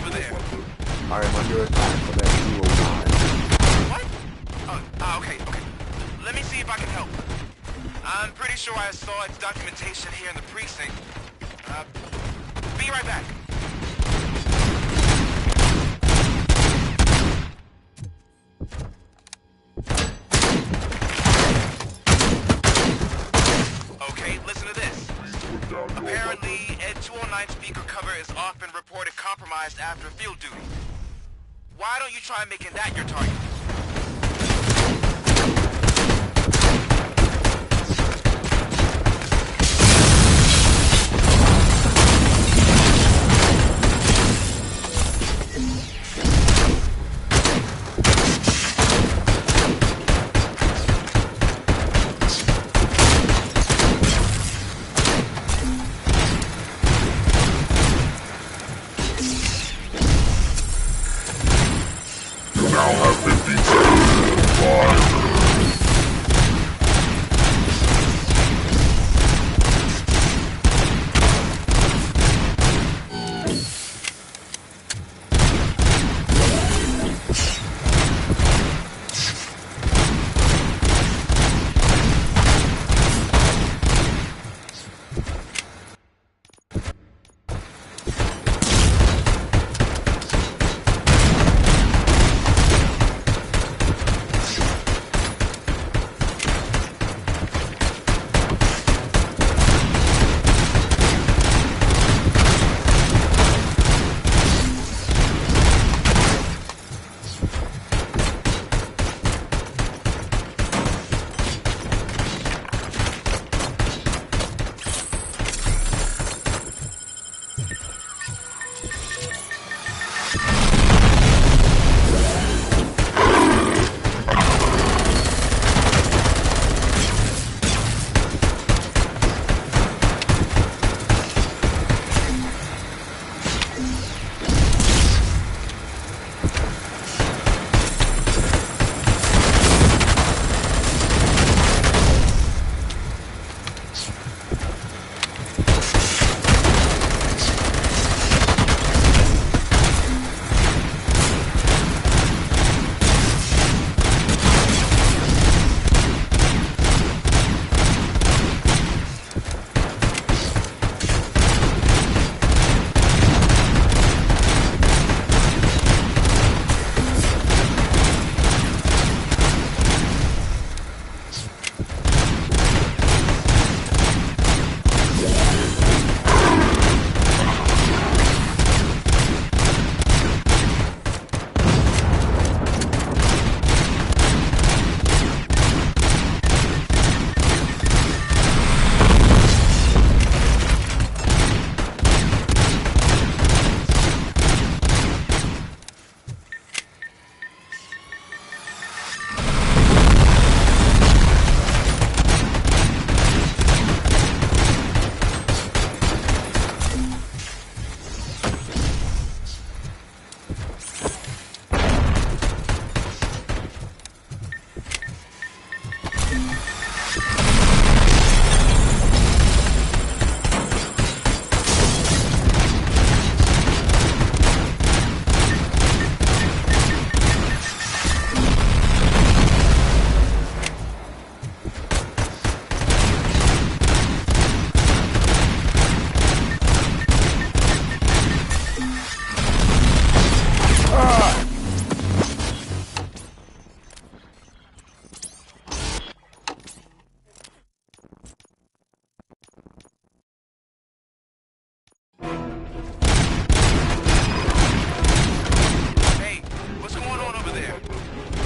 over there? I am under attack from ED-209. What? Okay. Let me see if I can help. I'm pretty sure I saw its documentation here in the precinct. Be right back. Okay, listen to this. Apparently, ED-209 speaker cover is often reported compromised after field duty. Why don't you try making that your target?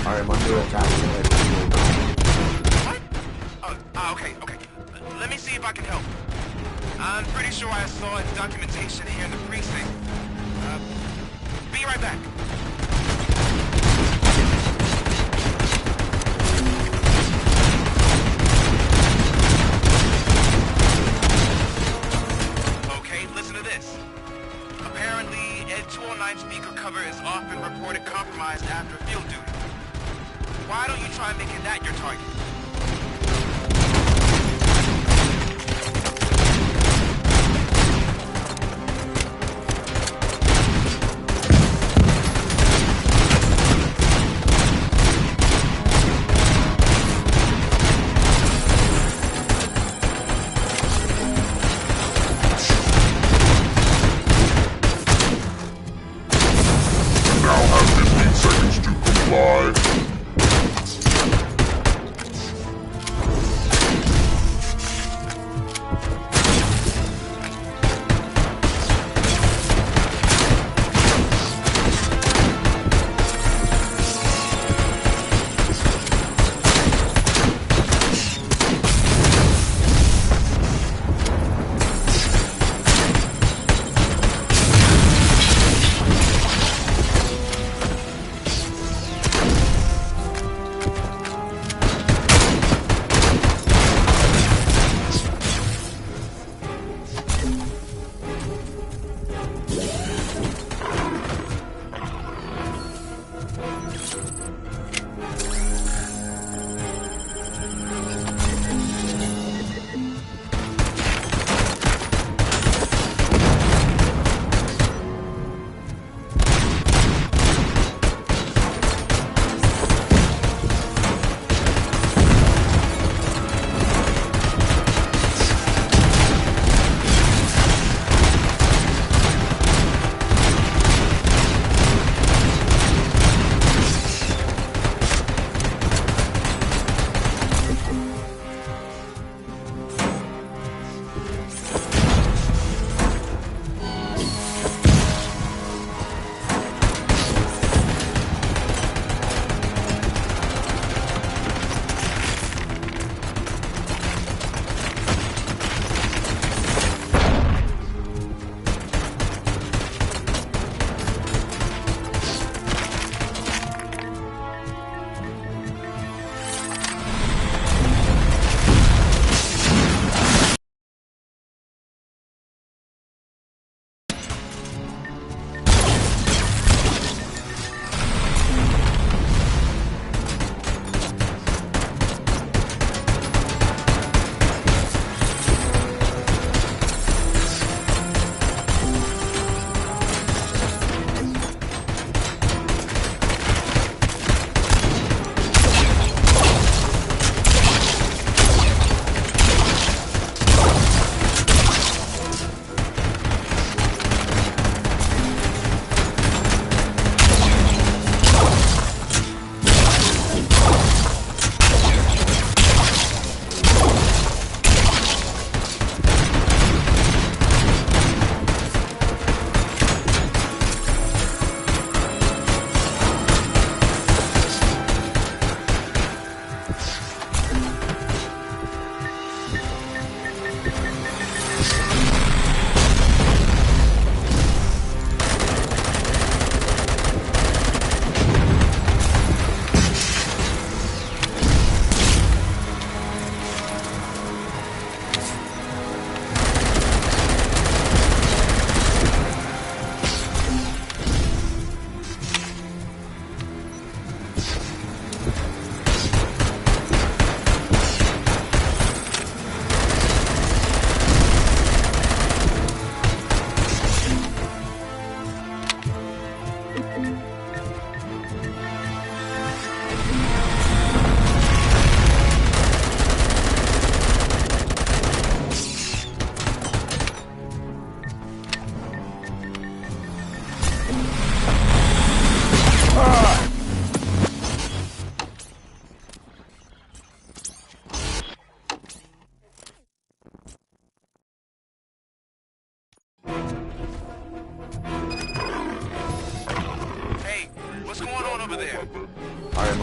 I am under attack from ED-209. What? Okay. Let me see if I can help. I'm pretty sure I saw its documentation here in the precinct. Be right back. Okay, listen to this. Apparently, ED-209 speaker cover is often reported compromised after field duty. Why don't you try making that your target?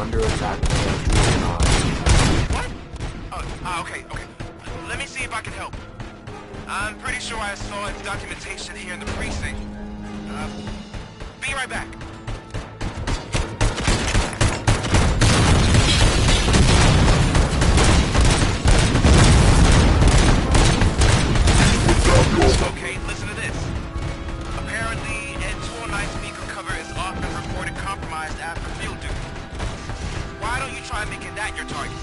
under attack by ED-209. What? Okay. Let me see if I can help. I'm pretty sure I saw its documentation here in the precinct. Be right back. Okay, listen to this. Apparently, ED-209 speaker cover is often reported compromised after field duty. Why don't you try making that your target?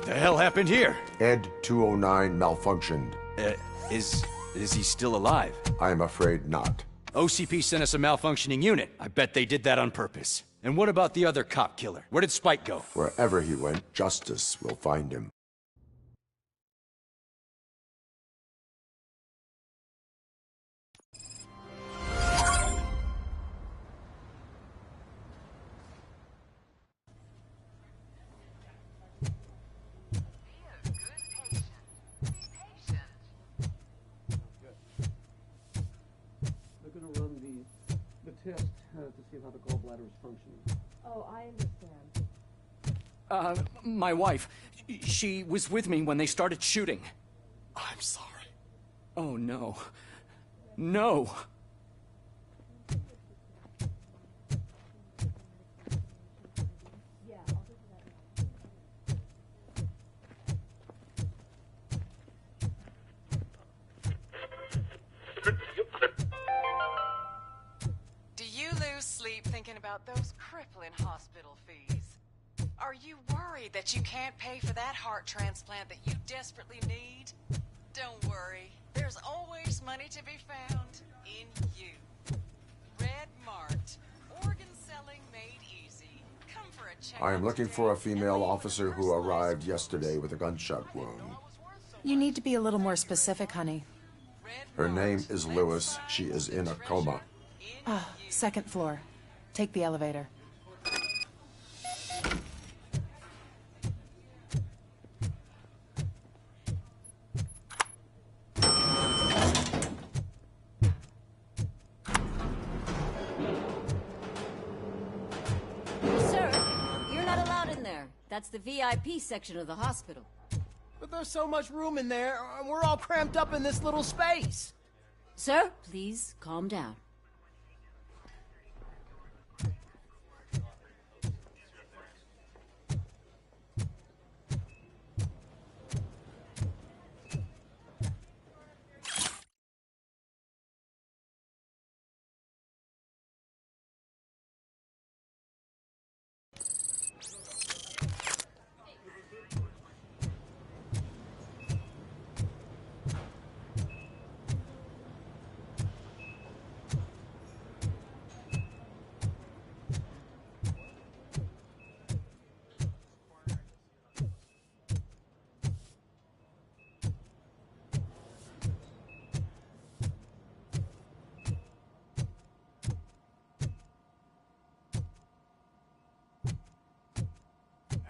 The hell happened here? ED-209 malfunctioned. Is he still alive? I'm afraid not. OCP sent us a malfunctioning unit. I bet they did that on purpose. And what about the other cop killer? Where did Spike go? Wherever he went, justice will find him. Test to see how the gallbladder is functioning. Oh, I understand. My wife. She was with me when they started shooting. I'm sorry. Oh, no. No! Yeah, I'll do that. Do you lose sleep thinking about those crippling hospital fees? Are you worried that you can't pay for that heart transplant that you desperately need? Don't worry. There's always money to be found in you. Red marked. Organ selling made easy. Come for a check. I am looking for a female officer who arrived yesterday with a gunshot wound. You need to be a little more specific, honey. Her name is Lewis. She is in a coma. Ah, second floor. Take the elevator. Sir, you're not allowed in there. That's the VIP section of the hospital. But there's so much room in there, and we're all cramped up in this little space. Sir, please calm down.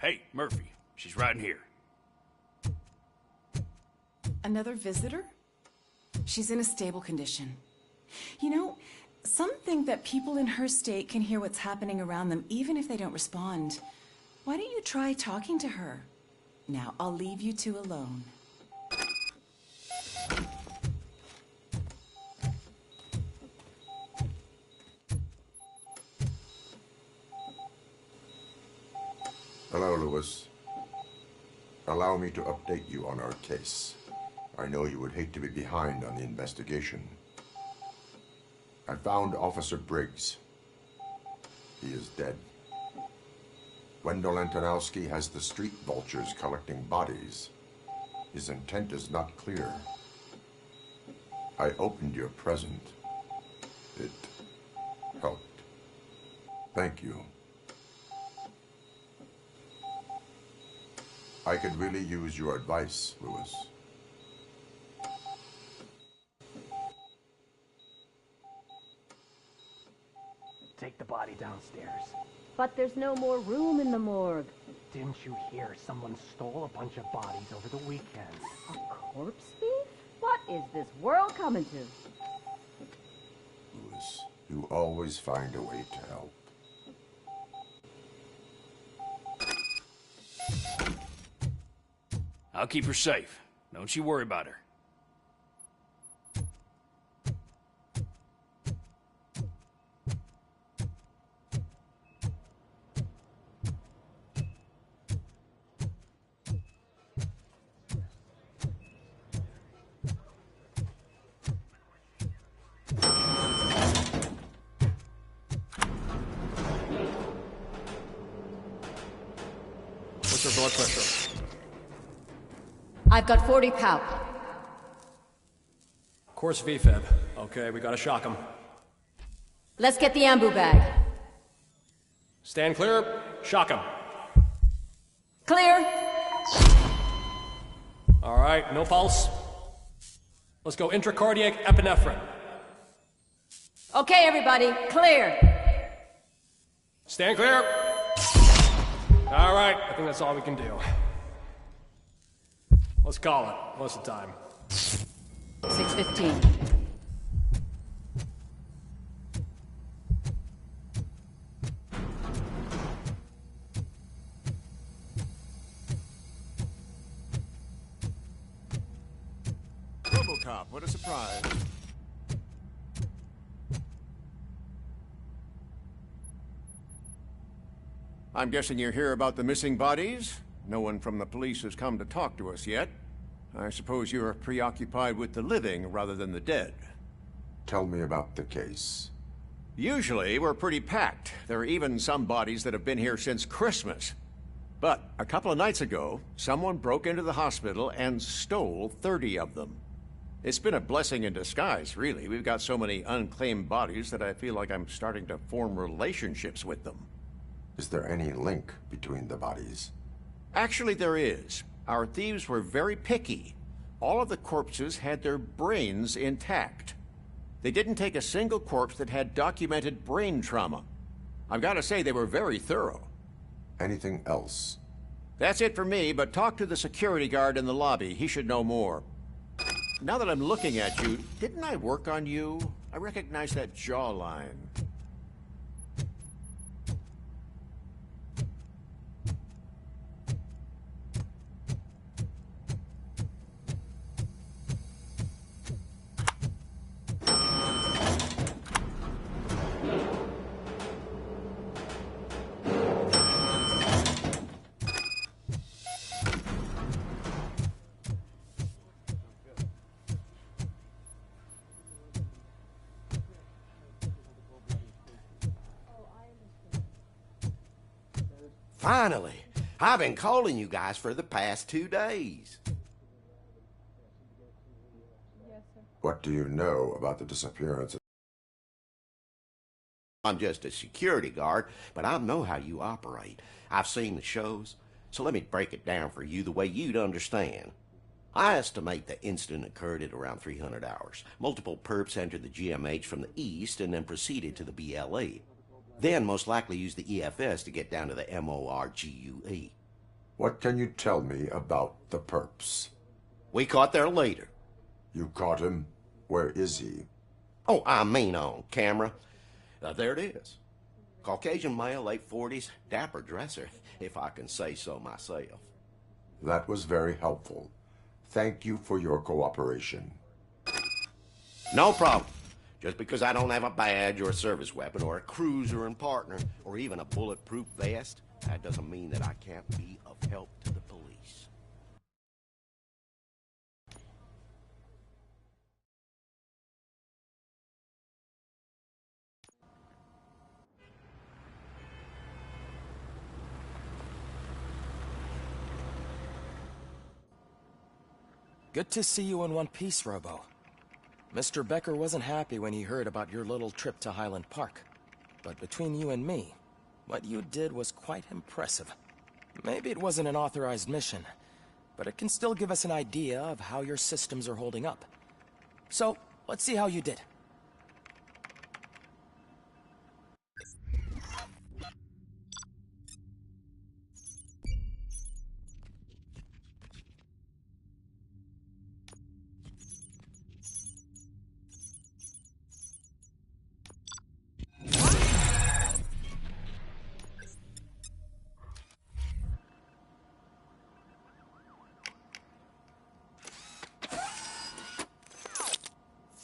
Hey, Murphy. She's right in here. Another visitor? She's in a stable condition. You know, some think that people in her state can hear what's happening around them even if they don't respond. Why don't you try talking to her? Now, I'll leave you two alone. Hello, Lewis. Allow me to update you on our case. I know you would hate to be behind on the investigation. I found Officer Briggs. He is dead. Wendell Antonowski has the street vultures collecting bodies. His intent is not clear. I opened your present. It helped. Thank you. I could really use your advice, Lewis. Take the body downstairs. But there's no more room in the morgue. Didn't you hear someone stole a bunch of bodies over the weekend? A corpse thief? What is this world coming to? Lewis, you always find a way to help. I'll keep her safe. Don't you worry about her. What's her blood pressure? I've got 40 PAL. Course VFib. Okay, we gotta shock him. Let's get the ambu bag. Stand clear. Shock him. Clear. All right, no pulse. Let's go intracardiac epinephrine. Okay, everybody, clear. Stand clear. All right, I think that's all we can do. Let's call it. What's the time? 6:15. Robocop, what a surprise. I'm guessing you're here about the missing bodies? No one from the police has come to talk to us yet. I suppose you're preoccupied with the living rather than the dead. Tell me about the case. Usually, we're pretty packed. There are even some bodies that have been here since Christmas. But a couple of nights ago, someone broke into the hospital and stole 30 of them. It's been a blessing in disguise, really. We've got so many unclaimed bodies that I feel like I'm starting to form relationships with them. Is there any link between the bodies? Actually, there is. Our thieves were very picky. All of the corpses had their brains intact. They didn't take a single corpse that had documented brain trauma. I've got to say, they were very thorough. Anything else? That's it for me, but talk to the security guard in the lobby. He should know more. Now that I'm looking at you, didn't I work on you? I recognize that jawline. Finally! I've been calling you guys for the past 2 days. What do you know about the disappearance of... I'm just a security guard, but I know how you operate. I've seen the shows, so let me break it down for you the way you'd understand. I estimate the incident occurred at around 300 hours. Multiple perps entered the GMH from the east and then proceeded to the BLE. Then most likely used the EFS to get down to the MORGUE. What can you tell me about the perps? We caught their leader. You caught him? Where is he? Oh, I mean on camera. There it is. Caucasian male, late 40s, dapper dresser, if I can say so myself. That was very helpful. Thank you for your cooperation. No problem. Just because I don't have a badge or a service weapon or a cruiser and partner or even a bulletproof vest, that doesn't mean that I can't be of help to the police. Good to see you in one piece, Robo. Mr. Becker wasn't happy when he heard about your little trip to Highland Park. But between you and me, what you did was quite impressive. Maybe it wasn't an authorized mission, but it can still give us an idea of how your systems are holding up. So, let's see how you did.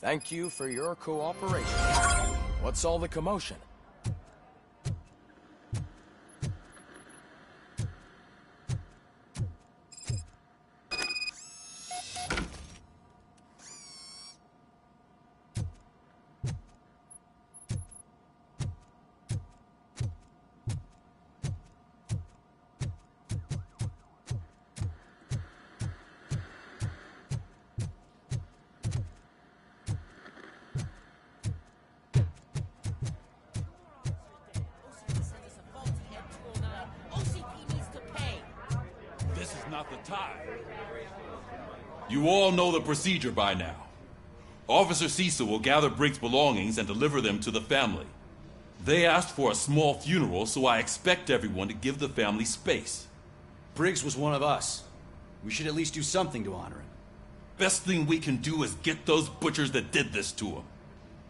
Thank you for your cooperation. What's all the commotion? tie. You all know the procedure by now. Officer Cecil will gather Briggs' belongings and deliver them to the family. They asked for a small funeral, so I expect everyone to give the family space. Briggs was one of us. We should at least do something to honor him. Best thing we can do is get those butchers that did this to him.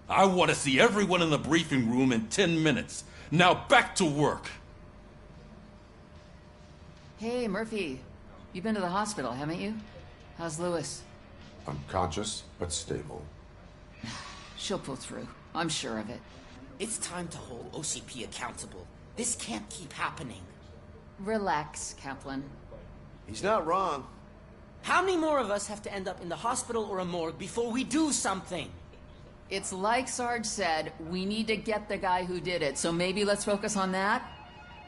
I want to see everyone in the briefing room in 10 minutes. Now back to work. Hey, Murphy. You've been to the hospital, haven't you? How's Lewis? Unconscious, but stable. She'll pull through. I'm sure of it. It's time to hold OCP accountable. This can't keep happening. Relax, Kaplan. He's not wrong. How many more of us have to end up in the hospital or a morgue before we do something? It's like Sarge said, we need to get the guy who did it, so maybe let's focus on that?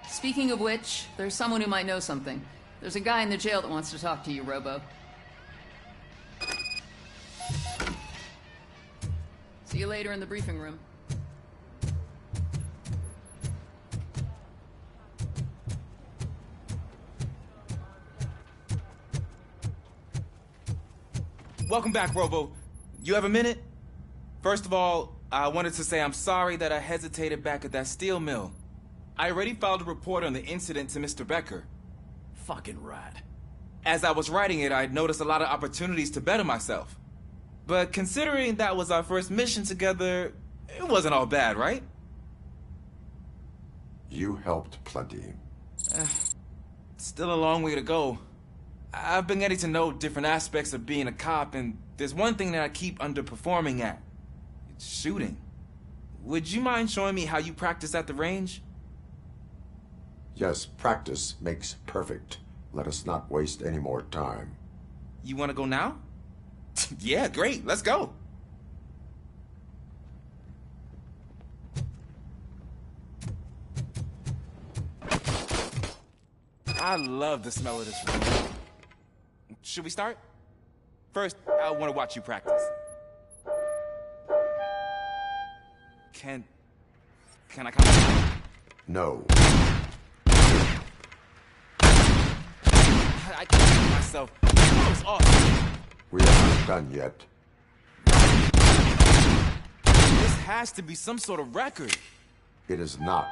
Speaking of which, there's someone who might know something. There's a guy in the jail that wants to talk to you, Robo. See you later in the briefing room. Welcome back, Robo. You have a minute? First of all, I wanted to say I'm sorry that I hesitated back at that steel mill. I already filed a report on the incident to Mr. Becker. Fucking rad. As I was writing it, I noticed a lot of opportunities to better myself. But considering that was our first mission together, it wasn't all bad, right? You helped plenty. Still a long way to go. I've been getting to know different aspects of being a cop, and there's one thing that I keep underperforming at. It's shooting. Would you mind showing me how you practice at the range? Yes, practice makes perfect. Let us not waste any more time. You want to go now? Yeah, great. Let's go. I love the smell of this room. Should we start? First, I want to watch you practice. Can I come? No. I can't see myself. That was awesome. We haven't done yet. This has to be some sort of record. It is not.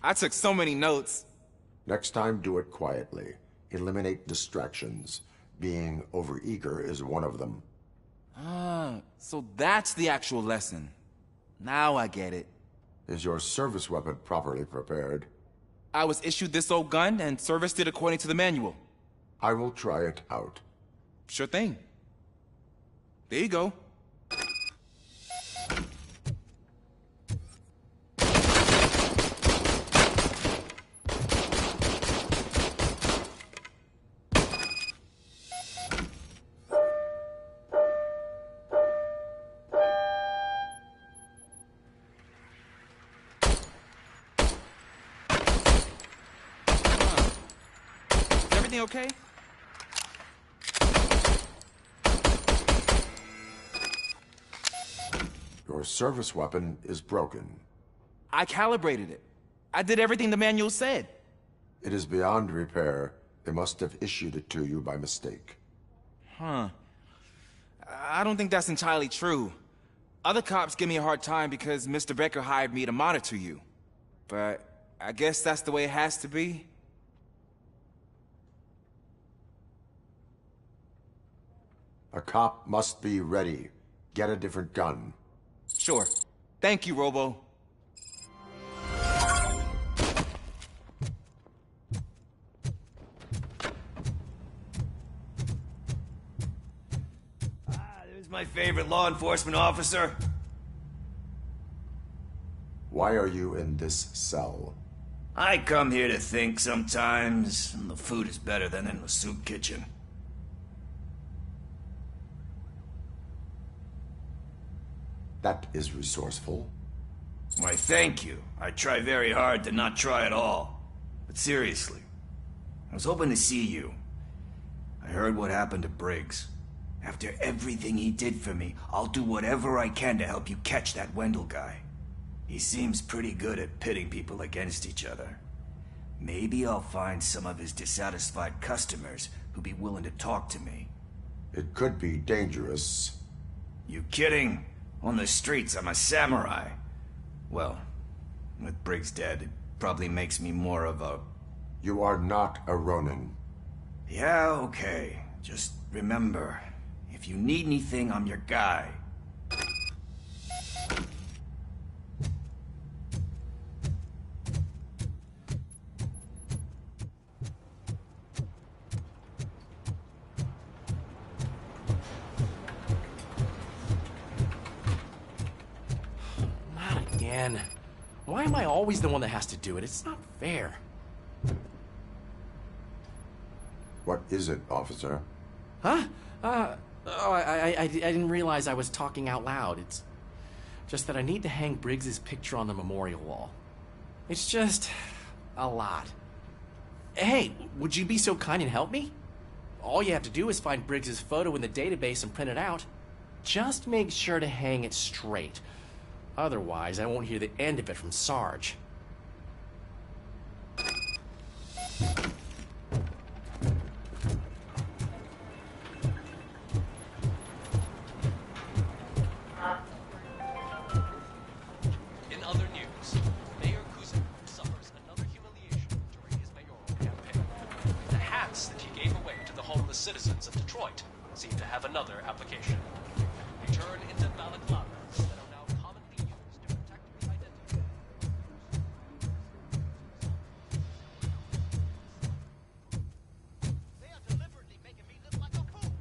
I took so many notes. Next time, do it quietly. Eliminate distractions. Being overeager is one of them. Ah, so that's the actual lesson. Now I get it. Is your service weapon properly prepared? I was issued this old gun and serviced it according to the manual. I will try it out. Sure thing. There you go. Okay? Your service weapon is broken. I calibrated it. I did everything the manual said. It is beyond repair. They must have issued it to you by mistake. Huh. I don't think that's entirely true. Other cops give me a hard time because Mr. Becker hired me to monitor you. But I guess that's the way it has to be. A cop must be ready. Get a different gun. Sure. Thank you, Robo. There's my favorite law enforcement officer. Why are you in this cell? I come here to think sometimes, and the food is better than in the soup kitchen. That is resourceful. Why, thank you. I try very hard to not try at all. But seriously, I was hoping to see you. I heard what happened to Briggs. After everything he did for me, I'll do whatever I can to help you catch that Wendell guy. He seems pretty good at pitting people against each other. Maybe I'll find some of his dissatisfied customers who'd be willing to talk to me. It could be dangerous. You kidding? On the streets, I'm a samurai. Well, with Briggs dead, it probably makes me more of a... You are not a Ronin. Yeah, okay. Just remember, if you need anything, I'm your guy. Not again. Why am I always the one that has to do it? It's not fair. What is it, officer? Huh? I didn't realize I was talking out loud. It's just that I need to hang Briggs's picture on the memorial wall. It's just a lot. Hey, would you be so kind and help me? All you have to do is find Briggs's photo in the database and print it out. Just make sure to hang it straight. Otherwise, I won't hear the end of it from Sarge. Citizens of Detroit seem to have another application. They turn into balaclavas that are now commonly used to protect the identity. They are deliberately making me look like a fool.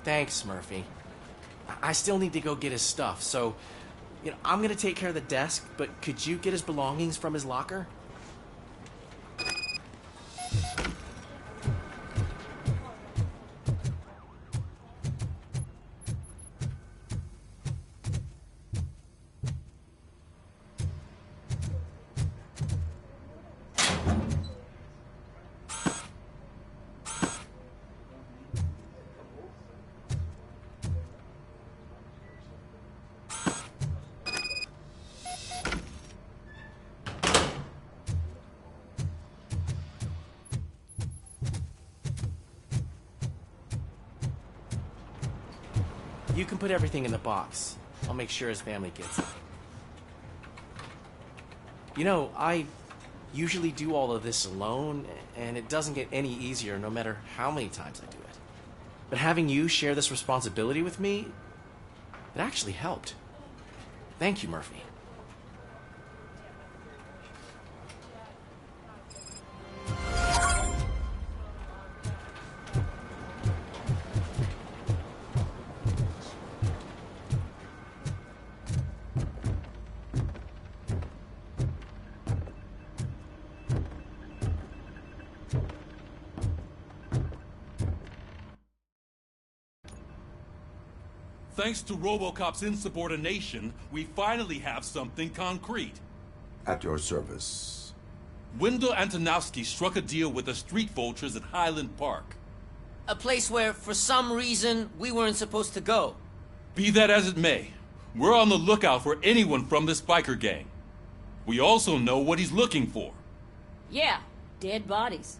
Thanks, Murphy. I still need to go get his stuff, so, I'm gonna take care of the desk, but could you get his belongings from his locker? You can put everything in the box. I'll make sure his family gets it. I usually do all of this alone, and it doesn't get any easier no matter how many times I do it. But having you share this responsibility with me, it actually helped. Thank you, Murphy. Thanks to Robocop's insubordination, we finally have something concrete. At your service. Wendell Antonowski struck a deal with the street vultures at Highland Park. A place where, for some reason, we weren't supposed to go. Be that as it may, we're on the lookout for anyone from this biker gang. We also know what he's looking for. Yeah, dead bodies.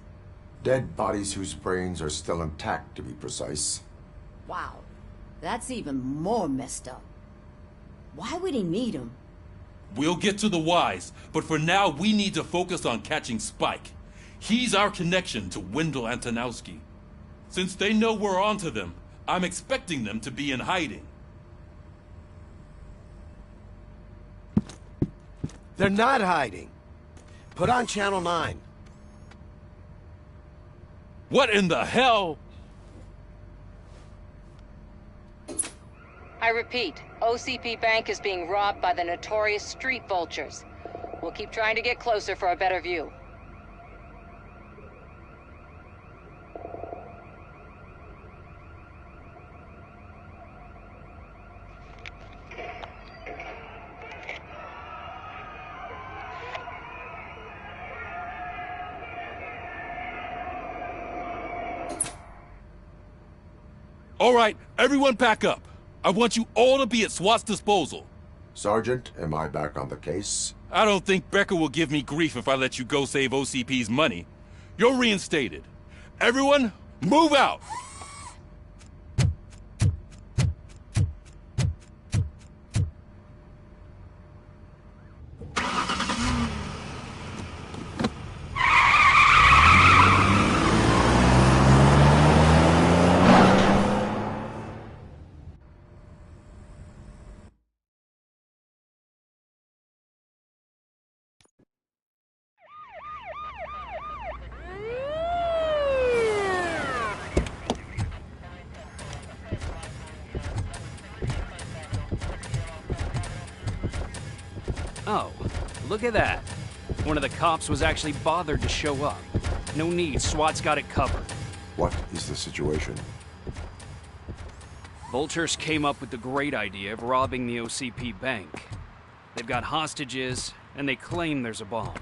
Dead bodies whose brains are still intact, to be precise. Wow, that's even more messed up. Why would he need them? We'll get to the whys, but for now we need to focus on catching Spike. He's our connection to Wendell Antonowski. Since they know we're onto them, I'm expecting them to be in hiding. They're not hiding. Put on Channel 9. What in the hell? I repeat, OCP Bank is being robbed by the notorious street vultures. We'll keep trying to get closer for a better view. All right, everyone pack up. I want you all to be at SWAT's disposal. Sergeant, am I back on the case? I don't think Becker will give me grief if I let you go save OCP's money. You're reinstated. Everyone, move out! Oh, look at that. One of the cops was actually bothered to show up. No need, SWAT's got it covered. What is the situation? Vultures came up with the great idea of robbing the OCP bank. They've got hostages, and they claim there's a bomb.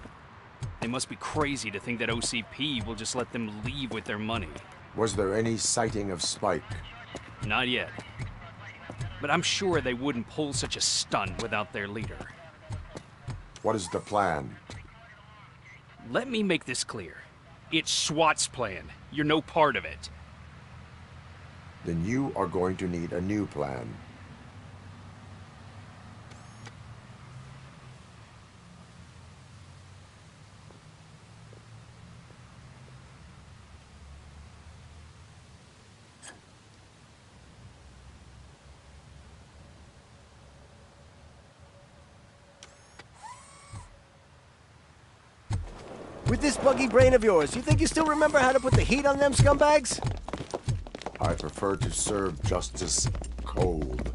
They must be crazy to think that OCP will just let them leave with their money. Was there any sighting of Spike? Not yet. But I'm sure they wouldn't pull such a stunt without their leader. What is the plan? Let me make this clear. It's SWAT's plan. You're no part of it. Then you are going to need a new plan. With this buggy brain of yours, you think you still remember how to put the heat on them scumbags? I prefer to serve justice cold.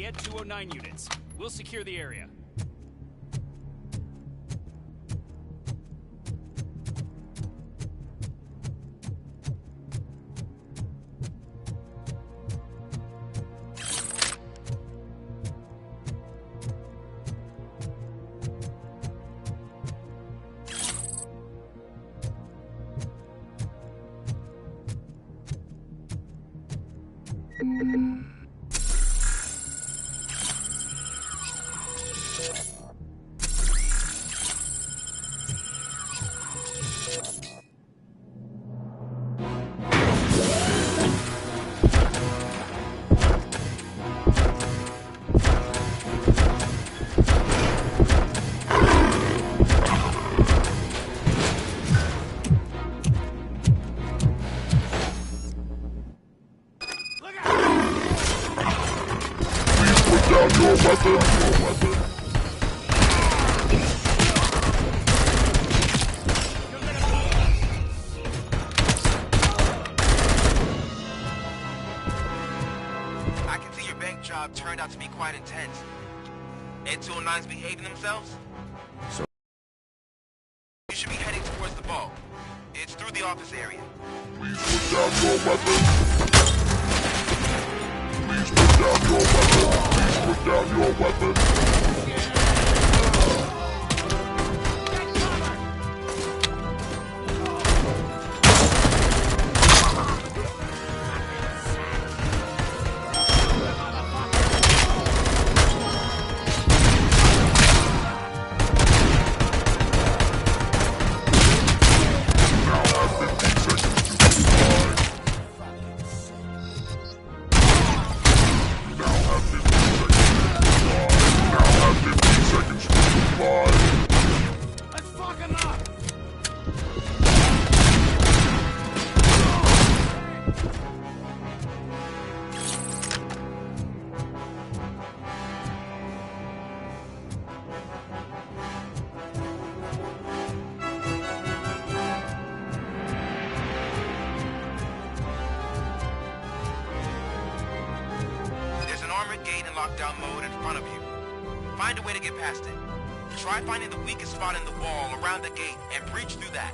the ED-209 units. We'll secure the area. I can see your bank job turned out to be quite intense. ED-209's behaving themselves? So You should be heading towards the vault. It's through the office area. please put down your weapon. Please put down your weapon. Please put down your weapon. lockdown mode in front of you. Find a way to get past it. Try finding the weakest spot in the wall around the gate and breach through that.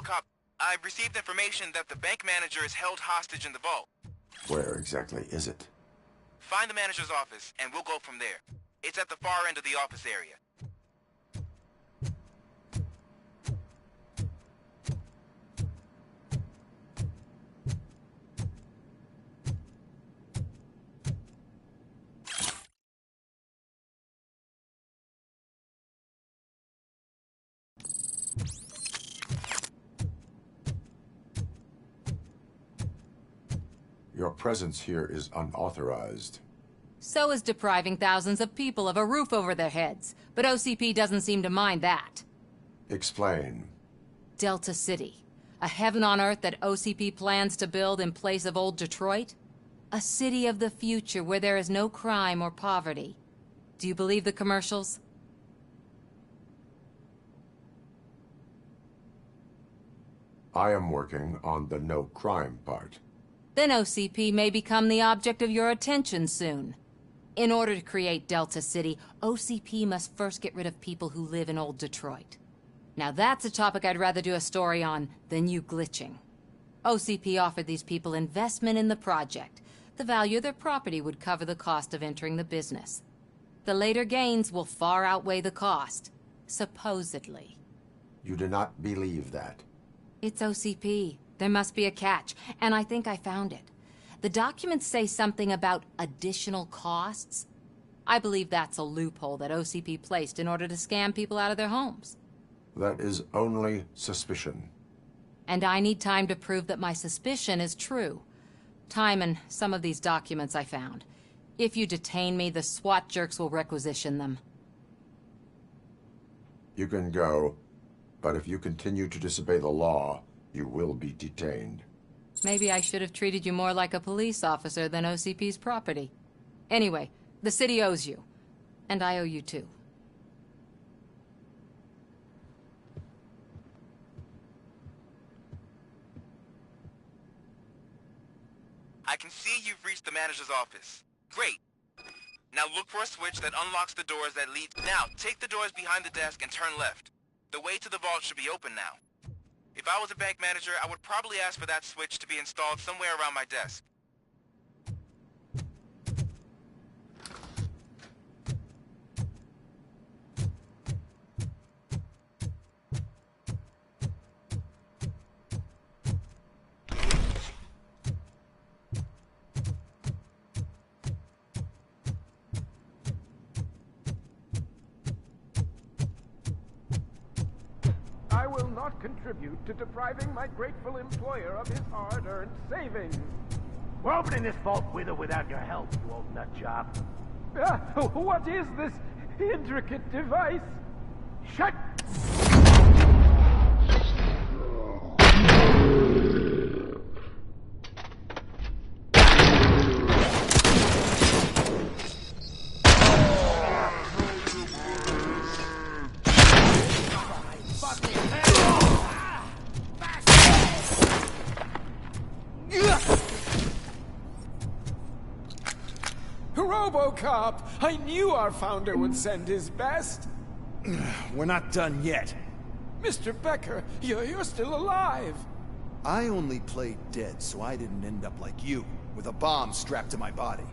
Robocop, I've received information that the bank manager is held hostage in the vault. Where exactly is it? Find the manager's office, and we'll go from there. It's at the far end of the office area. Your presence here is unauthorized. So is depriving thousands of people of a roof over their heads. But OCP doesn't seem to mind that. Explain. Delta City. A heaven on earth that OCP plans to build in place of old Detroit? A city of the future where there is no crime or poverty. Do you believe the commercials? I am working on the no crime part. Then OCP may become the object of your attention soon. In order to create Delta City, OCP must first get rid of people who live in old Detroit. Now that's a topic I'd rather do a story on than you glitching. OCP offered these people investment in the project. The value of their property would cover the cost of entering the business. The later gains will far outweigh the cost, supposedly. You do not believe that? It's OCP. There must be a catch, and I think I found it. The documents say something about additional costs. I believe that's a loophole that OCP placed in order to scam people out of their homes. That is only suspicion. And I need time to prove that my suspicion is true. Time and some of these documents I found. If you detain me, the SWAT jerks will requisition them. You can go, but if you continue to disobey the law, you will be detained. Maybe I should have treated you more like a police officer than OCP's property. Anyway, the city owes you. And I owe you too. I can see you've reached the manager's office. Great. Now look for a switch that unlocks the doors that lead... Now, take the doors behind the desk and turn left. The way to the vault should be open now. If I was a bank manager, I would probably ask for that switch to be installed somewhere around my desk. I will not contribute to depriving my grateful employer of his hard-earned savings. We're opening this vault with or without your help, you old nut job. What is this intricate device? Shut! Robocop! I knew our founder would send his best. We're not done yet. Mr. Becker, you're still alive. I only played dead so I didn't end up like you, with a bomb strapped to my body.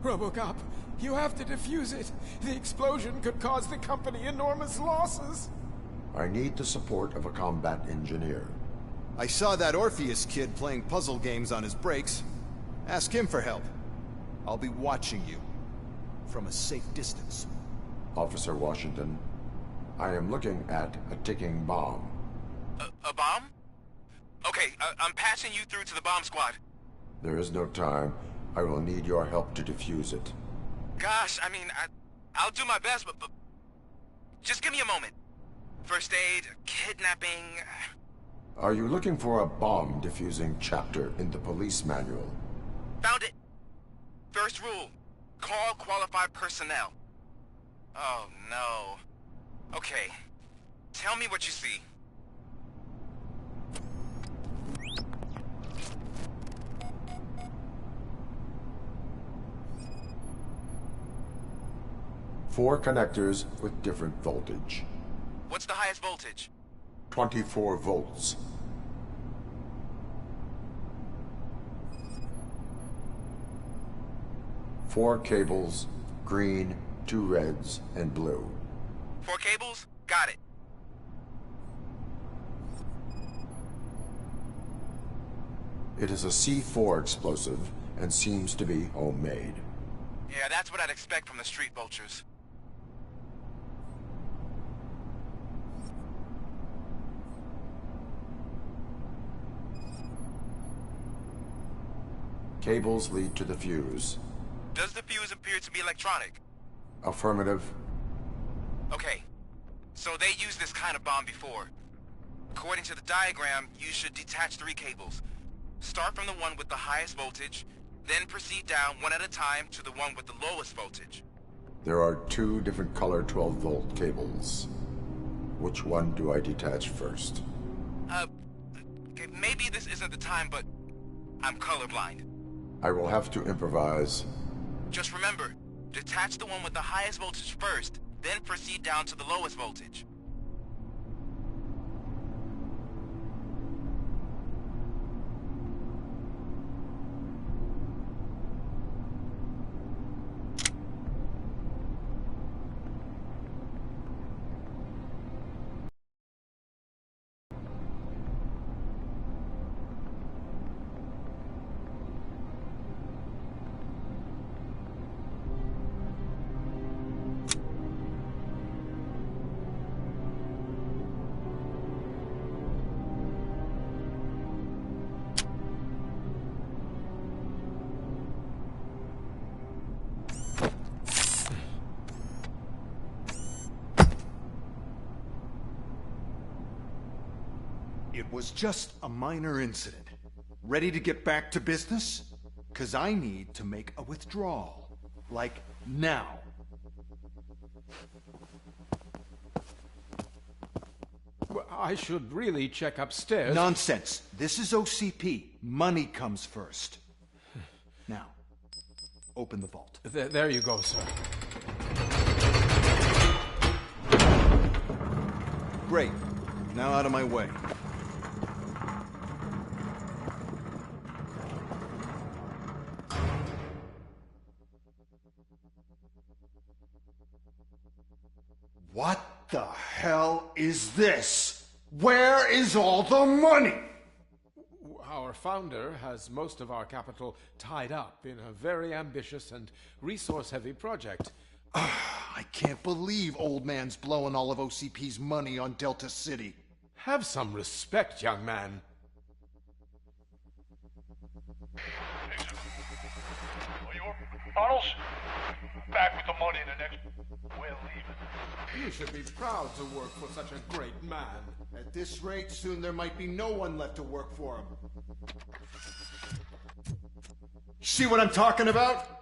Robocop, you have to defuse it. The explosion could cause the company enormous losses. I need the support of a combat engineer. I saw that Orpheus kid playing puzzle games on his breaks. Ask him for help. I'll be watching you. From a safe distance. Officer Washington, I am looking at a ticking bomb. A bomb? Okay, I'm passing you through to the bomb squad. There is no time. I will need your help to defuse it. Gosh, I mean, I'll do my best, but just give me a moment. First aid, kidnapping... Are you looking for a bomb defusing chapter in the police manual? Found it. First rule, call qualified personnel. Oh, no. Okay, tell me what you see. Four connectors with different voltage. What's the highest voltage? 24 volts. 4 cables, green, 2 reds, and blue. 4 cables? Got it. It is a C4 explosive and seems to be homemade. Yeah, that's what I'd expect from the street vultures. Cables lead to the fuse. Does the fuse appear to be electronic? Affirmative. Okay, so they used this kind of bomb before. According to the diagram, you should detach 3 cables. Start from the one with the highest voltage, then proceed down one at a time to the one with the lowest voltage. There are 2 different color 12-volt cables. Which one do I detach first? Okay, maybe this isn't the time, but I'm colorblind. I will have to improvise. Just remember, detach the one with the highest voltage first, then proceed down to the lowest voltage. It was just a minor incident. Ready to get back to business? 'Cause I need to make a withdrawal. Like, now. Well, I should really check upstairs. Nonsense. This is OCP. Money comes first. Now, open the vault. There you go, sir. Great. Now out of my way. What the hell is this? Where is all the money? Our founder has most of our capital tied up in a very ambitious and resource-heavy project. I can't believe old man's blowing all of OCP's money on Delta City. Have some respect, young man. Bottles? Back with the money in the next... We're leaving. You should be proud to work for such a great man. At this rate, soon there might be no one left to work for him. See what I'm talking about?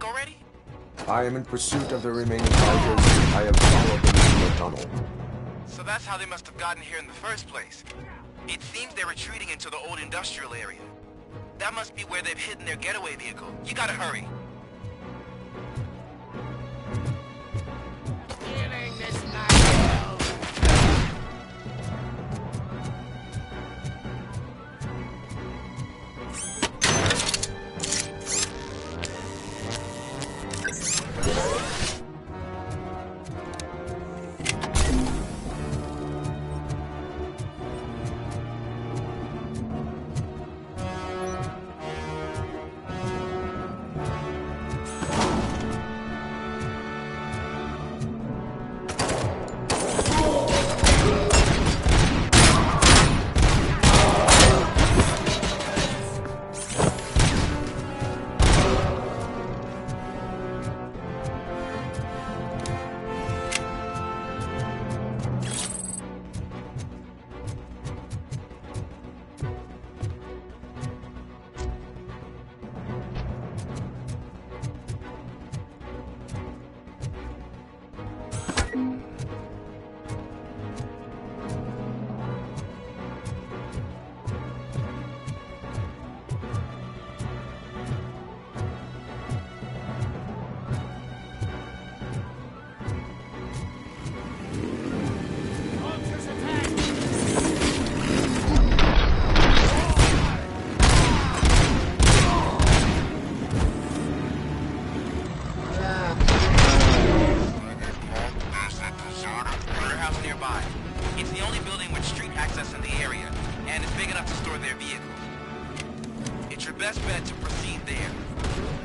bank already? I am in pursuit of the remaining targets. I have followed them into the tunnel. So that's how they must have gotten here in the first place. It seems they're retreating into the old industrial area. That must be where they've hidden their getaway vehicle. You gotta hurry. Killing this night.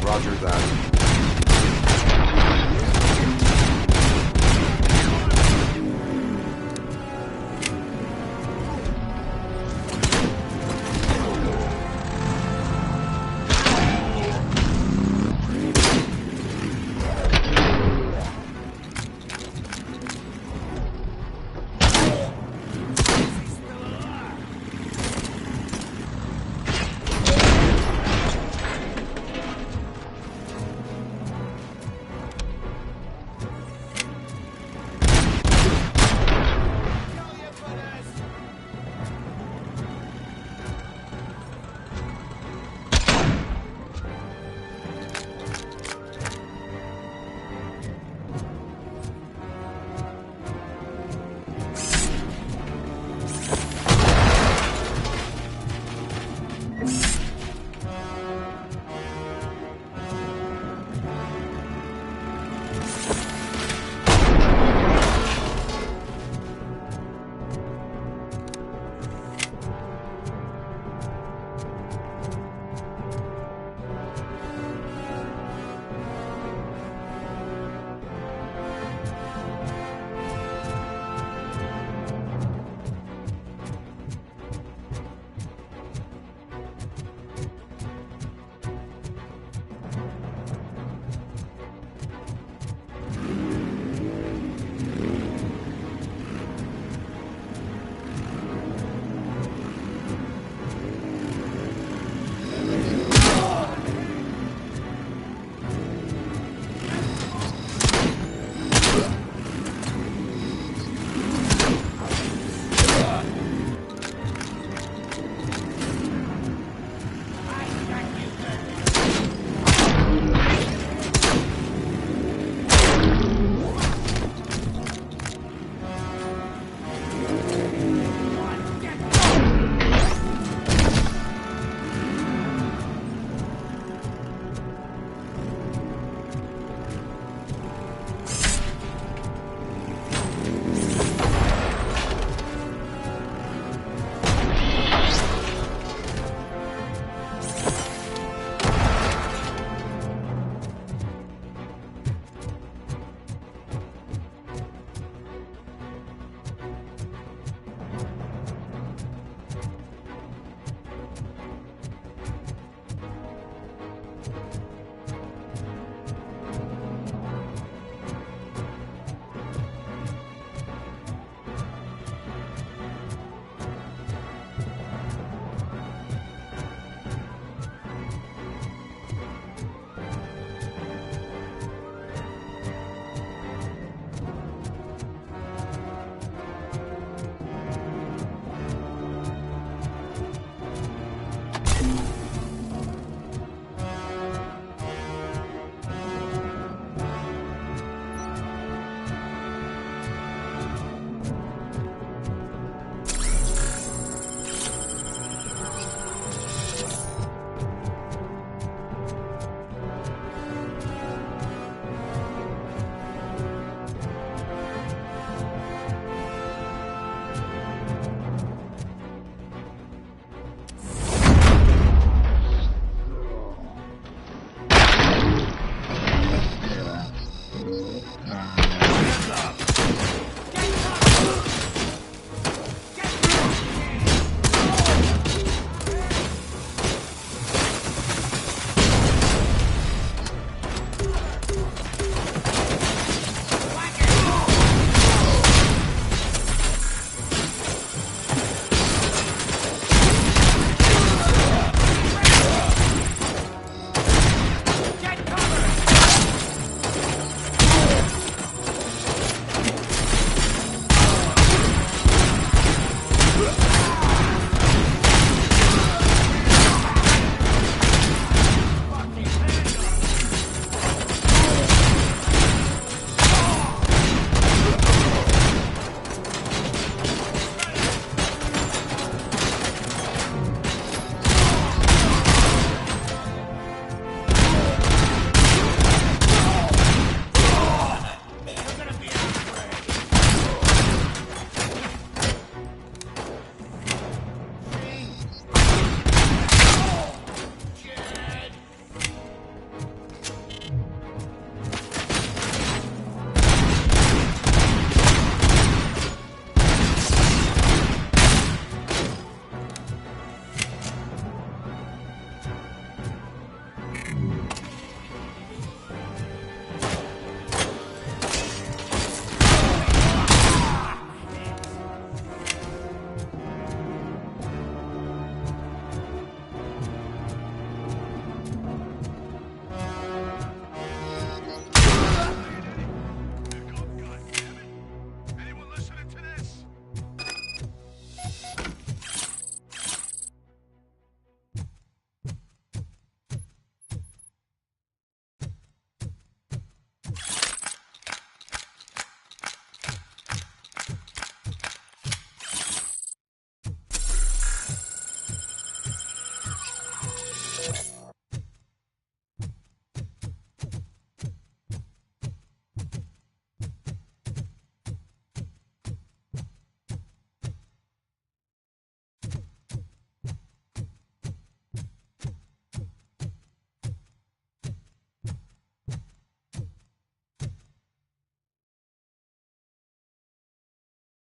Roger that.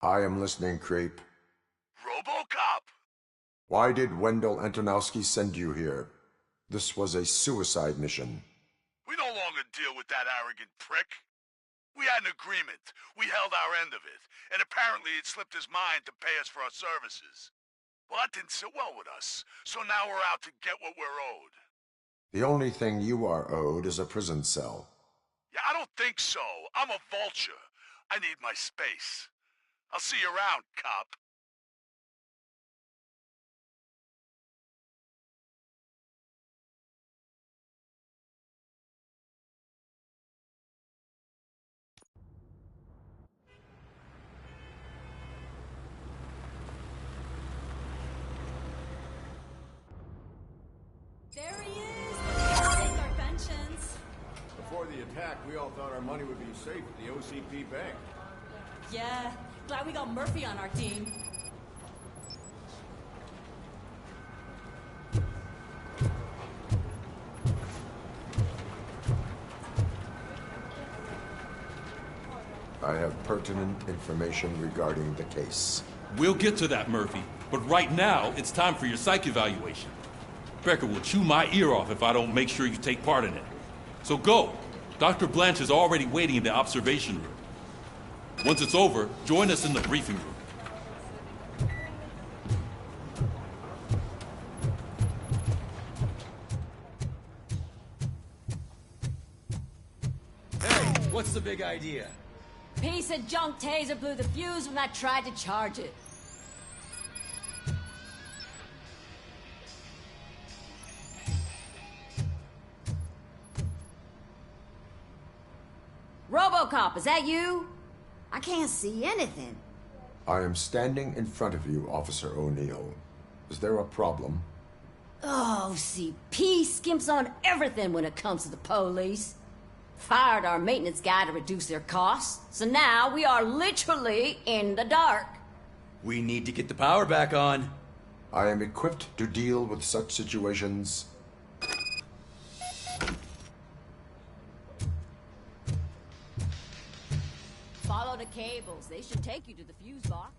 I am listening, creep. Robocop! Why did Wendell Antonowski send you here? This was a suicide mission. We no longer deal with that arrogant prick. We had an agreement. We held our end of it, and apparently it slipped his mind to pay us for our services. Well, that didn't sit well with us, so now we're out to get what we're owed. The only thing you are owed is a prison cell. Yeah, I don't think so. I'm a vulture. I need my space. I'll see you around, cop. There he is! Let's take our pensions. Before the attack, we all thought our money would be safe at the OCP bank. Yeah, glad we got Murphy on our team. I have pertinent information regarding the case. We'll get to that, Murphy. But right now, it's time for your psych evaluation. Becker will chew my ear off if I don't make sure you take part in it. So go. Dr. Blanche is already waiting in the observation room. Once it's over, join us in the briefing room. Hey, what's the big idea? Piece of junk taser blew the fuse when I tried to charge it. Robocop, is that you? I can't see anything. I am standing in front of you, Officer O'Neill. Is there a problem? Oh, OCP skimps on everything when it comes to the police. Fired our maintenance guy to reduce their costs, so now we are literally in the dark. We need to get the power back on. I am equipped to deal with such situations. Follow the cables. They should take you to the fuse box.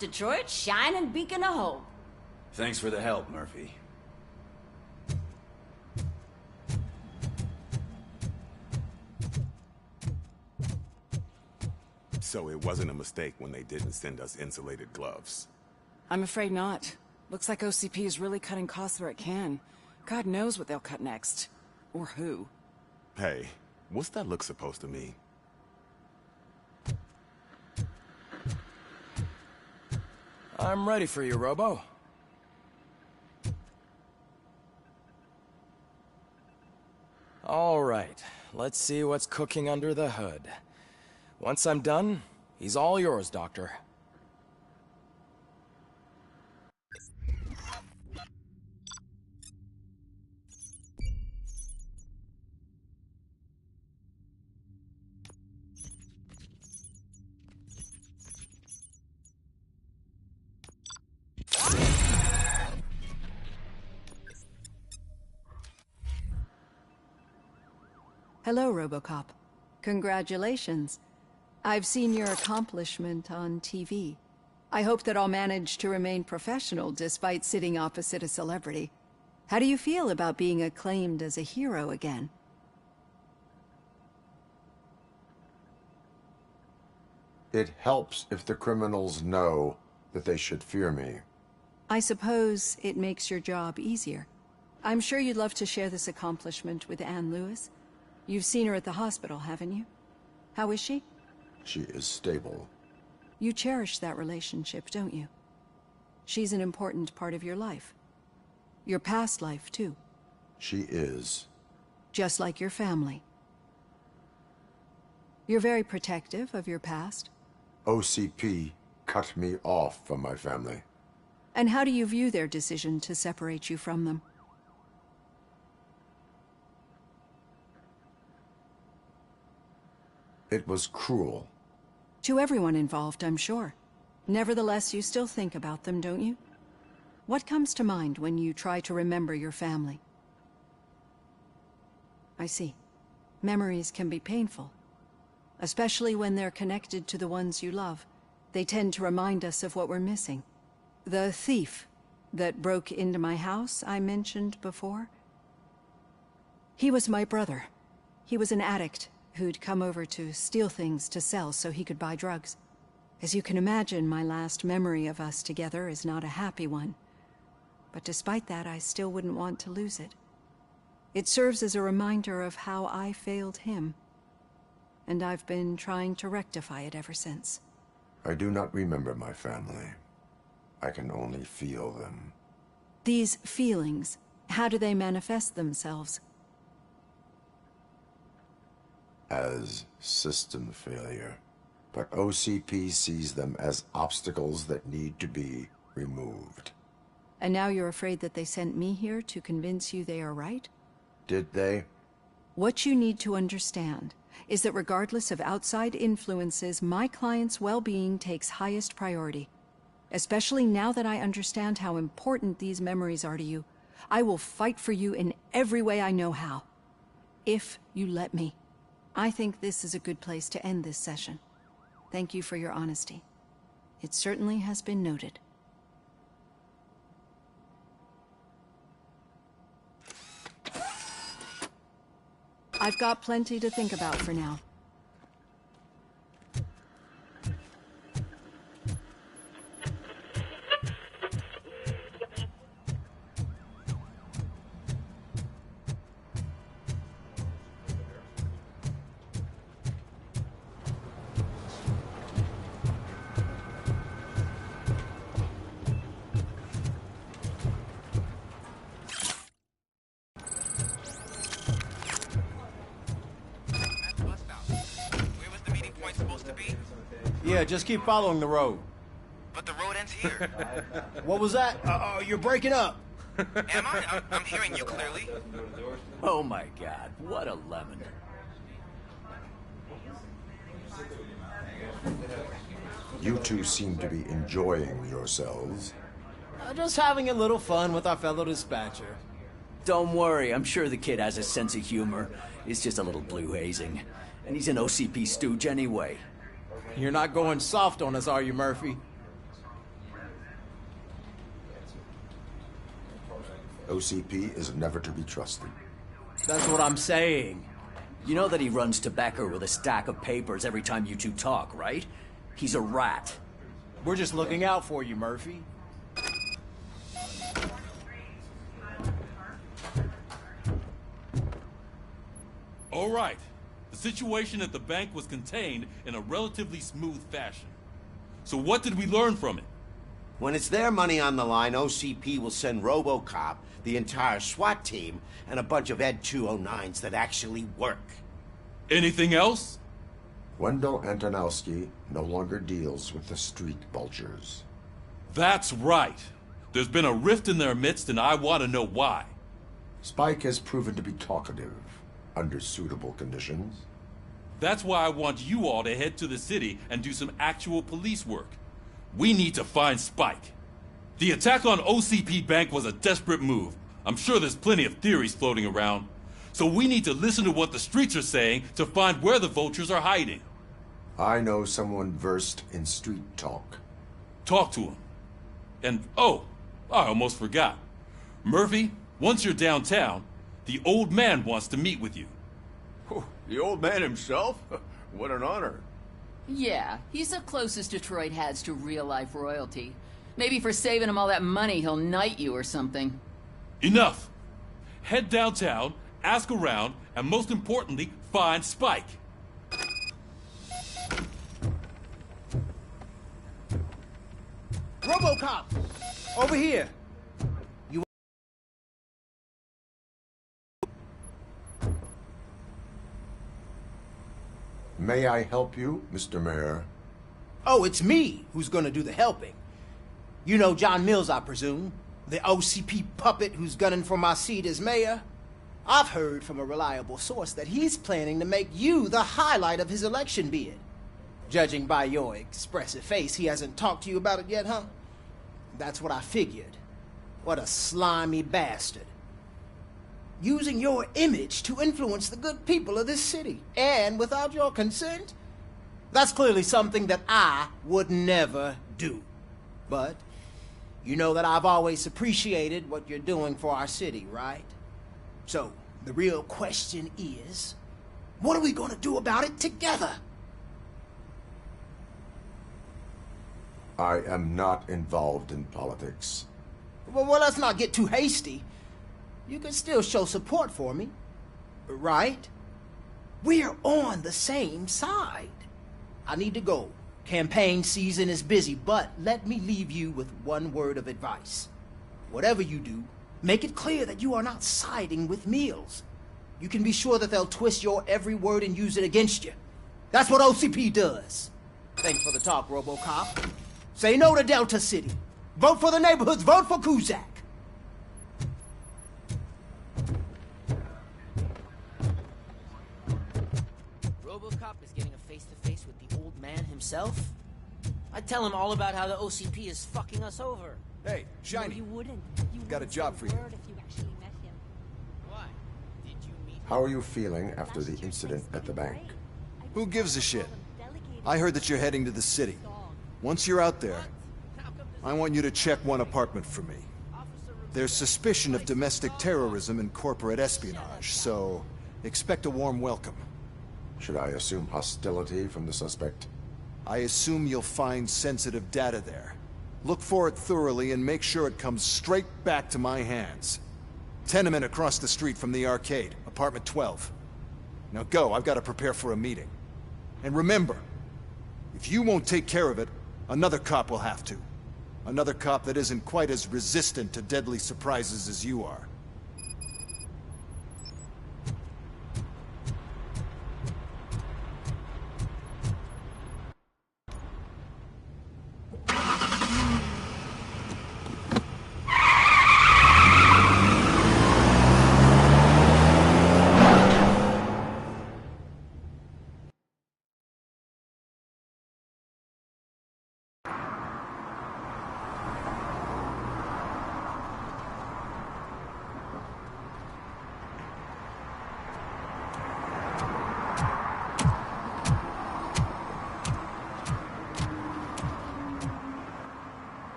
Detroit's shining beacon of hope. Thanks for the help, Murphy. So it wasn't a mistake when they didn't send us insulated gloves. I'm afraid not. Looks like OCP is really cutting costs where it can. God knows what they'll cut next. Or who. Hey, what's that look supposed to mean? I'm ready for you, Robo. All right, let's see what's cooking under the hood. Once I'm done, he's all yours, Doctor. Hello, Robocop. Congratulations. I've seen your accomplishment on TV. I hope that I'll manage to remain professional despite sitting opposite a celebrity. How do you feel about being acclaimed as a hero again? It helps if the criminals know that they should fear me. I suppose it makes your job easier. I'm sure you'd love to share this accomplishment with Anne Lewis. You've seen her at the hospital, haven't you? How is she? She is stable. You cherish that relationship, don't you? She's an important part of your life. Your past life, too. She is. Just like your family. You're very protective of your past. OCP cut me off from my family. And how do you view their decision to separate you from them? It was cruel. To everyone involved, I'm sure. Nevertheless, you still think about them, don't you? What comes to mind when you try to remember your family? I see. Memories can be painful. Especially when they're connected to the ones you love. They tend to remind us of what we're missing. The thief that broke into my house I mentioned before? He was my brother. He was an addict who'd come over to steal things to sell so he could buy drugs. As you can imagine, my last memory of us together is not a happy one. But despite that, I still wouldn't want to lose it. It serves as a reminder of how I failed him. And I've been trying to rectify it ever since. I do not remember my family. I can only feel them. These feelings, how do they manifest themselves? As system failure. But OCP sees them as obstacles that need to be removed. And now you're afraid that they sent me here to convince you they are right? Did they? What you need to understand is that regardless of outside influences, my client's well-being takes highest priority. Especially now that I understand how important these memories are to you. I will fight for you in every way I know how. If you let me. I think this is a good place to end this session. Thank you for your honesty. It certainly has been noted. I've got plenty to think about for now. Yeah, just keep following the road. But the road ends here. What was that? You're breaking up. Am I? I'm hearing you clearly. Oh my god, what a lemon. You two seem to be enjoying yourselves. Just having a little fun with our fellow dispatcher. Don't worry, I'm sure the kid has a sense of humor. It's just a little blue hazing. And he's an OCP stooge anyway. You're not going soft on us, are you, Murphy? OCP is never to be trusted. That's what I'm saying. You know that he runs to Becker with a stack of papers every time you two talk, right? He's a rat. We're just looking out for you, Murphy. All right. The situation at the bank was contained in a relatively smooth fashion. So what did we learn from it? When it's their money on the line, OCP will send Robocop, the entire SWAT team, and a bunch of ED-209s that actually work. Anything else? Wendell Antonowski no longer deals with the street vultures. That's right. There's been a rift in their midst, and I want to know why. Spike has proven to be talkative, under suitable conditions. That's why I want you all to head to the city and do some actual police work. We need to find Spike. The attack on OCP Bank was a desperate move. I'm sure there's plenty of theories floating around. So we need to listen to what the streets are saying to find where the vultures are hiding. I know someone versed in street talk. Talk to him. And, oh, I almost forgot. Murphy, once you're downtown, the old man wants to meet with you. Oh, the old man himself? What an honor. Yeah, he's the closest Detroit has to real-life royalty. Maybe for saving him all that money, he'll knight you or something. Enough! Head downtown, ask around, and most importantly, find Spike. Robocop! Over here! May I help you, Mr. Mayor? Oh, it's me who's gonna do the helping. You know John Mills, I presume? The OCP puppet who's gunning for my seat as mayor? I've heard from a reliable source that he's planning to make you the highlight of his election bid. Judging by your expressive face, he hasn't talked to you about it yet, huh? That's what I figured. What a slimy bastard. Using your image to influence the good people of this city, and without your consent? That's clearly something that I would never do. But you know that I've always appreciated what you're doing for our city, right? So, the real question is, what are we gonna do about it together? I am not involved in politics. Well, let's not get too hasty. You can still show support for me, right? We're on the same side. I need to go. Campaign season is busy, but let me leave you with one word of advice. Whatever you do, make it clear that you are not siding with Mills. You can be sure that they'll twist your every word and use it against you. That's what OCP does. Thanks for the talk, Robocop. Say no to Delta City. Vote for the neighborhoods. Vote for Kuzak. Robocop is getting a face-to-face with the old man himself? I'd tell him all about how the OCP is fucking us over. Hey, Shiny. No, you wouldn't. Got a job for you. If you actually met him. Why? Did you meet How are you feeling after the incident at the bank? Who gives a shit? I heard that you're heading to the city. Once you're out there, I want you to check one apartment for me. There's suspicion of domestic terrorism and corporate espionage, so expect a warm welcome. Should I assume hostility from the suspect? I assume you'll find sensitive data there. Look for it thoroughly and make sure it comes straight back to my hands. Tenement across the street from the arcade, apartment 12. Now go, I've got to prepare for a meeting. And remember, if you won't take care of it, another cop will have to. Another cop that isn't quite as resistant to deadly surprises as you are.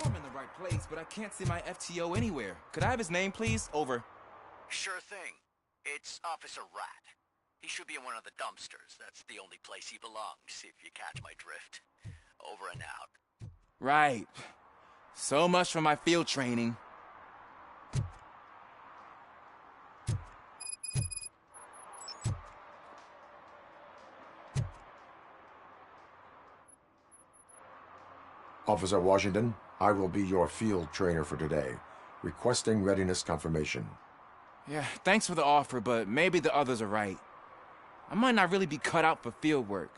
know I'm in the right place, but I can't see my FTO anywhere. Could I have his name, please? Over. Sure thing. It's Officer Rat. He should be in one of the dumpsters. That's the only place he belongs, if you catch my drift. Over and out. Right. So much for my field training. Officer Washington, I will be your field trainer for today. Requesting readiness confirmation. Yeah, thanks for the offer, but maybe the others are right. I might not really be cut out for field work.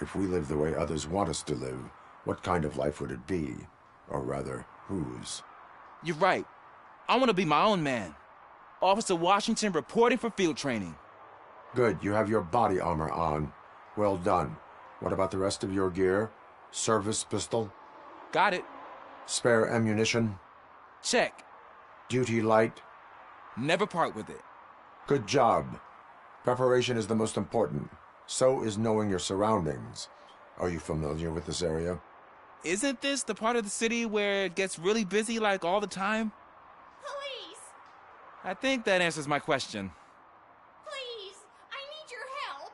If we live the way others want us to live, what kind of life would it be? Or rather, whose? You're right. I want to be my own man. Officer Washington reporting for field training. Good, you have your body armor on. Well done. What about the rest of your gear? Service pistol? Got it. Spare ammunition? Check. Duty light? Never part with it. Good job. Preparation is the most important. So is knowing your surroundings. Are you familiar with this area? Isn't this the part of the city where it gets really busy like all the time? Police! I think that answers my question. Please! I need your help!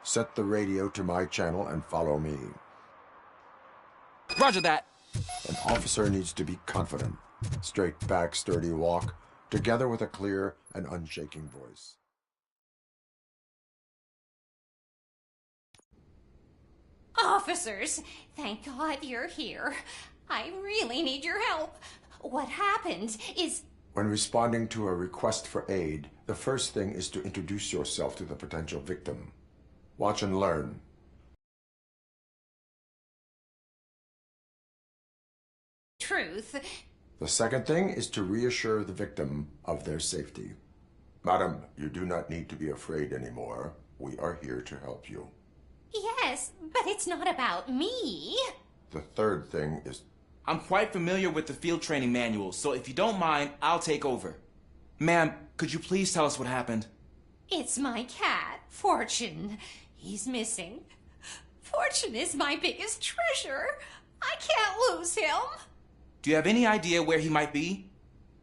Set the radio to my channel and follow me. Roger that. An officer needs to be confident. Straight back, sturdy walk, together with a clear and unshaking voice. Officers, thank God you're here. I really need your help. What happened is... When responding to a request for aid, the first thing is to introduce yourself to the potential victim. Watch and learn. Truth. The second thing is to reassure the victim of their safety. Madam, you do not need to be afraid anymore. We are here to help you. Yes, but it's not about me. The third thing is... I'm quite familiar with the field training manual, so if you don't mind, I'll take over. Ma'am, could you please tell us what happened? It's my cat, Fortune. He's missing. Fortune is my biggest treasure. I can't lose him. Do you have any idea where he might be?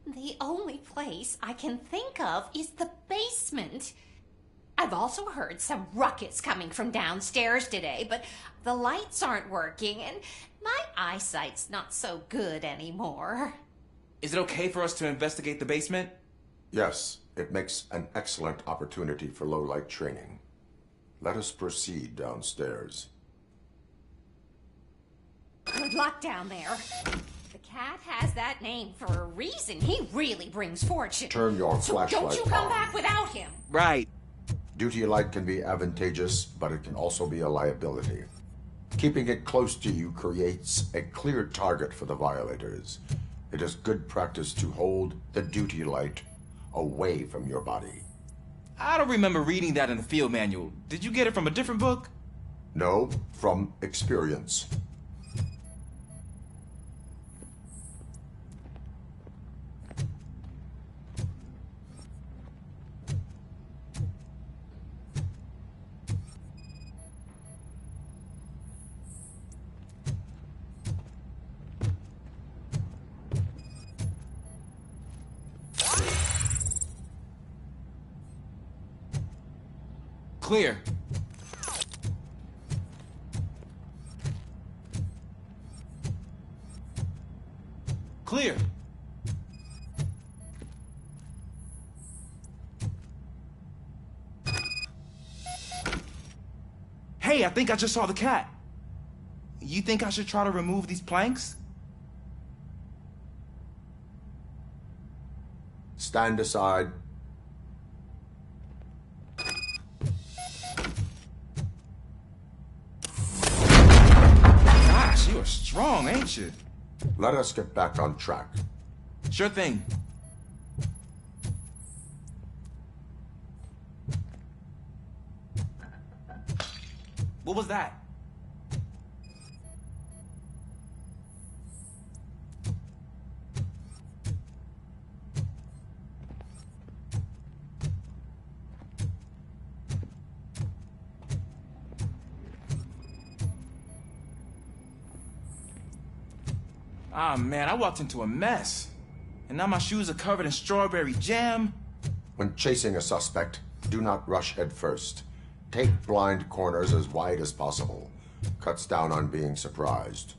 The only place I can think of is the basement. I've also heard some ruckus coming from downstairs today, but the lights aren't working, and my eyesight's not so good anymore. Is it okay for us to investigate the basement? Yes, it makes an excellent opportunity for low-light training. Let us proceed downstairs. Good luck down there. The cat has that name for a reason. He really brings fortune. Turn your flashlight on. So don't you come on. back without him. Right. Duty light can be advantageous, but it can also be a liability. Keeping it close to you creates a clear target for the violators. It is good practice to hold the duty light away from your body. I don't remember reading that in the field manual. Did you get it from a different book? No, from experience. Clear. Clear. Hey, I think I just saw the cat. You think I should try to remove these planks? Stand aside. Gosh, you are strong, ain't you? Let us get back on track. Sure thing. What was that? Ah, man, I walked into a mess. And now my shoes are covered in strawberry jam. When chasing a suspect, do not rush head first. Take blind corners as wide as possible. Cuts down on being surprised.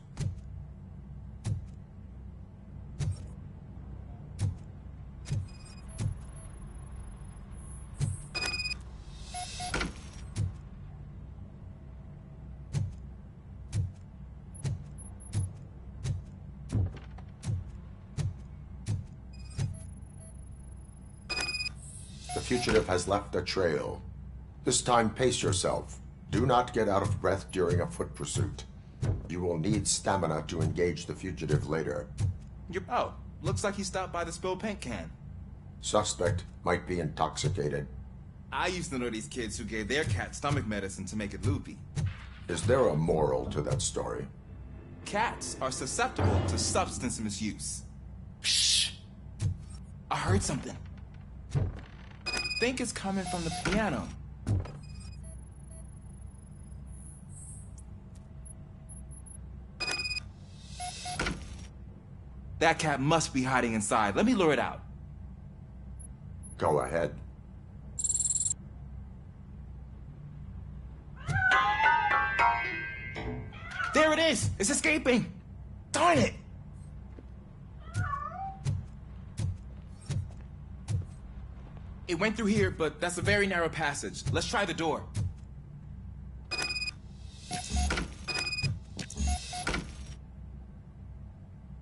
The fugitive has left a trail. This time, pace yourself. Do not get out of breath during a foot pursuit. You will need stamina to engage the fugitive later. Oh, looks like he stopped by the spilled paint can. Suspect might be intoxicated. I used to know these kids who gave their cat stomach medicine to make it loopy. Is there a moral to that story? Cats are susceptible to substance misuse. Shh! I heard something. I think it's coming from the piano. That cat must be hiding inside. Let me lure it out. Go ahead. There it is! It's escaping! Darn it! It went through here, but that's a very narrow passage. Let's try the door.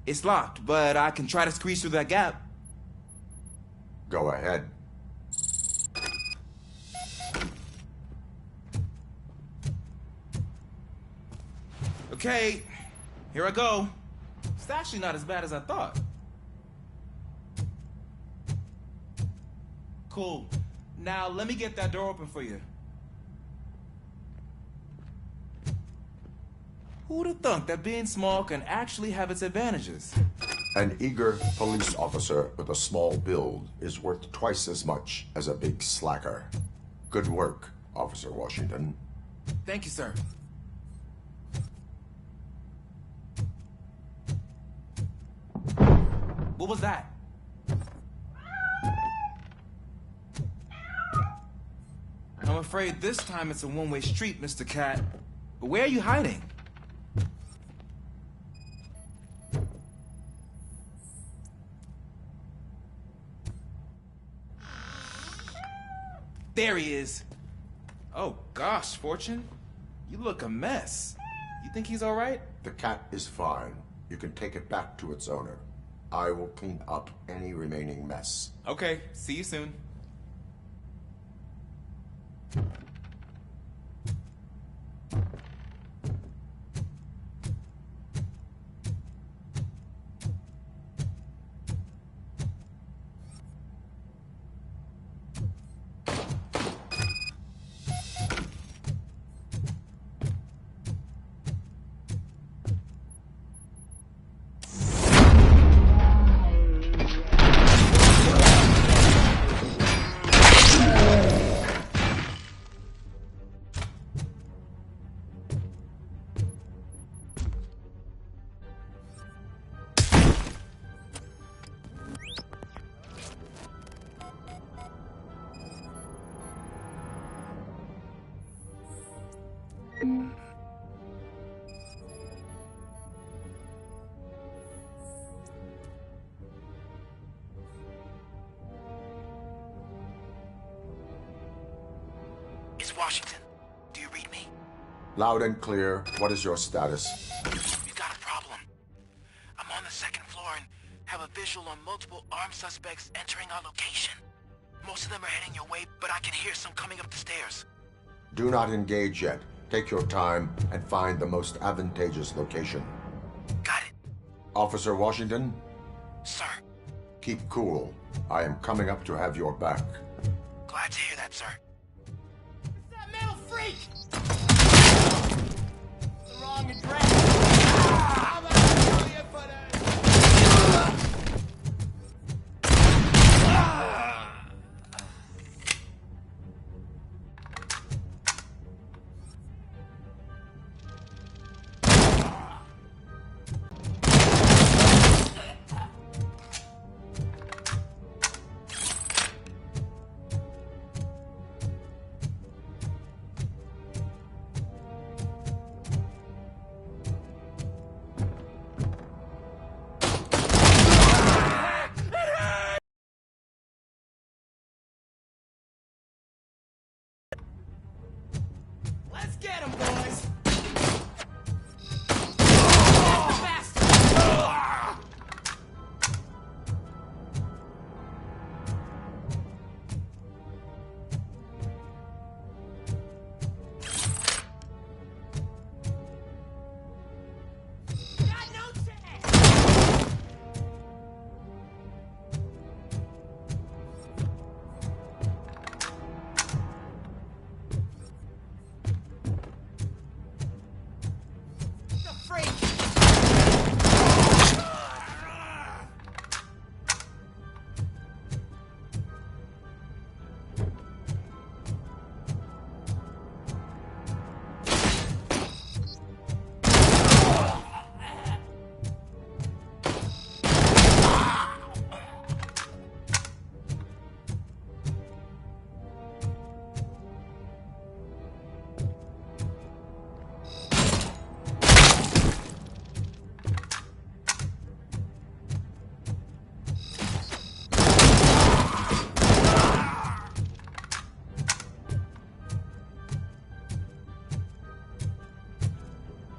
It's locked, but I can try to squeeze through that gap. Go ahead. Okay, here I go. It's actually not as bad as I thought. Cool. Now let me get that door open for you. Who'd have thunk that being small can actually have its advantages? An eager police officer with a small build is worth twice as much as a big slacker. Good work, Officer Washington. Thank you, sir. What was that? I'm afraid this time it's a one-way street, Mr. Cat. But where are you hiding? There he is. Oh gosh, Fortune. You look a mess. You think he's all right? The cat is fine. You can take it back to its owner. I will clean up any remaining mess. Okay, see you soon. It's Washington. Do you read me? Loud and clear. What is your status? We've got a problem. I'm on the second floor and have a visual on multiple armed suspects entering our location. Most of them are heading your way, but I can hear some coming up the stairs. Do not engage yet. Take your time and find the most advantageous location. Got it. Officer Washington? Sir. Keep cool. I am coming up to have your back. Glad to hear that, sir. That metal freak! The wrong address. I'm gonna tell you for that. Let's get him, boys!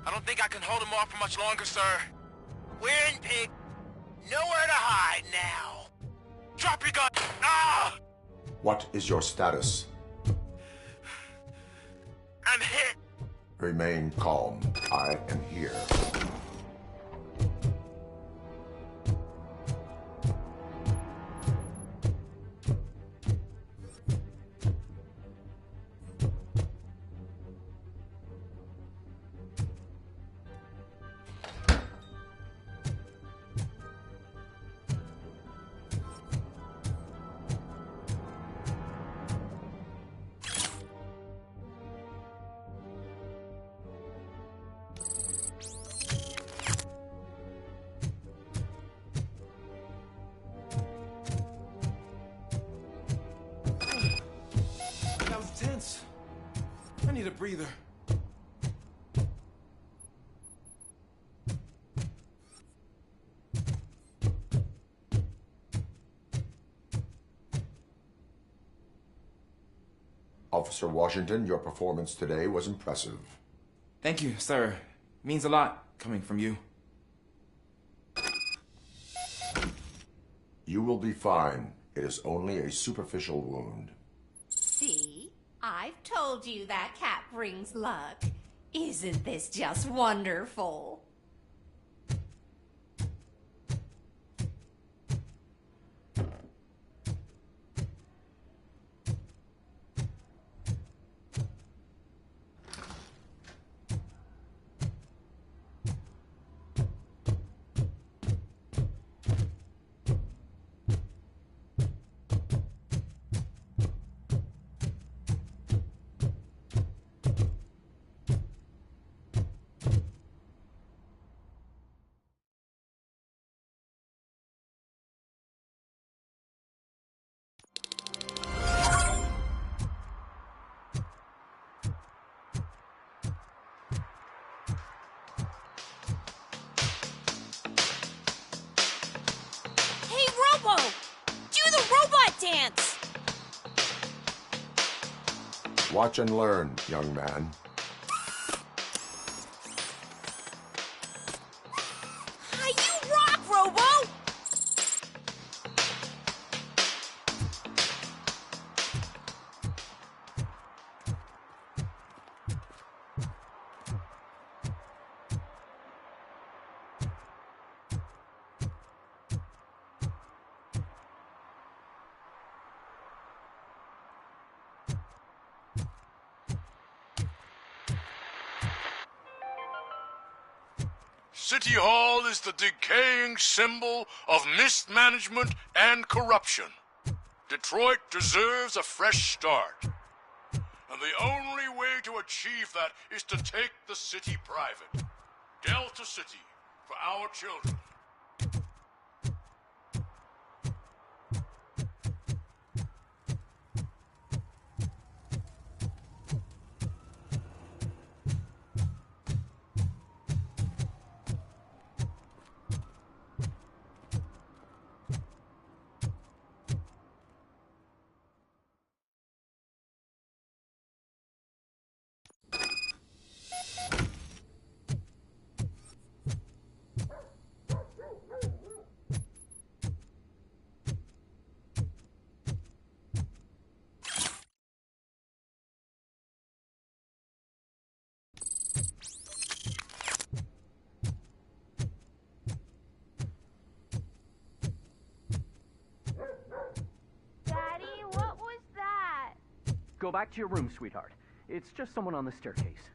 I don't think I can hold him off for much longer, sir. We're in, pig. Nowhere to hide now. Drop your gun. Ah! What is your status? I'm hit. Remain calm. I am here. I need a breather. Officer Washington, your performance today was impressive. Thank you, sir. Means a lot coming from you. You will be fine. It is only a superficial wound. See? I've told you that cat brings luck. Isn't this just wonderful? Do the robot dance! Watch and learn, young man. You rock, Robo! City Hall is the decaying symbol of mismanagement and corruption. Detroit deserves a fresh start. And the only way to achieve that is to take the city private. Delta City, for our children. Go back to your room, sweetheart. It's just someone on the staircase.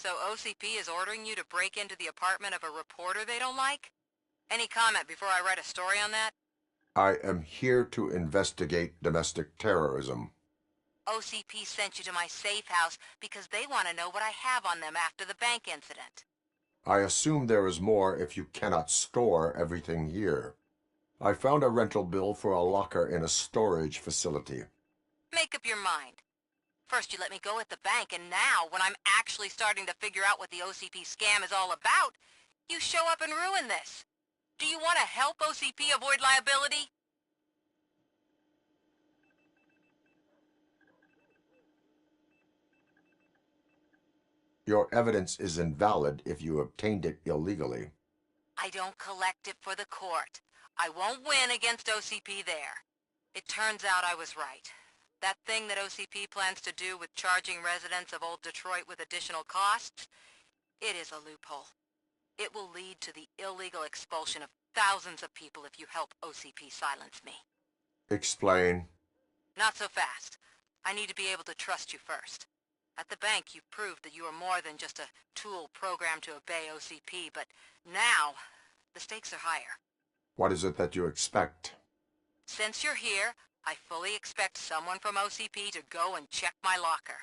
So OCP is ordering you to break into the apartment of a reporter they don't like? Any comment before I write a story on that? I am here to investigate domestic terrorism. OCP sent you to my safe house because they want to know what I have on them after the bank incident. I assume there is more if you cannot store everything here. I found a rental bill for a locker in a storage facility. Make up your mind. First you let me go at the bank, and now, when I'm actually starting to figure out what the OCP scam is all about, you show up and ruin this. Do you want to help OCP avoid liability? Your evidence is invalid if you obtained it illegally. I don't collect it for the court. I won't win against OCP there. It turns out I was right. That thing that OCP plans to do with charging residents of Old Detroit with additional costs, it is a loophole. It will lead to the illegal expulsion of thousands of people if you help OCP silence me. Explain. Not so fast. I need to be able to trust you first. At the bank, you proved that you are more than just a tool programmed to obey OCP, but now, the stakes are higher. What is it that you expect? Since you're here, I fully expect someone from OCP to go and check my locker.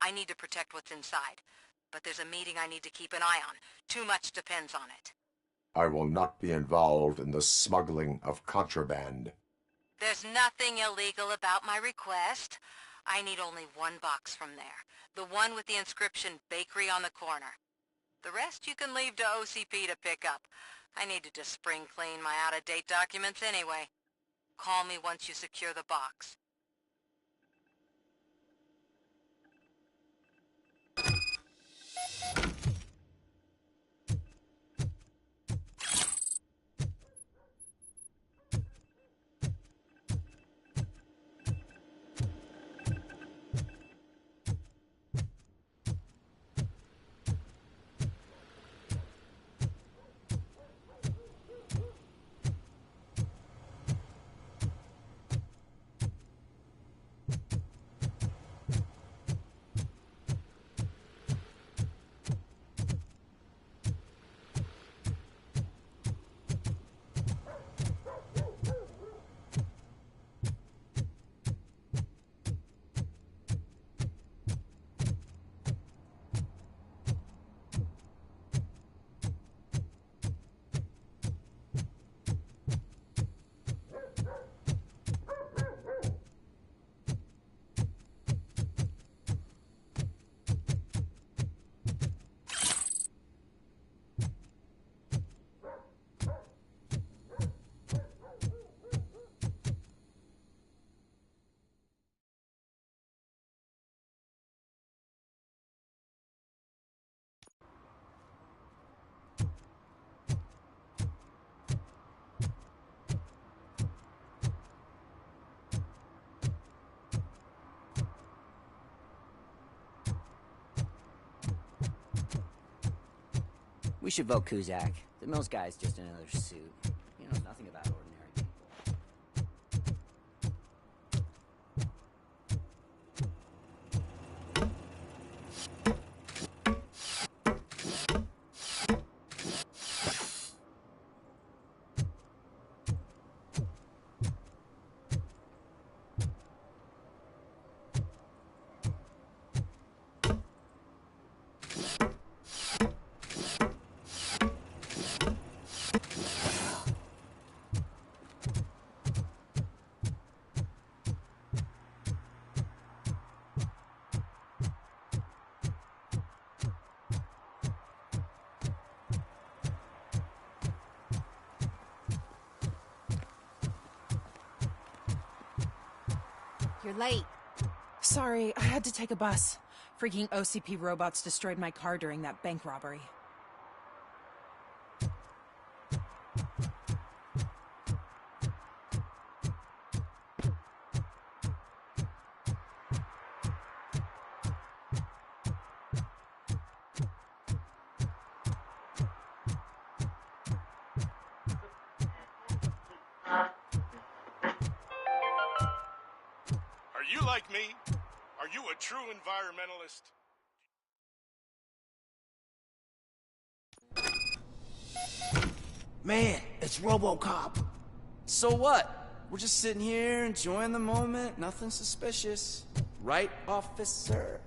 I need to protect what's inside, but there's a meeting I need to keep an eye on. Too much depends on it. I will not be involved in the smuggling of contraband. There's nothing illegal about my request. I need only one box from there. The one with the inscription Bakery on the corner. The rest you can leave to OCP to pick up. I needed to spring clean my out-of-date documents anyway. Call me once you secure the box. We should vote Kuzak. The Mills guy's just another suit. He knows nothing about ordinary people. You're late. Sorry, I had to take a bus. Freaking OCP robots destroyed my car during that bank robbery. Are you like me? Are you a true environmentalist? Man, it's Robocop. So what? We're just sitting here enjoying the moment. Nothing suspicious. Right, officer?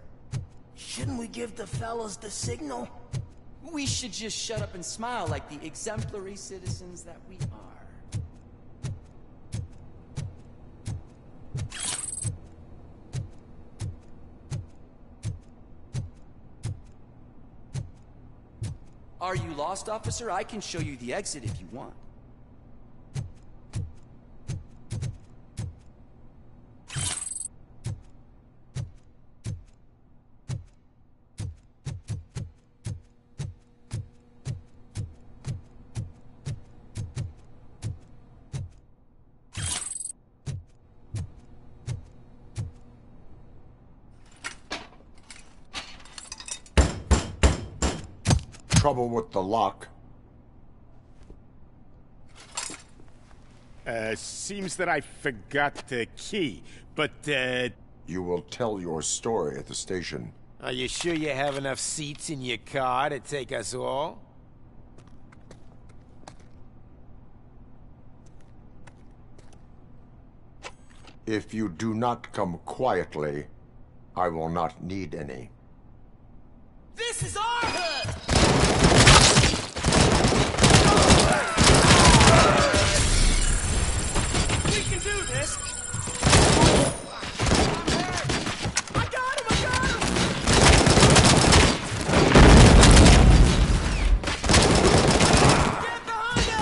Shouldn't we give the fellas the signal? We should just shut up and smile like the exemplary citizens that we are. Are you lost, officer? I can show you the exit if you want. Trouble with the lock. Seems that I forgot the key, but, You will tell your story at the station. Are you sure you have enough seats in your car to take us all? If you do not come quietly, I will not need any. This is our hood! We can do this! I got him! Get behind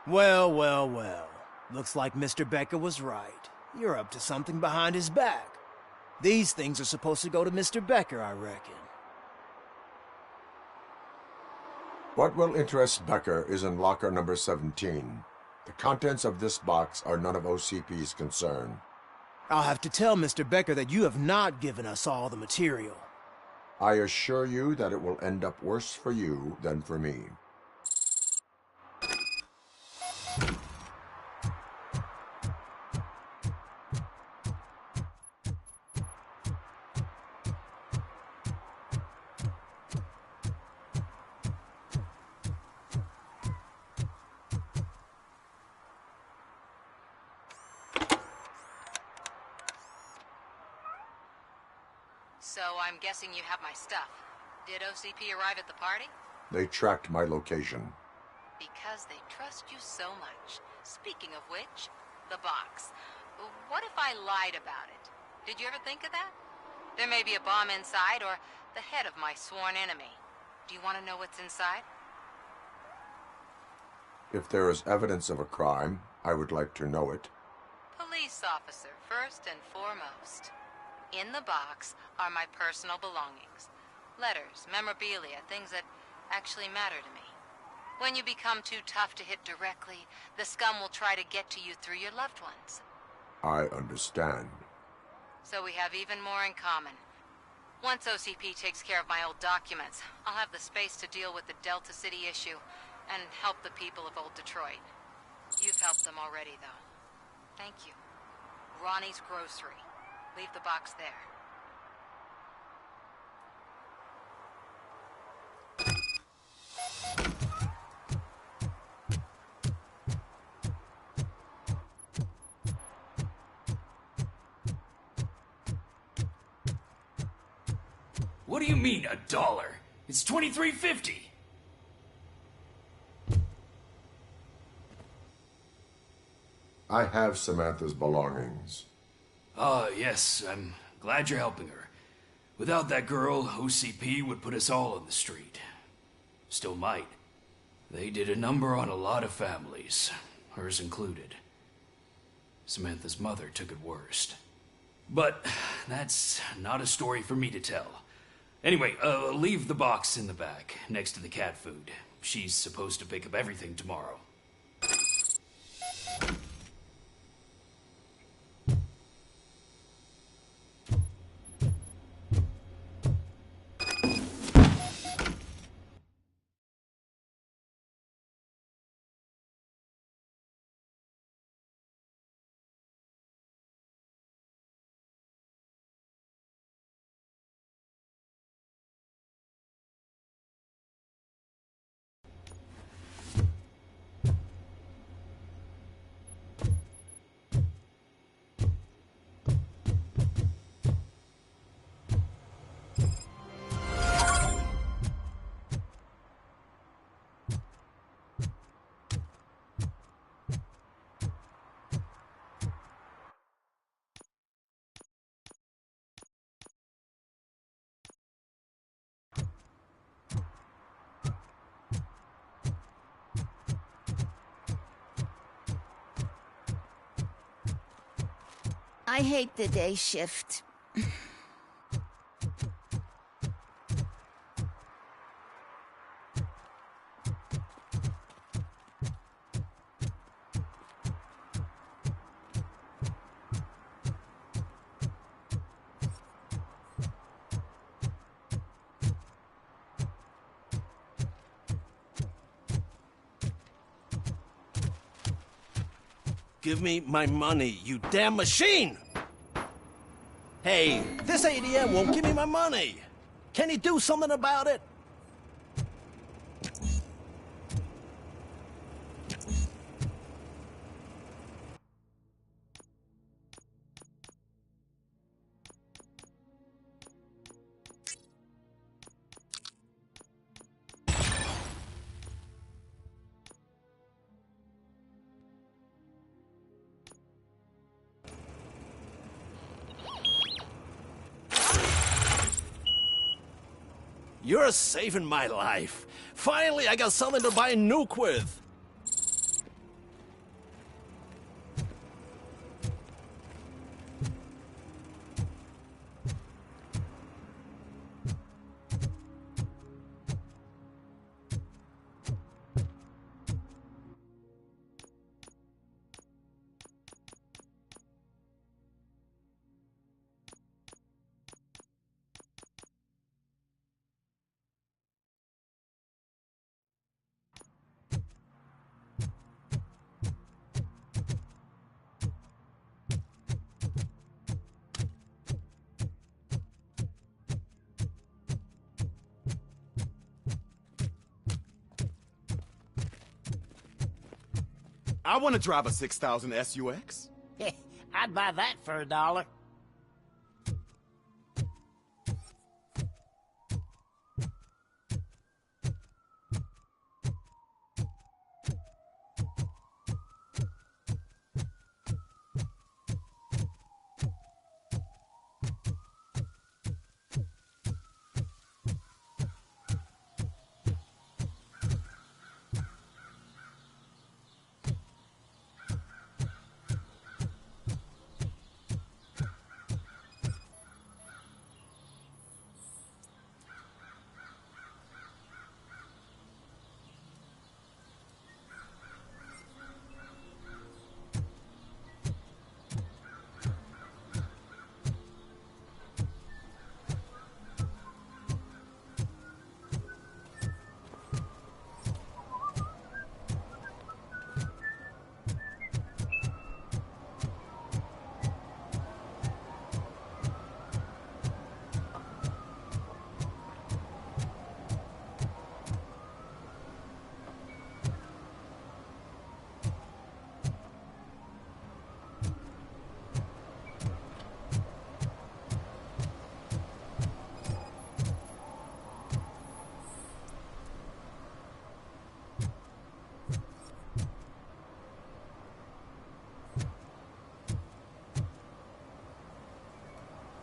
Well, well, well. Looks like Mr. Becker was right. You're up to something behind his back. These things are supposed to go to Mr. Becker, I reckon. What will interest Becker is in locker number 17. The contents of this box are none of OCP's concern. I'll have to tell Mr. Becker that you have not given us all the material. I assure you that it will end up worse for you than for me. So I'm guessing you have my stuff. Did OCP arrive at the party? They tracked my location. Because they trust you so much. Speaking of which, the box. What if I lied about it? Did you ever think of that? There may be a bomb inside or the head of my sworn enemy. Do you want to know what's inside? If there is evidence of a crime, I would like to know it. Police officer, first and foremost. In the box are my personal belongings. Letters, memorabilia, things that actually matter to me. When you become too tough to hit directly, the scum will try to get to you through your loved ones. I understand. So we have even more in common. Once OCP takes care of my old documents, I'll have the space to deal with the Delta City issue and help the people of Old Detroit. You've helped them already, though. Thank you. Ronnie's Grocery. Leave the box there. What do you mean, $1? It's $23.50. I have Samantha's belongings. Yes, I'm glad you're helping her. Without that girl, OCP would put us all on the street. Still might. They did a number on a lot of families, hers included. Samantha's mother took it worst. But that's not a story for me to tell. Anyway, leave the box in the back, next to the cat food. She's supposed to pick up everything tomorrow. I hate the day shift. Give me my money, you damn machine! Hey, this ADM won't give me my money! Can you do something about it? You're saving my life. Finally, I got something to buy a nuke with. I want to drive a 6000 SUX. I'd buy that for $1.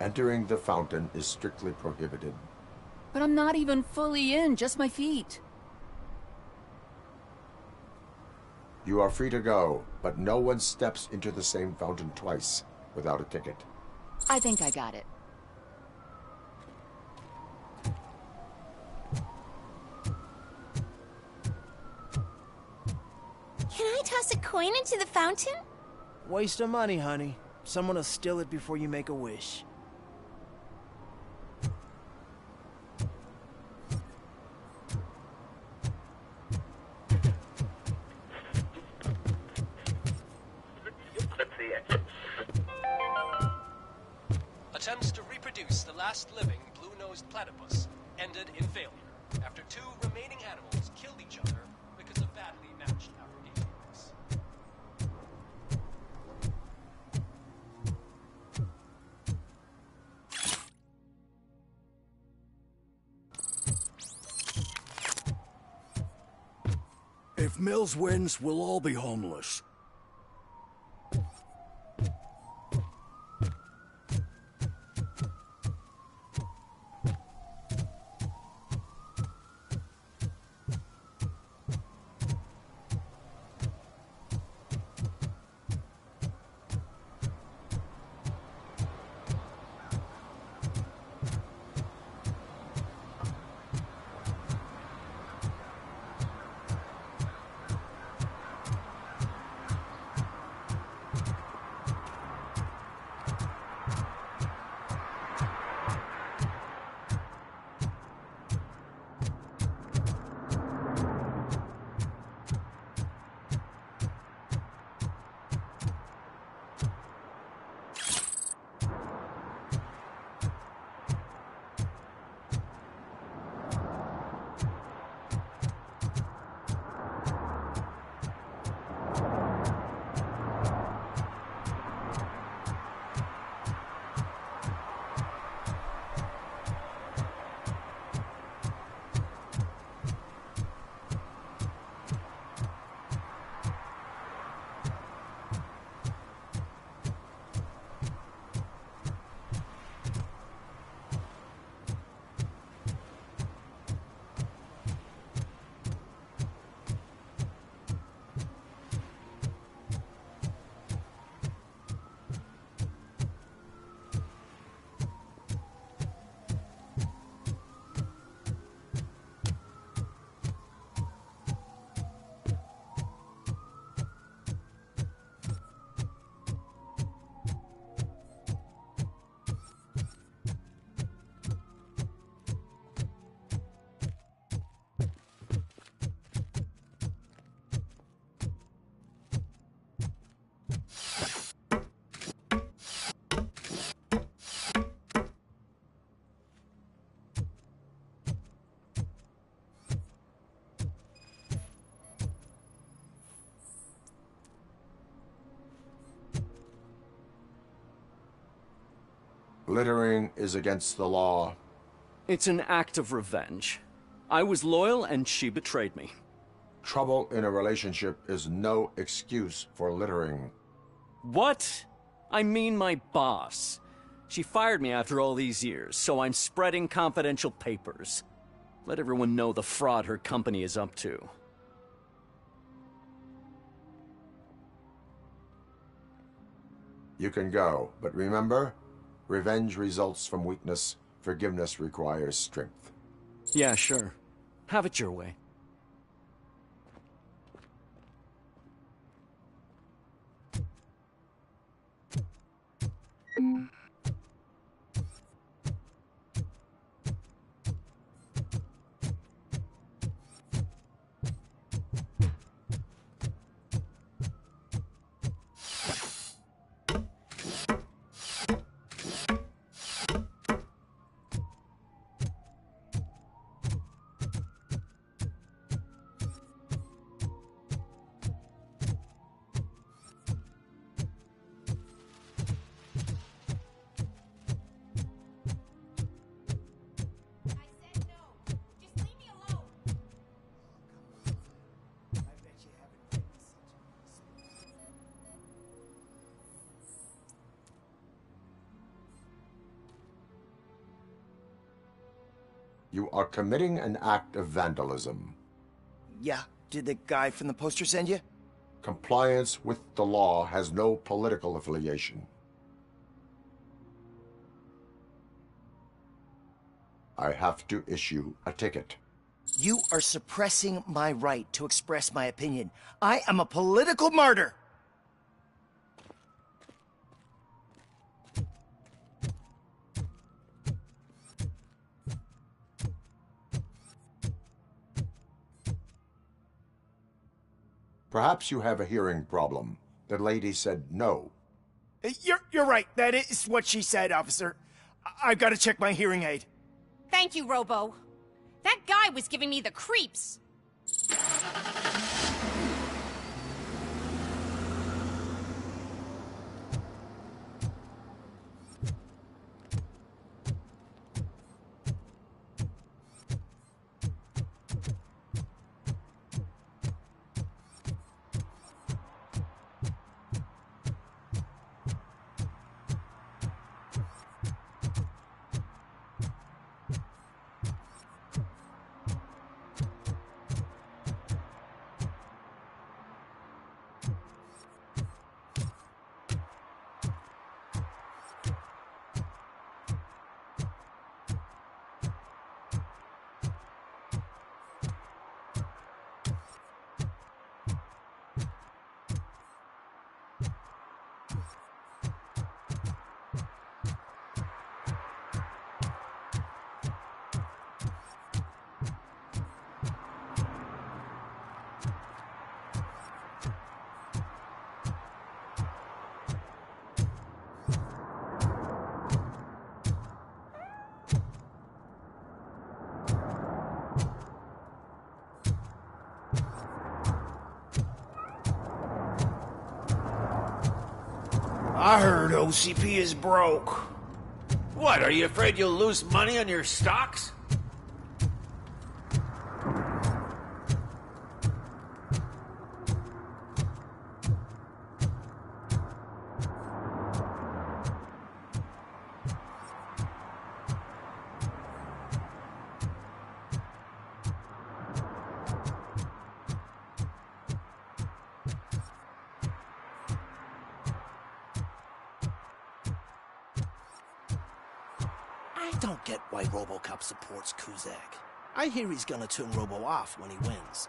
Entering the fountain is strictly prohibited. But I'm not even fully in, just my feet. You are free to go, but no one steps into the same fountain twice without a ticket. I think I got it. Can I toss a coin into the fountain? Waste of money, honey. Someone will steal it before you make a wish. Attempts to reproduce the last living blue-nosed platypus ended in failure after 2 remaining animals killed each other because of badly matched applications. If Mills wins, we'll all be homeless. Littering is against the law. It's an act of revenge. I was loyal and she betrayed me. Trouble in a relationship is no excuse for littering. What? I mean my boss. She fired me after all these years, so I'm spreading confidential papers. Let everyone know the fraud her company is up to. You can go, but remember, revenge results from weakness. Forgiveness requires strength. Yeah, sure. Have it your way. You are committing an act of vandalism. Yeah, did the guy from the poster send you? Compliance with the law has no political affiliation. I have to issue a ticket. You are suppressing my right to express my opinion. I am a political martyr! Perhaps you have a hearing problem. The lady said no. You're right. That is what she said, officer. I've got to check my hearing aid. Thank you, Robo. That guy was giving me the creeps. I heard OCP is broke. What, are you afraid you'll lose money on your stocks? I don't get why Robocop supports Kuzak. I hear he's gonna turn Robo off when he wins.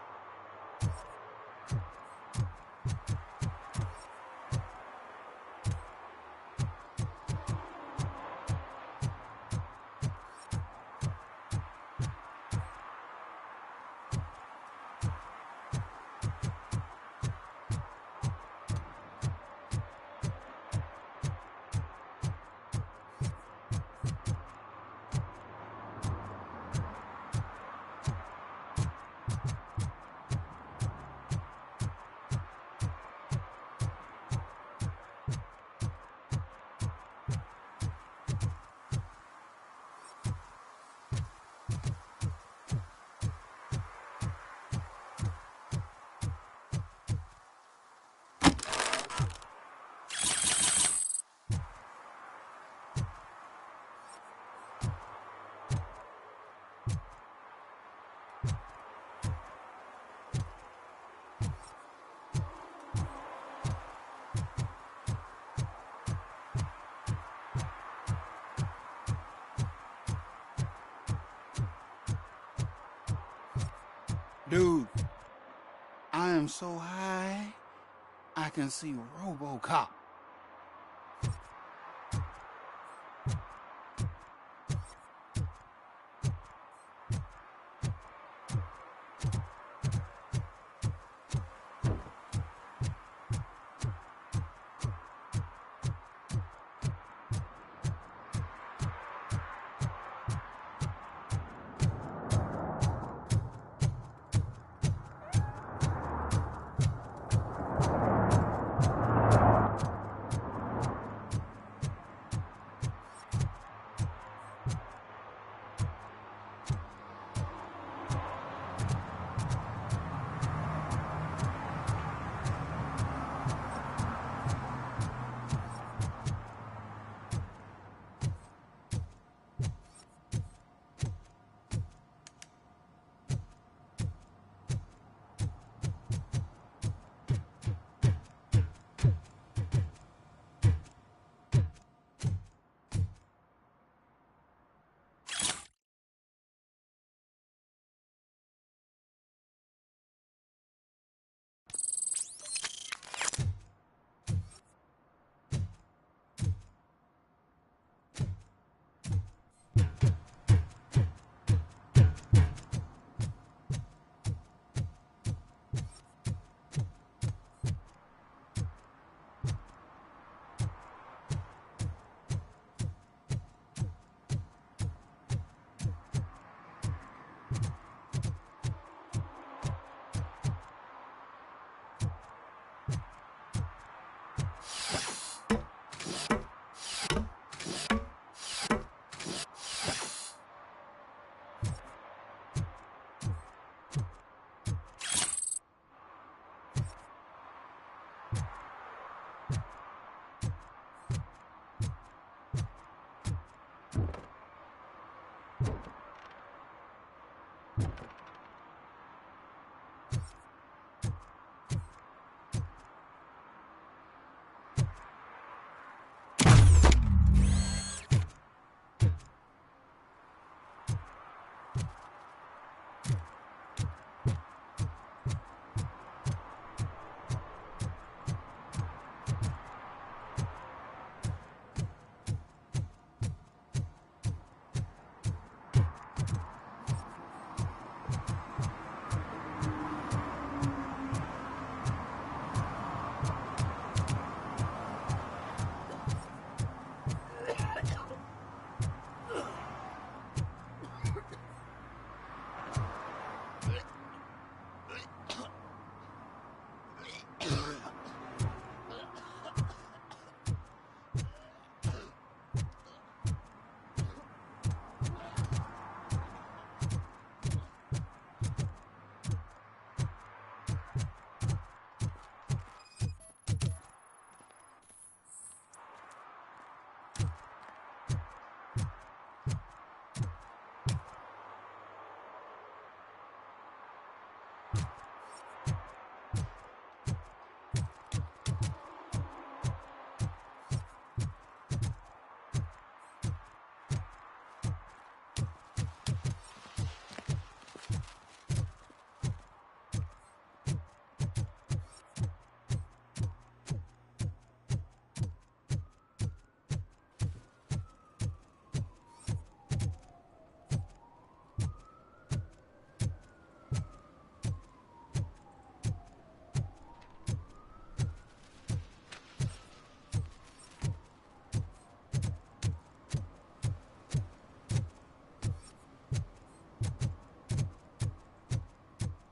Dude, I am so high, I can see Robocop.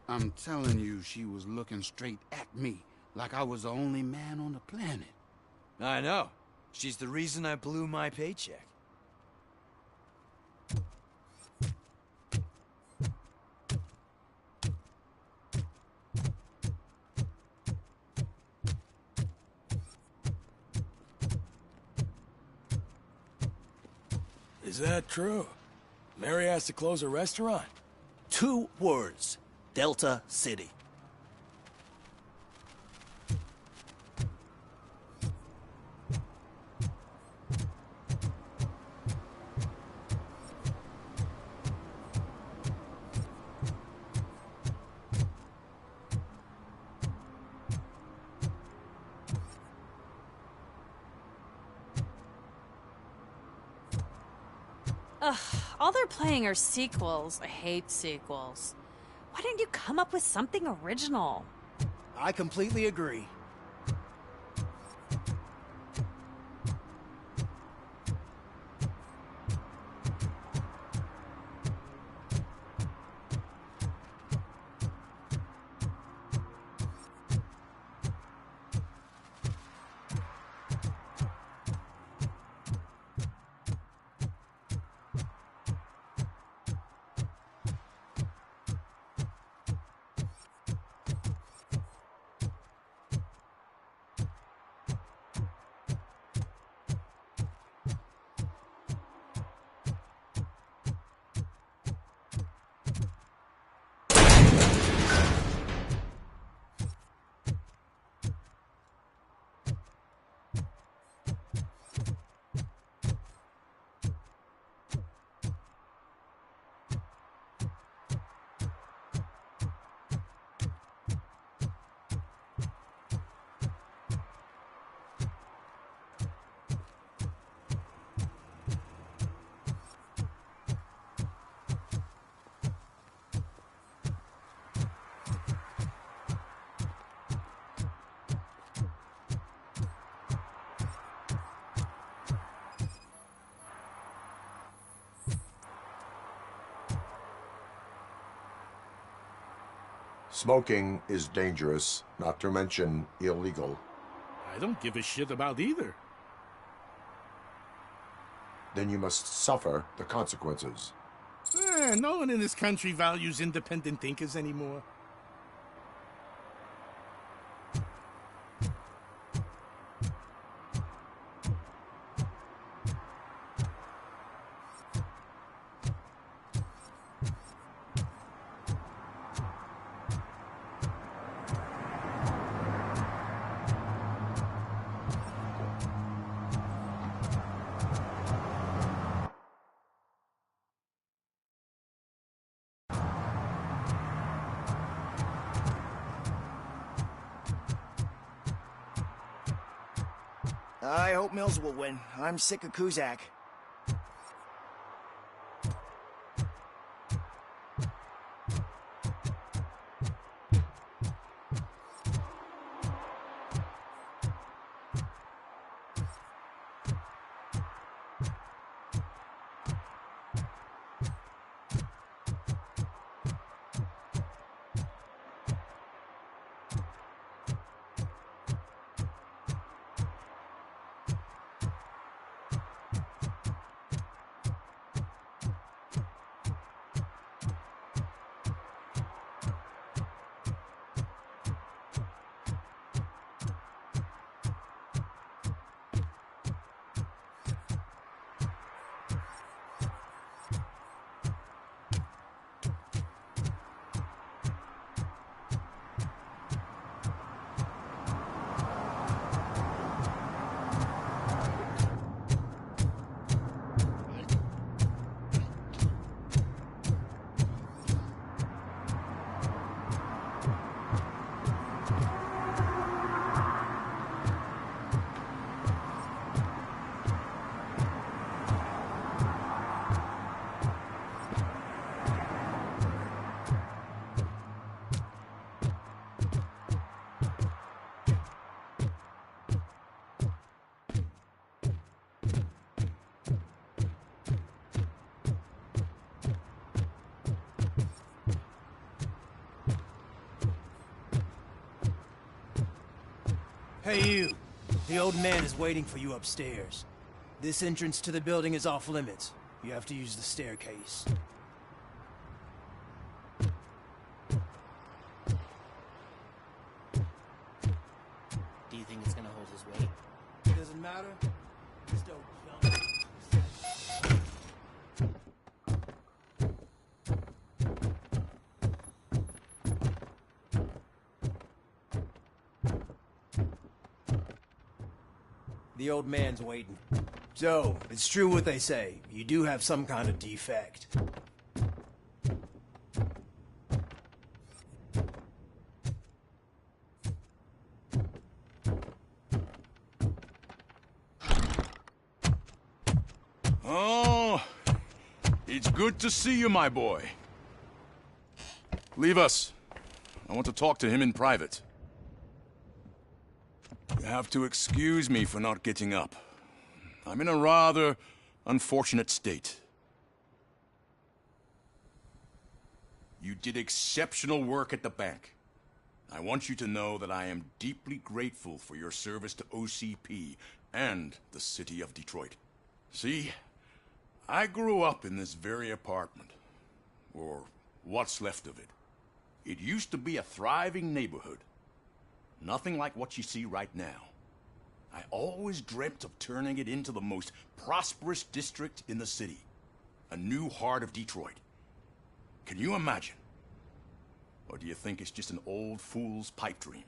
I'm telling you, she was looking straight at me, like I was the only man on the planet. I know. She's the reason I blew my paycheck. Is that true? Mary has to close a restaurant? 2 words. Delta City. Ugh, all they're playing are sequels. I hate sequels. Why didn't you come up with something original? I completely agree. Smoking is dangerous, not to mention illegal. I don't give a shit about either. Then you must suffer the consequences. No one in this country values independent thinkers anymore. I hope Mills will win. I'm sick of Kuzak. Hey, you. The old man is waiting for you upstairs. This entrance to the building is off limits. You have to use the staircase. Do you think it's gonna hold his weight? Doesn't matter. Just don't jump. The old man's waiting. So, it's true what they say. You do have some kind of defect. Oh, It's good to see you, my boy. Leave us. I want to talk to him in private. You have to excuse me for not getting up. I'm in a rather unfortunate state. You did exceptional work at the bank. I want you to know that I am deeply grateful for your service to OCP and the city of Detroit. See, I grew up in this very apartment, or what's left of it. It used to be a thriving neighborhood. Nothing like what you see right now. I always dreamt of turning it into the most prosperous district in the city. A new heart of Detroit. Can you imagine? Or do you think it's just an old fool's pipe dream?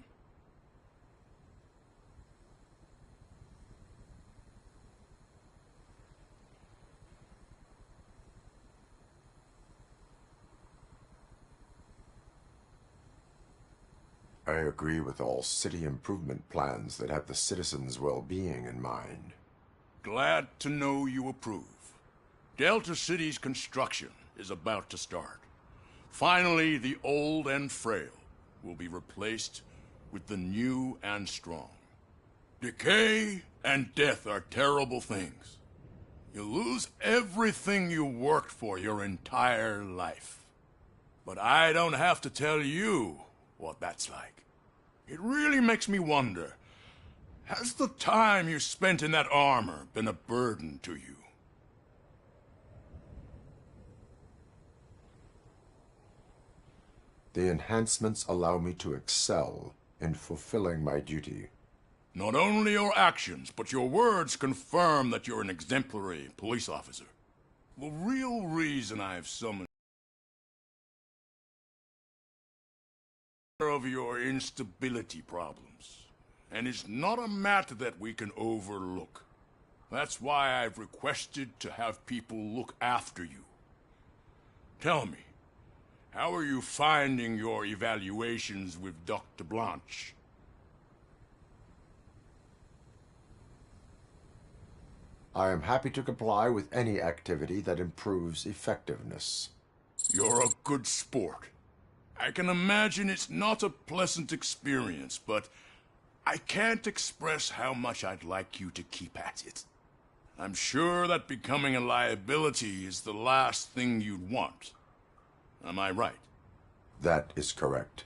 I agree with all city improvement plans that have the citizens' well-being in mind. Glad to know you approve. Delta City's construction is about to start. Finally, the old and frail will be replaced with the new and strong. Decay and death are terrible things. You lose everything you worked for your entire life. But I don't have to tell you what that's like. It really makes me wonder, has the time you spent in that armor been a burden to you? The enhancements allow me to excel in fulfilling my duty. Not only your actions, but your words confirm that you're an exemplary police officer. The real reason I've summoned of your instability problems, and it's not a matter that we can overlook. That's why I've requested to have people look after you. Tell me, how are you finding your evaluations with Dr. Blanche? I am happy to comply with any activity that improves effectiveness. You're a good sport. I can imagine it's not a pleasant experience, but I can't express how much I'd like you to keep at it. I'm sure that becoming a liability is the last thing you'd want. Am I right? That is correct.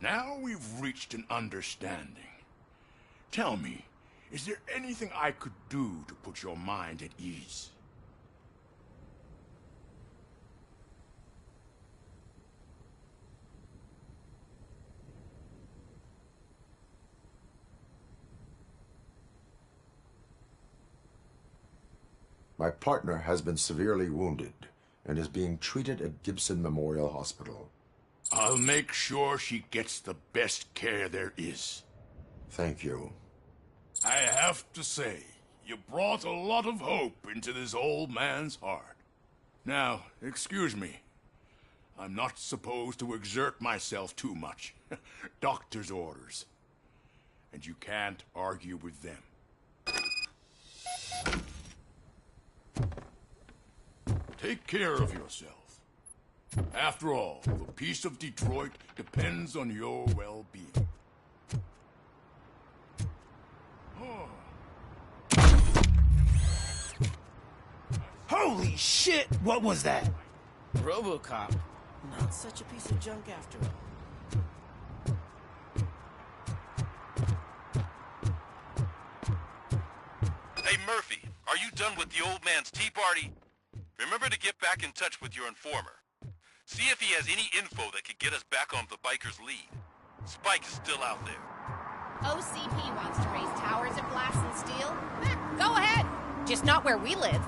Now we've reached an understanding. Tell me, is there anything I could do to put your mind at ease? My partner has been severely wounded and is being treated at Gibson Memorial Hospital. I'll make sure she gets the best care there is. Thank you. I have to say, you brought a lot of hope into this old man's heart. Now, excuse me. I'm not supposed to exert myself too much. Doctor's orders. And you can't argue with them. Take care of yourself. After all, the peace of Detroit depends on your well-being. Holy shit! What was that? Robocop. Not such a piece of junk after all. Hey, Murphy, are you done with the old man's tea party? Remember to get back in touch with your informer. See if he has any info that could get us back on the biker's lead. Spike is still out there. OCP wants to raise towers of glass and steel? Go ahead. Just not where we live.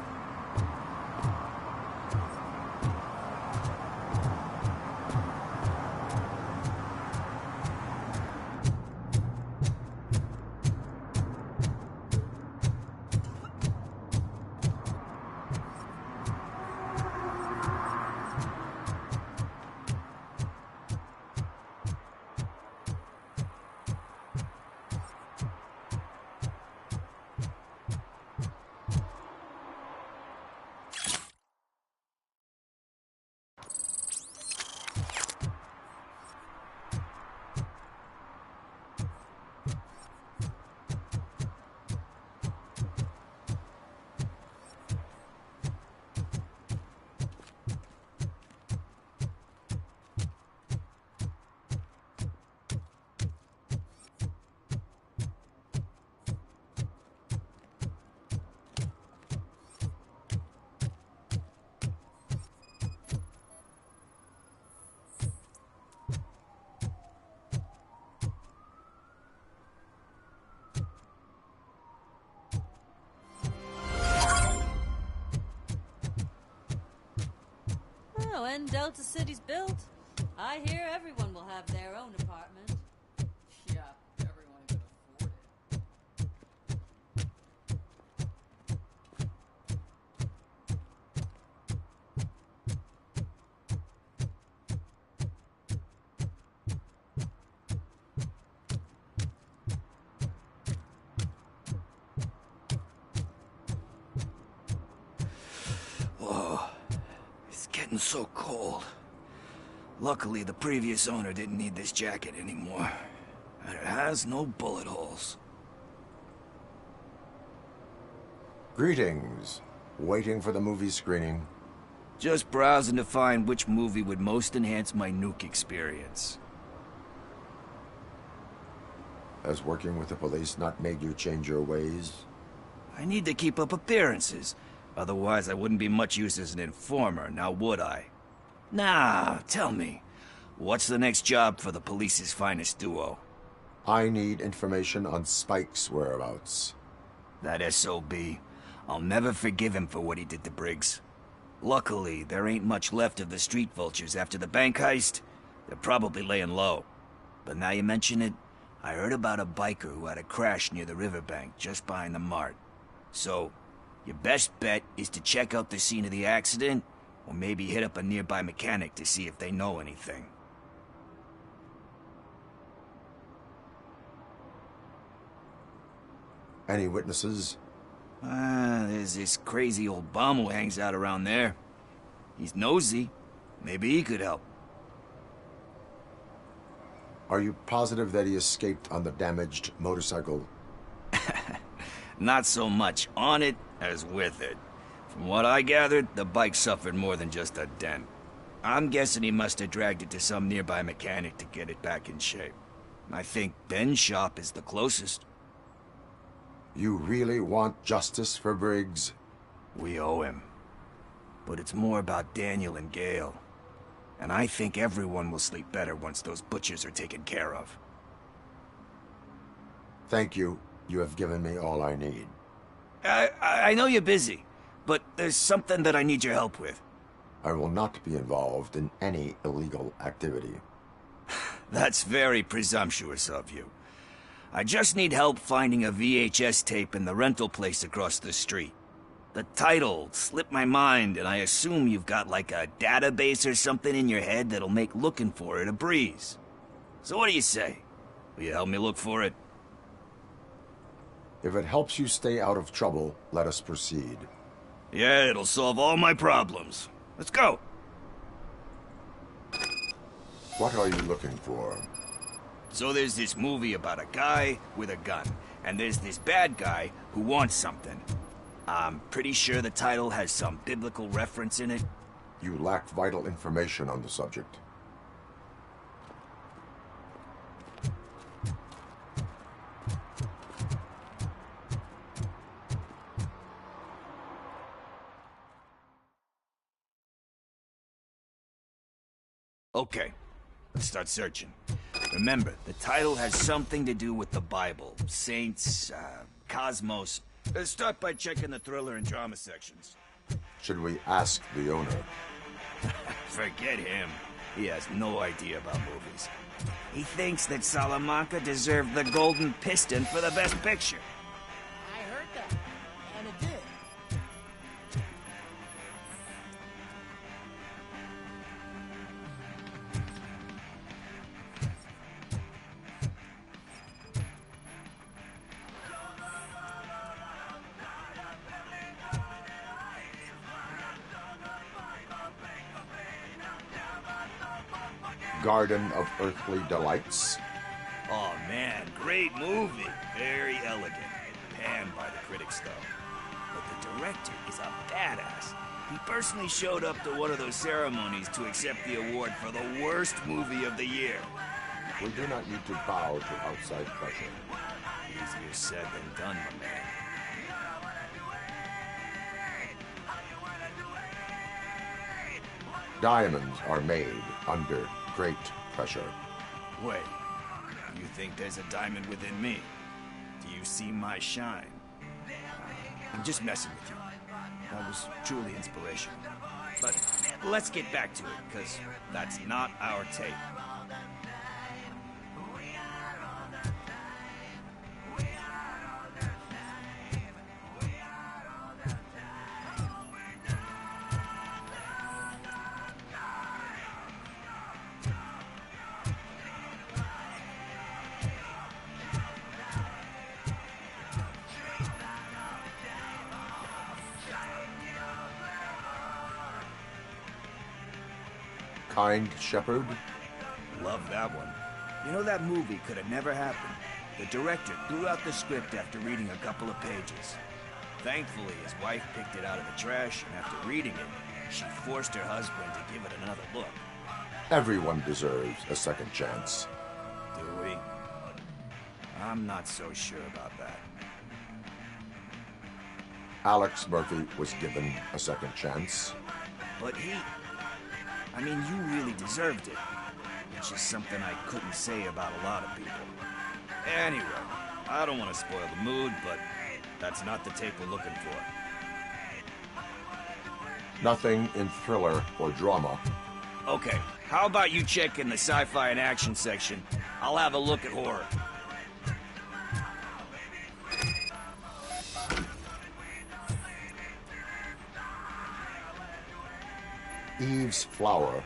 when Delta City's built, I hear everyone will have their own apartment. Yeah, everyone can afford it. Whoa. It's getting so cold. Luckily, the previous owner didn't need this jacket anymore. And it has no bullet holes. Greetings. Waiting for the movie screening. Just browsing to find which movie would most enhance my nuke experience. Has working with the police not made you change your ways? I need to keep up appearances. Otherwise, I wouldn't be much use as an informer, now would I? Nah, tell me. What's the next job for the police's finest duo? I need information on Spike's whereabouts. That S.O.B. I'll never forgive him for what he did to Briggs. Luckily, there ain't much left of the street vultures after the bank heist. They're probably laying low. But now you mention it, I heard about a biker who had a crash near the riverbank just behind the mart. So, your best bet is to check out the scene of the accident, or maybe hit up a nearby mechanic to see if they know anything. Any witnesses? There's this crazy old bum who hangs out around there. He's nosy. Maybe he could help. Are you positive that he escaped on the damaged motorcycle? Not so much on it as with it. From what I gathered, the bike suffered more than just a dent. I'm guessing he must have dragged it to some nearby mechanic to get it back in shape. I think Ben's shop is the closest. You really want justice for Briggs? We owe him. But it's more about Daniel and Gale. And I think everyone will sleep better once those butchers are taken care of. Thank you. You have given me all I need. I know you're busy, but there's something that I need your help with. I will not be involved in any illegal activity. That's very presumptuous of you. I just need help finding a VHS tape in the rental place across the street. The title slipped my mind, and I assume you've got like a database or something in your head that'll make looking for it a breeze. So what do you say? Will you help me look for it? If it helps you stay out of trouble, let us proceed. Yeah, it'll solve all my problems. Let's go. What are you looking for? So there's this movie about a guy with a gun, and there's this bad guy who wants something. I'm pretty sure the title has some biblical reference in it. You lack vital information on the subject. Okay, let's start searching. Remember, the title has something to do with the Bible, saints, cosmos. Let's start by checking the thriller and drama sections. Should we ask the owner? Forget him. He has no idea about movies. He thinks that Salamanca deserved the Golden Piston for the Best Picture. I heard that, and it did. Garden of Earthly Delights. Oh man, great movie. Very elegant. Panned by the critics though. But the director is a badass. He personally showed up to one of those ceremonies to accept the award for the worst movie of the year. We do not need to bow to outside pressure. Easier said than done, my man. Diamonds are made under great pressure. Wait, you think there's a diamond within me? Do you see my shine? I'm just messing with you. That was truly inspirational. But let's get back to it, because that's not our tape. Kind Shepherd? Love that one. You know, that movie could have never happened. The director threw out the script after reading a couple of pages. Thankfully, his wife picked it out of the trash, and after reading it, she forced her husband to give it another look. Everyone deserves a second chance. Do we? I'm not so sure about that. Alex Murphy was given a second chance. But I mean, you really deserved it. Which is something I couldn't say about a lot of people. Anyway, I don't want to spoil the mood, but that's not the tape we're looking for. Nothing in thriller or drama. Okay, how about you check in the sci-fi and action section? I'll have a look at horror. Eve's Flower.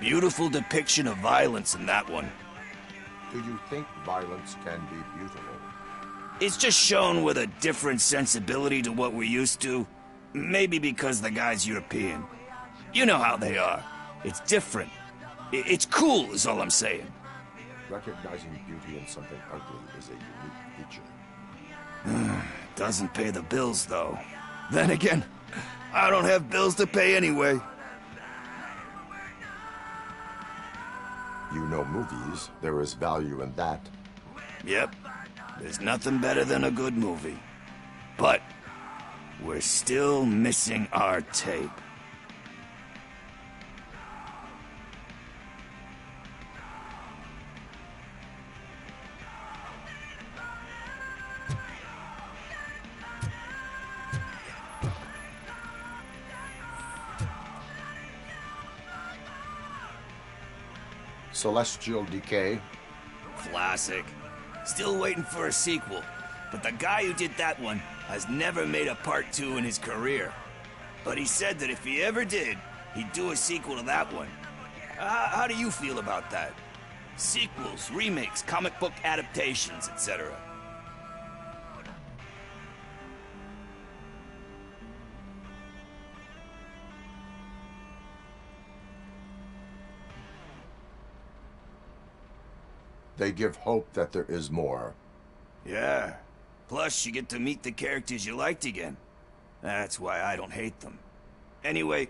Beautiful depiction of violence in that one. Do you think violence can be beautiful? It's just shown with a different sensibility to what we're used to. Maybe because the guy's European. You know how they are. It's different. It's cool, is all I'm saying. Recognizing beauty in something ugly is a unique feature. Doesn't pay the bills, though. Then again, I don't have bills to pay anyway. You know movies. There is value in that. Yep. There's nothing better than a good movie. But we're still missing our tape. Celestial Decay. Classic. Still waiting for a sequel. But the guy who did that one has never made a part 2 in his career. But he said that if he ever did, he'd do a sequel to that one. How do you feel about that? Sequels, remakes, comic book adaptations, etc. They give hope that there is more. Yeah. Plus, you get to meet the characters you liked again. That's why I don't hate them. Anyway,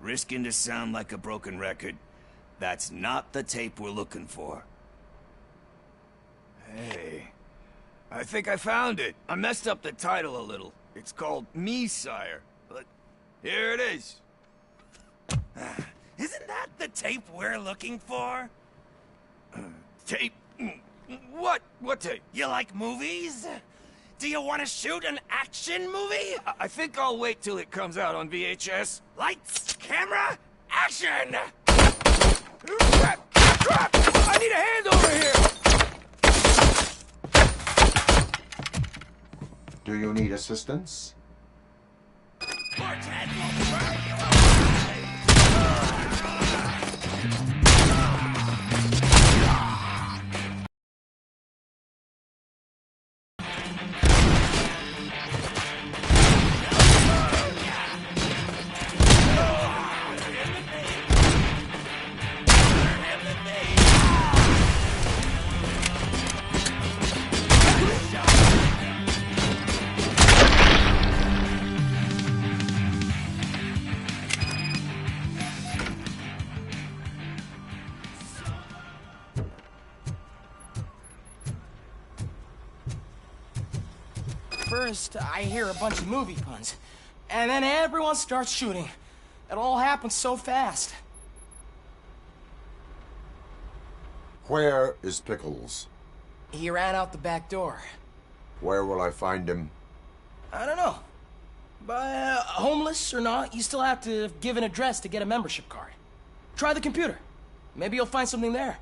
risking to sound like a broken record, that's not the tape we're looking for. Hey, I think I found it. I messed up the title a little. It's called Me, Sire, but here it is. Isn't that the tape we're looking for? Tape? What? What tape? You like movies? Do you want to shoot an action movie? I think I'll wait till it comes out on VHS. Lights, camera, action! Crap! Crap! I need a hand over here! Do you need assistance? First, I hear a bunch of movie puns, and then everyone starts shooting. It all happens so fast. Where is Pickles? He ran out the back door. Where will I find him? I don't know. Homeless or not, you still have to give an address to get a membership card. Try the computer. Maybe you'll find something there.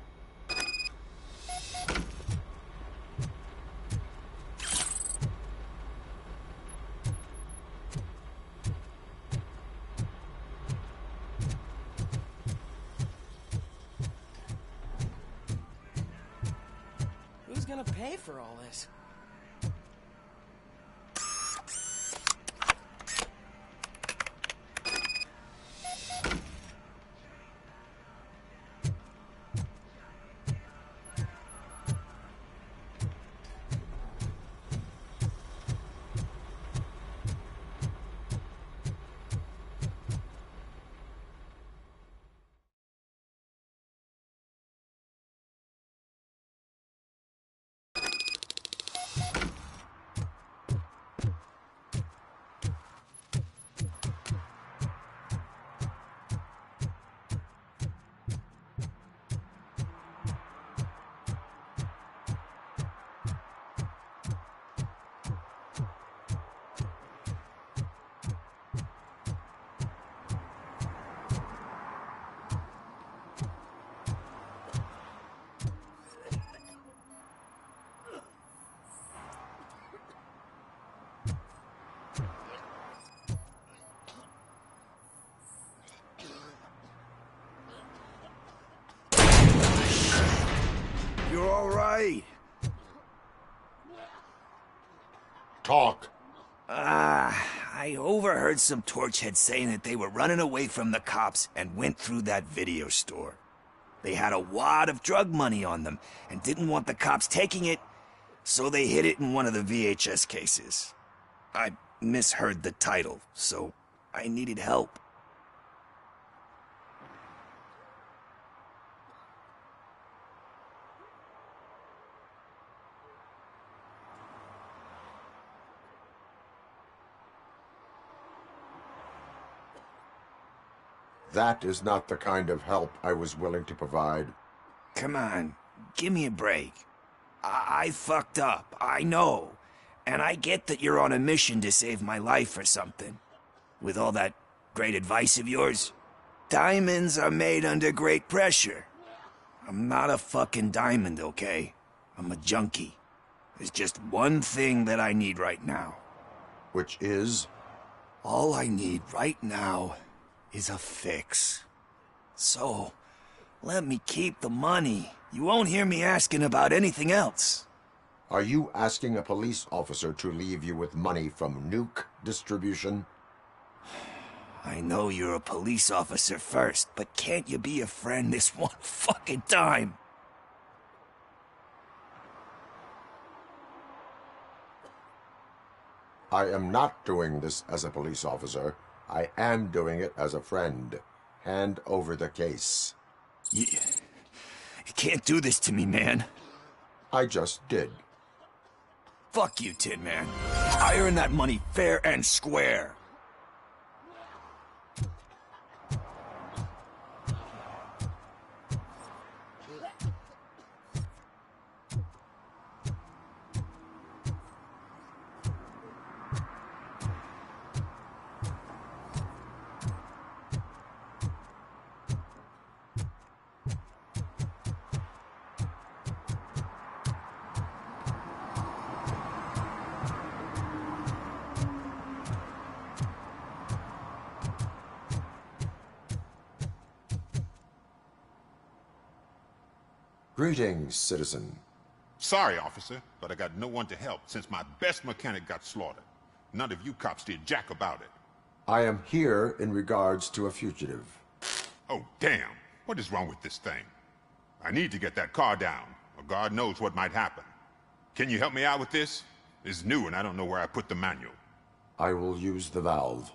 Who's gonna pay for all this? You're all right. Talk. I overheard some torchheads saying that they were running away from the cops and went through that video store. They had a wad of drug money on them and didn't want the cops taking it, so they hid it in one of the VHS cases. I misheard the title, so I needed help. That is not the kind of help I was willing to provide. Come on, give me a break. I fucked up, I know. And I get that you're on a mission to save my life or something. With all that great advice of yours. Diamonds are made under great pressure. I'm not a fucking diamond, okay? I'm a junkie. There's just one thing that I need right now. Which is? All I need right now is a fix. So, let me keep the money. You won't hear me asking about anything else. Are you asking a police officer to leave you with money from nuke distribution? I know you're a police officer first, but can't you be a friend this one fucking time? I am not doing this as a police officer. I am doing it as a friend. Hand over the case. You can't do this to me, man. I just did. Fuck you, Tin Man. I earned that money fair and square. Greetings, citizen. Sorry, officer, but I got no one to help since my best mechanic got slaughtered. None of you cops did jack about it. I am here in regards to a fugitive. Oh, damn. What is wrong with this thing? I need to get that car down, or God knows what might happen. Can you help me out with this? It's new and I don't know where I put the manual. I will use the valve.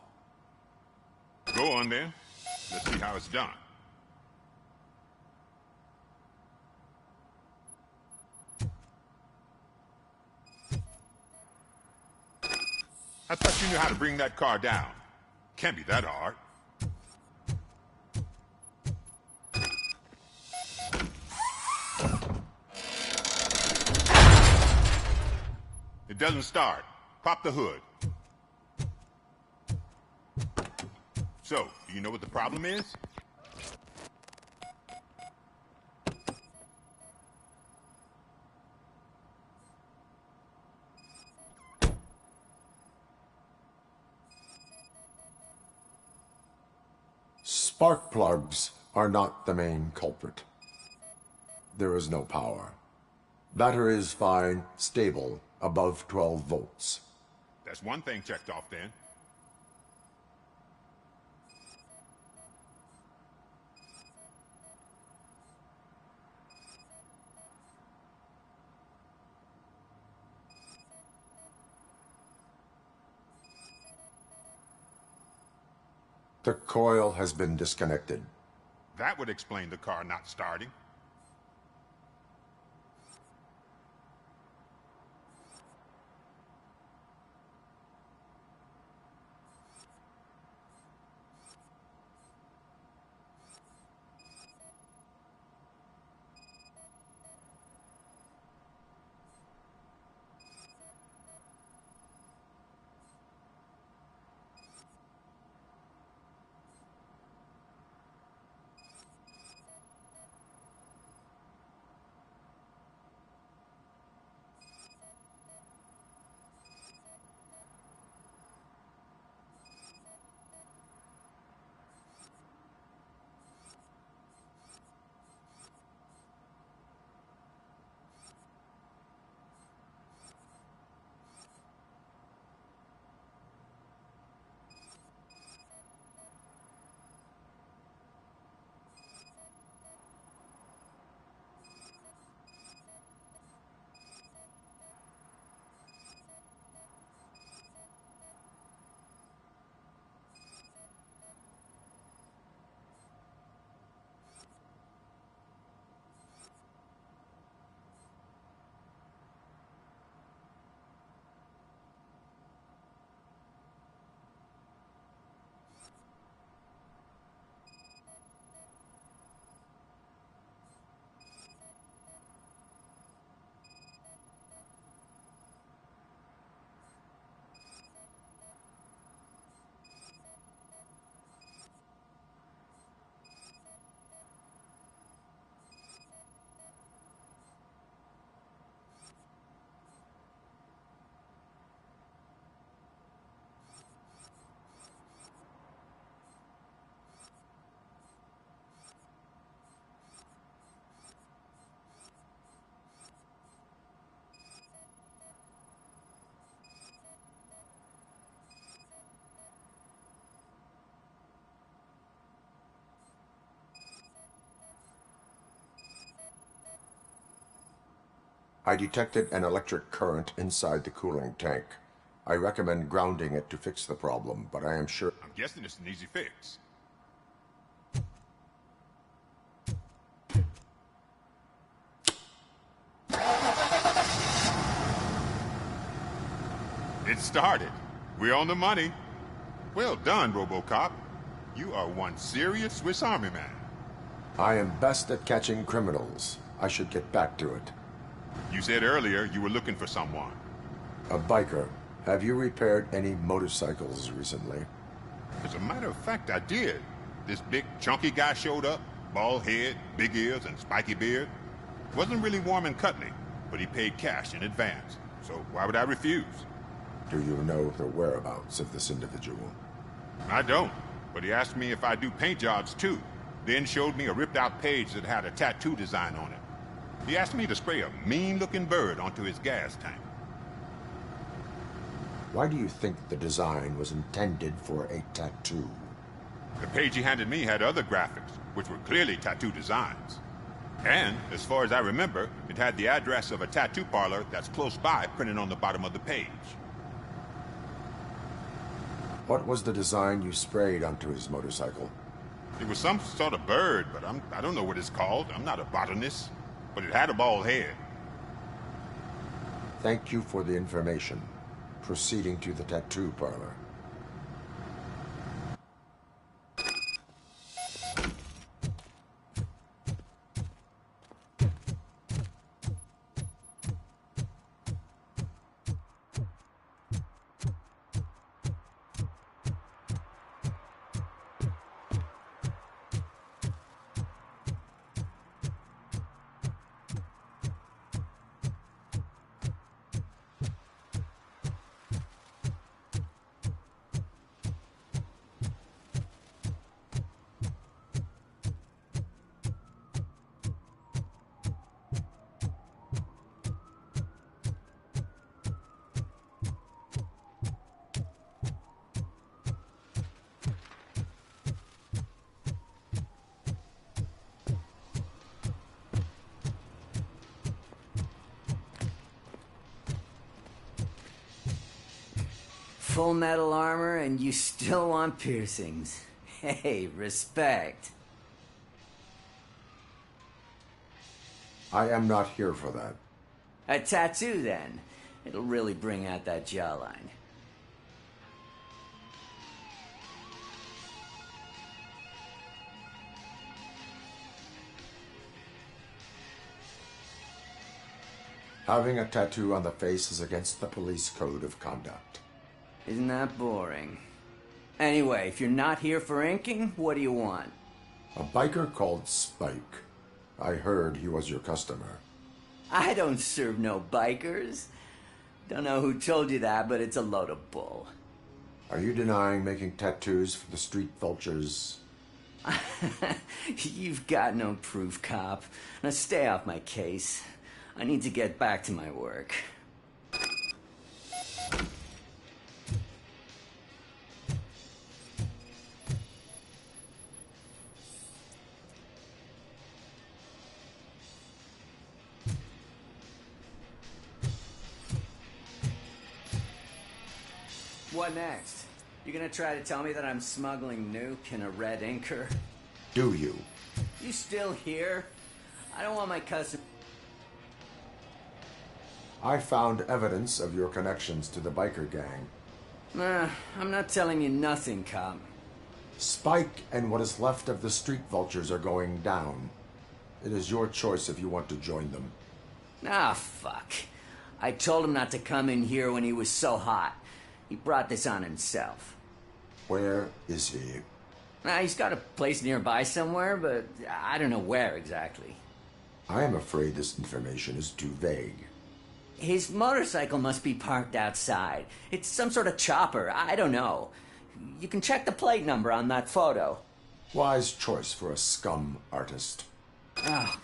Go on then. Let's see how it's done. I thought you knew how to bring that car down. Can't be that hard. It doesn't start. Pop the hood. So, do you know what the problem is? Spark plugs are not the main culprit. There is no power. Batteries fine, stable, above 12 volts. That's one thing checked off then. The coil has been disconnected. That would explain the car not starting. I detected an electric current inside the cooling tank. I recommend grounding it to fix the problem, but I am sure... I'm guessing it's an easy fix. It started. We're on the money. Well done, Robocop. You are one serious Swiss Army man. I am best at catching criminals. I should get back to it. You said earlier you were looking for someone. A biker. Have you repaired any motorcycles recently? As a matter of fact, I did. This big, chunky guy showed up. Bald head, big ears, and spiky beard. Wasn't really warm and cuddly, but he paid cash in advance. So why would I refuse? Do you know the whereabouts of this individual? I don't, but he asked me if I do paint jobs too. Then showed me a ripped-out page that had a tattoo design on it. He asked me to spray a mean-looking bird onto his gas tank. Why do you think the design was intended for a tattoo? The page he handed me had other graphics, which were clearly tattoo designs. And, as far as I remember, it had the address of a tattoo parlor that's close by printed on the bottom of the page. What was the design you sprayed onto his motorcycle? It was some sort of bird, but I don't know what it's called. I'm not a botanist. But it had a bald head. Thank you for the information. Proceeding to the tattoo parlor. full metal armor and you still want piercings. Hey, respect. I am not here for that. A tattoo, then. It'll really bring out that jawline. Having a tattoo on the face is against the police code of conduct. Isn't that boring? Anyway, if you're not here for inking, what do you want? A biker called Spike. I heard he was your customer. I don't serve no bikers. Don't know who told you that, but it's a load of bull. Are you denying making tattoos for the street vultures? You've got no proof, cop. Now stay off my case. I need to get back to my work. What next? You gonna try to tell me that I'm smuggling nuke in a red inker? Do you? You still here? I don't want my cousin... I found evidence of your connections to the biker gang. I'm not telling you nothing, cop. Spike and what is left of the street vultures are going down. It is your choice if you want to join them. Ah, fuck. I told him not to come in here when he was so hot. He brought this on himself. Where is he? He's got a place nearby somewhere, but I don't know where exactly. I am afraid this information is too vague. His motorcycle must be parked outside. It's some sort of chopper. I don't know. You can check the plate number on that photo. Wise choice for a scum artist. Oh,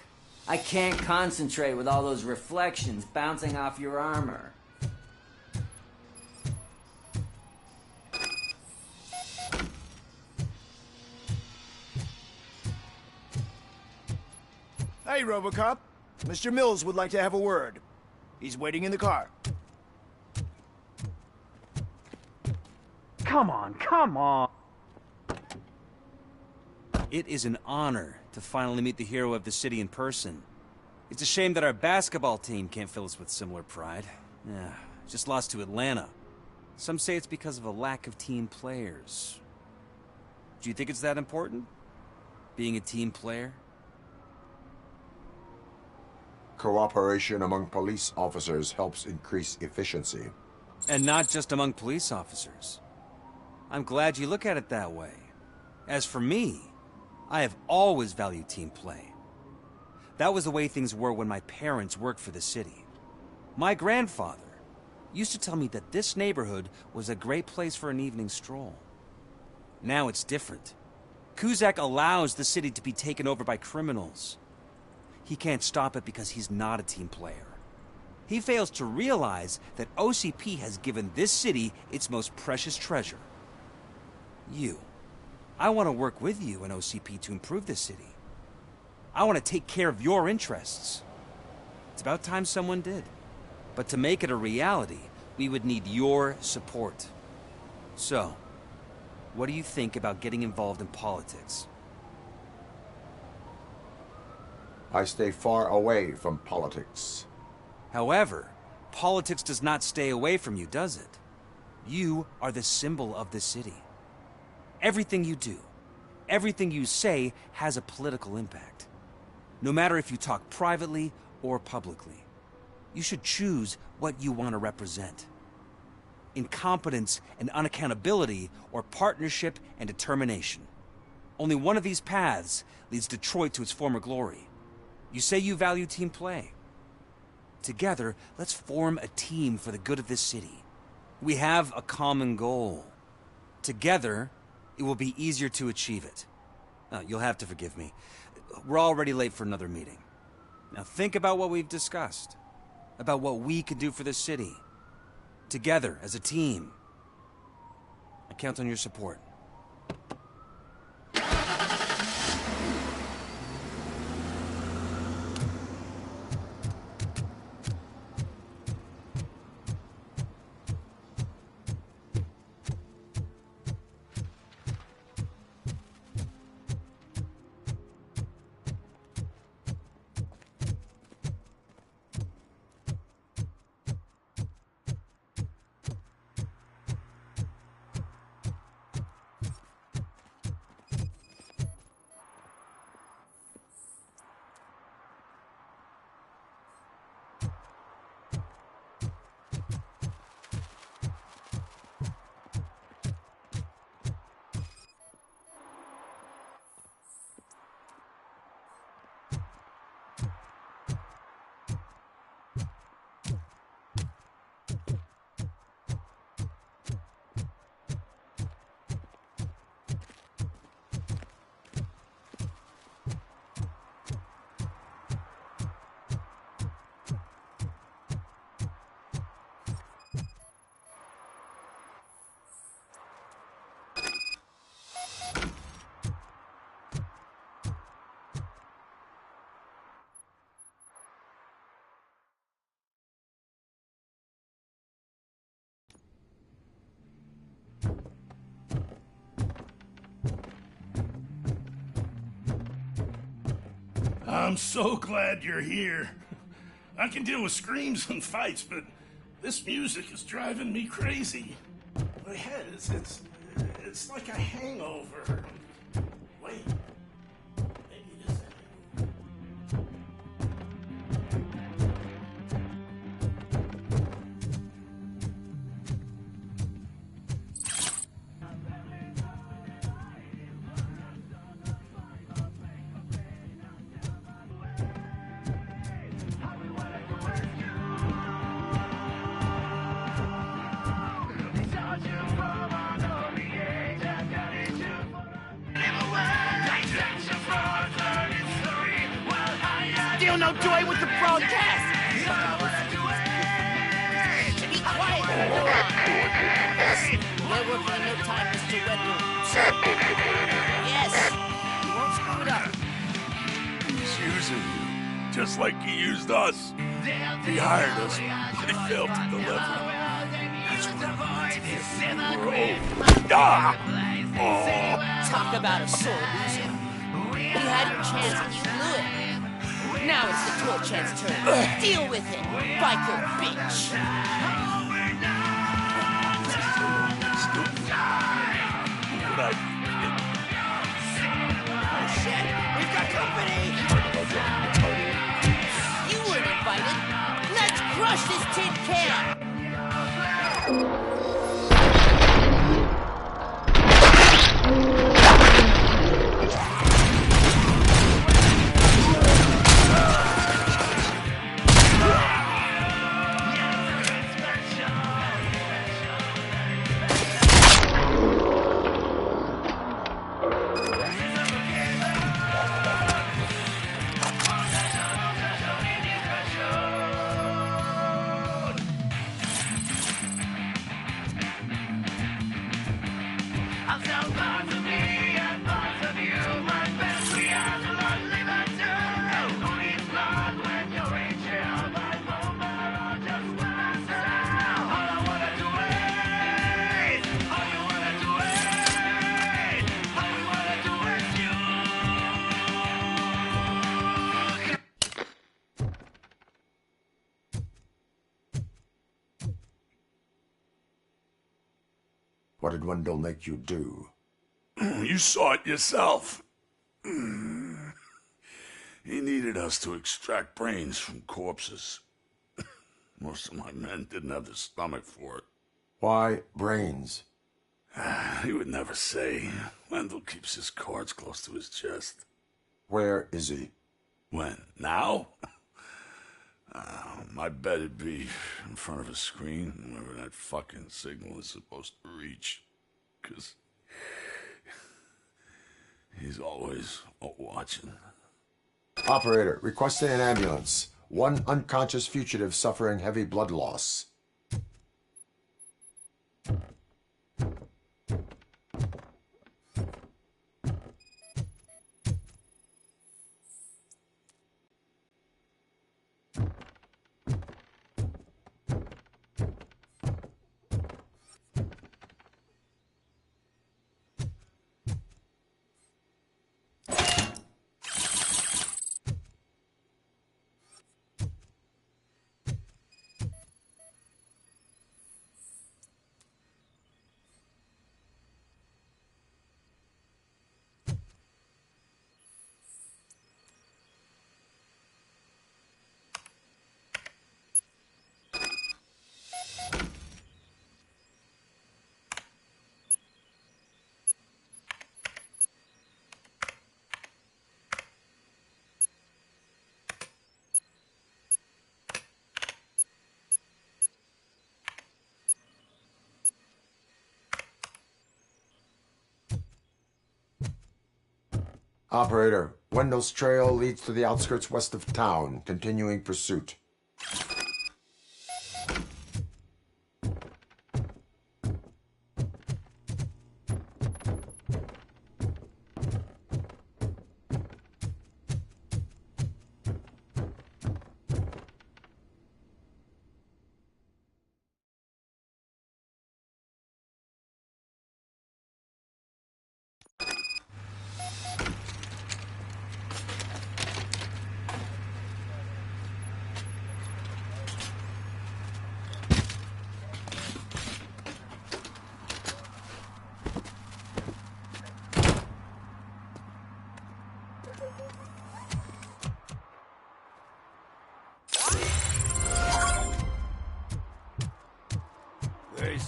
I can't concentrate with all those reflections bouncing off your armor. Hey, Robocop. Mr. Mills would like to have a word. He's waiting in the car. Come on, come on! It is an honor to finally meet the hero of the city in person. It's a shame that our basketball team can't fill us with similar pride. Yeah, just lost to Atlanta. Some say it's because of a lack of team players. Do you think it's that important? Being a team player? Cooperation among police officers helps increase efficiency. And not just among police officers. I'm glad you look at it that way. As for me, I have always valued team play. That was the way things were when my parents worked for the city. My grandfather used to tell me that this neighborhood was a great place for an evening stroll. Now it's different. Cusack allows the city to be taken over by criminals. He can't stop it because he's not a team player. He fails to realize that OCP has given this city its most precious treasure. You. I want to work with you and OCP to improve this city. I want to take care of your interests. It's about time someone did. But to make it a reality, we would need your support. So, what do you think about getting involved in politics? I stay far away from politics. However, politics does not stay away from you, does it? You are the symbol of the city. Everything you do, everything you say has a political impact. No matter if you talk privately or publicly. You should choose what you want to represent. Incompetence and unaccountability, or partnership and determination. Only one of these paths leads Detroit to its former glory. You say you value team play. Together, let's form a team for the good of this city. We have a common goal. Together, it will be easier to achieve it. You'll have to forgive me. We're already late for another meeting. Now think about what we've discussed. About what we can do for this city. Together, as a team. I count on your support. I'm so glad you're here. I can deal with screams and fights, but this music is driving me crazy. My head, it's like a hangover. Wait. Maybe it isn't. Still no joy with the broadcast! Be quiet! They're working in no time, Mr. Wendell. Yes! You won't screw it up. He's using you, just like he used us. He hired us, but he failed to deliver. That's what we're old. Ah! Oh! Talk about a sore loser. You had your chance and you blew it. Now it's the tour chance turn. Deal with it, biker bitch. But Oh shit, we've got company! You weren't invited. Let's crush this tin can! What did Wendell make you do? you saw it yourself. He needed us to extract brains from corpses. Most of my men didn't have the stomach for it. Why brains? He would never say. Wendell keeps his cards close to his chest. Where is he? When? Now? I bet it'd be in front of a screen, wherever that fucking signal is supposed to reach. 'Cause he's always watching. Operator, requesting an ambulance. One unconscious fugitive suffering heavy blood loss. Operator, Wendell's trail leads to the outskirts west of town, continuing pursuit.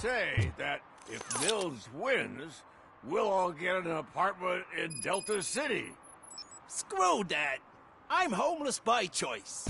say that if Mills wins, we'll all get an apartment in Delta City. Screw that. I'm homeless by choice.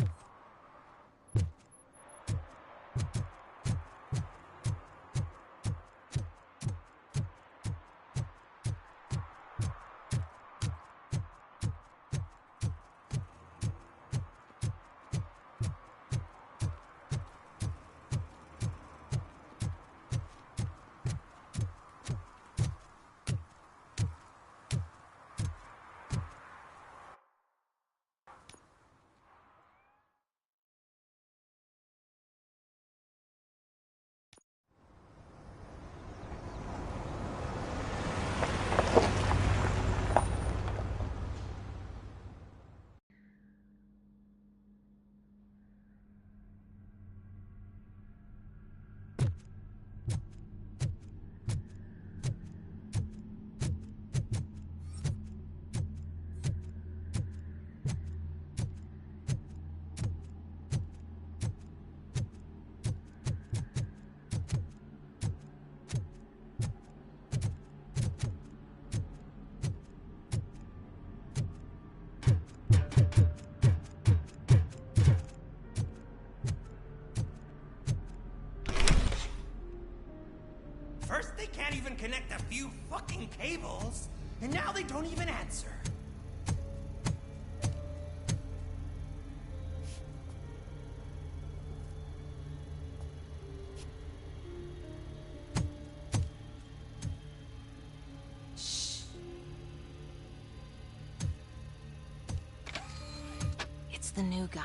First, they can't even connect a few fucking cables, and now they don't even answer. Shh. It's the new guy.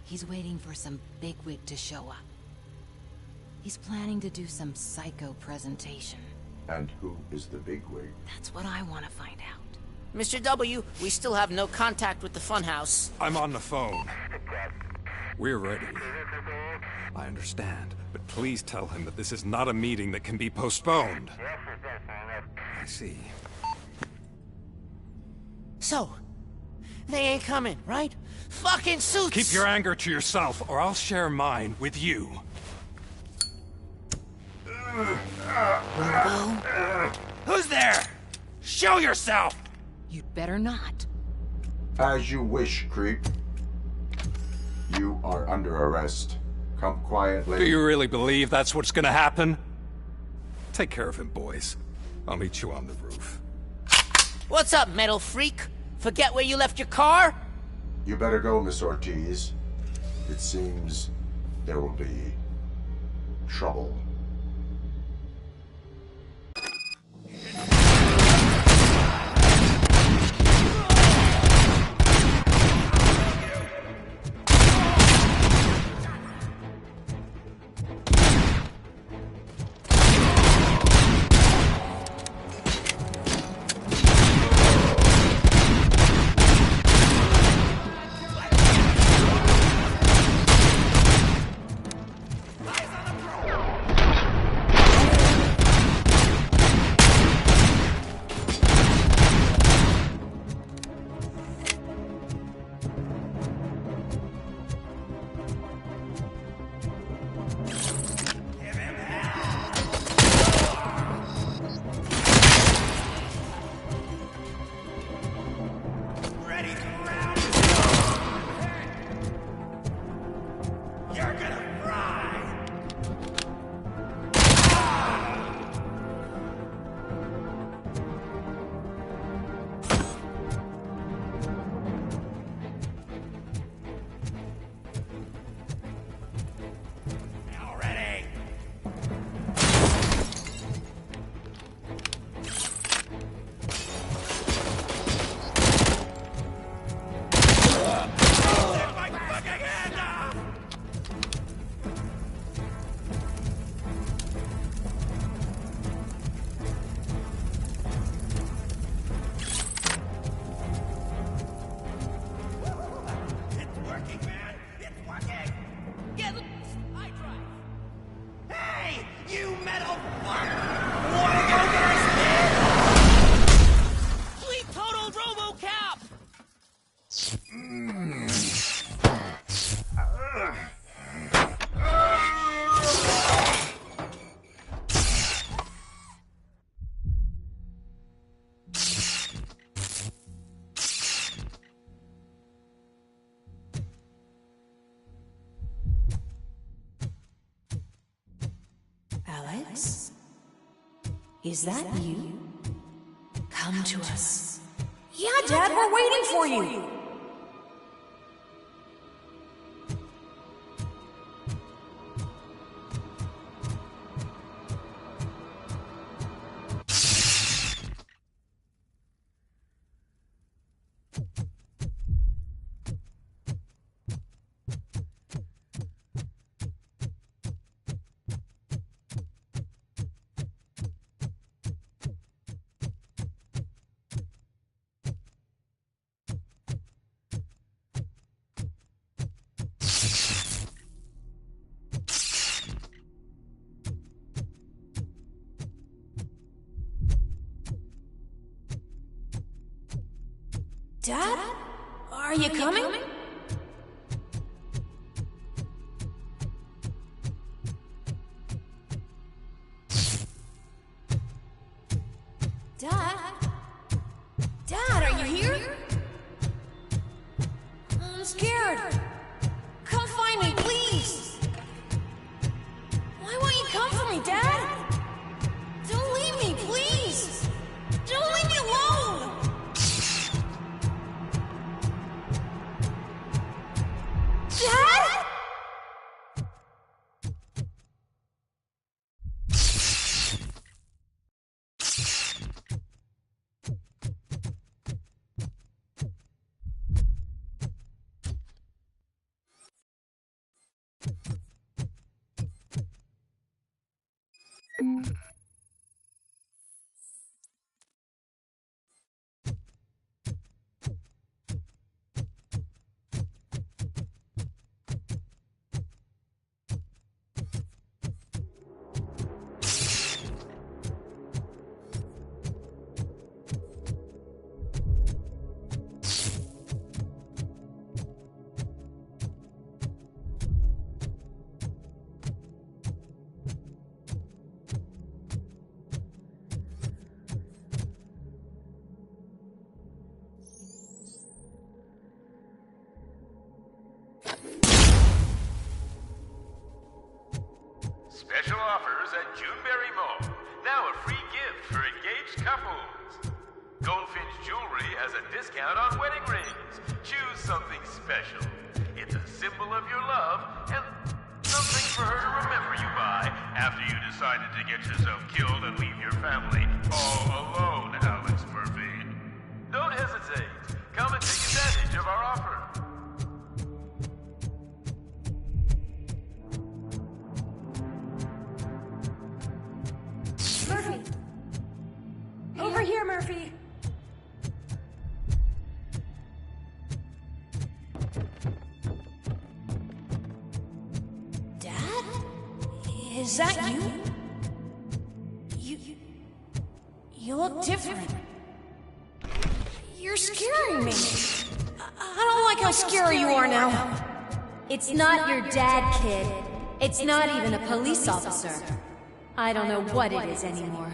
He's waiting for some bigwig to show up. He's planning to do some psycho presentation. And who is the bigwig? That's what I want to find out. Mr. W, we still have no contact with the funhouse. I'm on the phone. We're ready. I understand, but please tell him that this is not a meeting that can be postponed. I see. So, they ain't coming, right? Fucking suits! Keep your anger to yourself, or I'll share mine with you. Robo? Who's there? Show yourself! You'd better not. As you wish, creep. You are under arrest. Come quietly. Do you really believe that's what's gonna happen? Take care of him, boys. I'll meet you on the roof. What's up, metal freak? Forget where you left your car? You better go, Miss Ortiz. It seems there will be trouble. Alex? Is that you? Come to us. Yeah, Dad, we're waiting for you. Dad? Are you coming? Dad? Dad, are you here? I'm scared. Come find me, please. Why won't you come for me, Dad? Don't leave me, please. Don't leave me alone. Dad? Special offers at Juneberry Mall. Now a free gift for engaged couples. Goldfinch Jewelry has a discount on wedding rings. Choose something special. It's a symbol of your love and something for her to remember you by after you decided to get yourself killed and leave your family all alone, Alex Murphy. Don't hesitate. Come and take advantage of our offer. Murphy! Over here, Murphy! Dad? Is that you? You look different. You're scaring me. I don't like how scary you are now. It's not your dad, kid. It's not even a police officer. I don't know what it is anymore.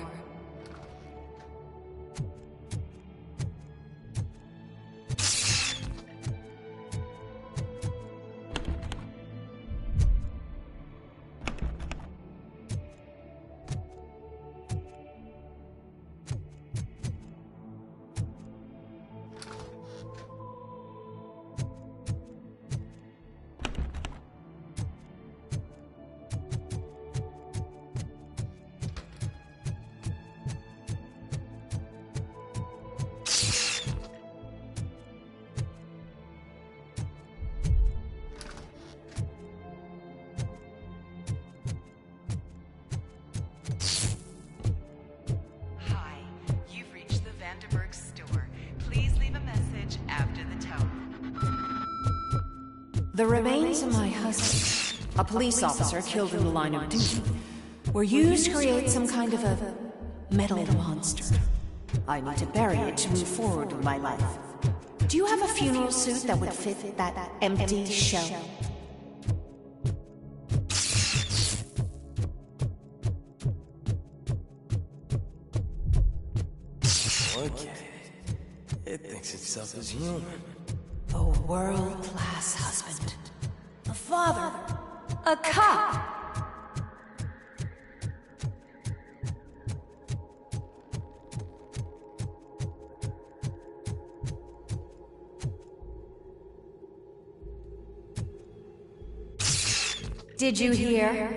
The remains of my husband, a police officer killed in the line of duty, were used to create some kind of a metal monster. I need to bury it to move forward with my life. Do you have a funeral suit that would fit that empty shell? Okay. It thinks itself as human. A world-class husband. A father. A cop. Did you hear?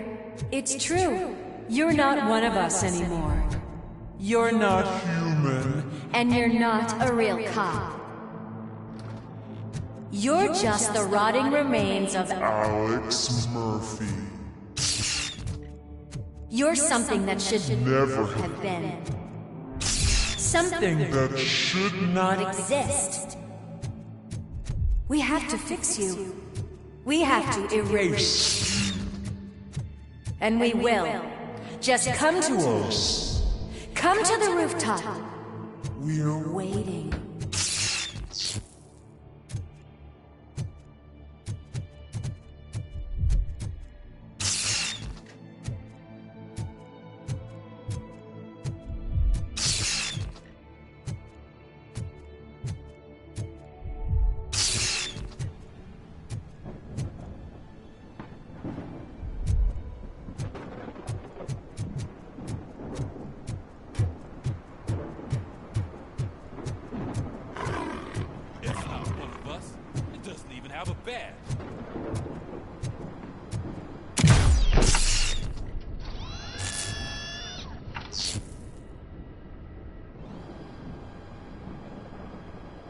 It's true. You're not one of us anymore. You're not human. And you're not a real cop. You're just the rotting remains of Alex Murphy. You're something that should Never have been. Something that should not exist. We have to fix you. We have to erase you. And we will. Just come to us. Come to the rooftop. We're waiting.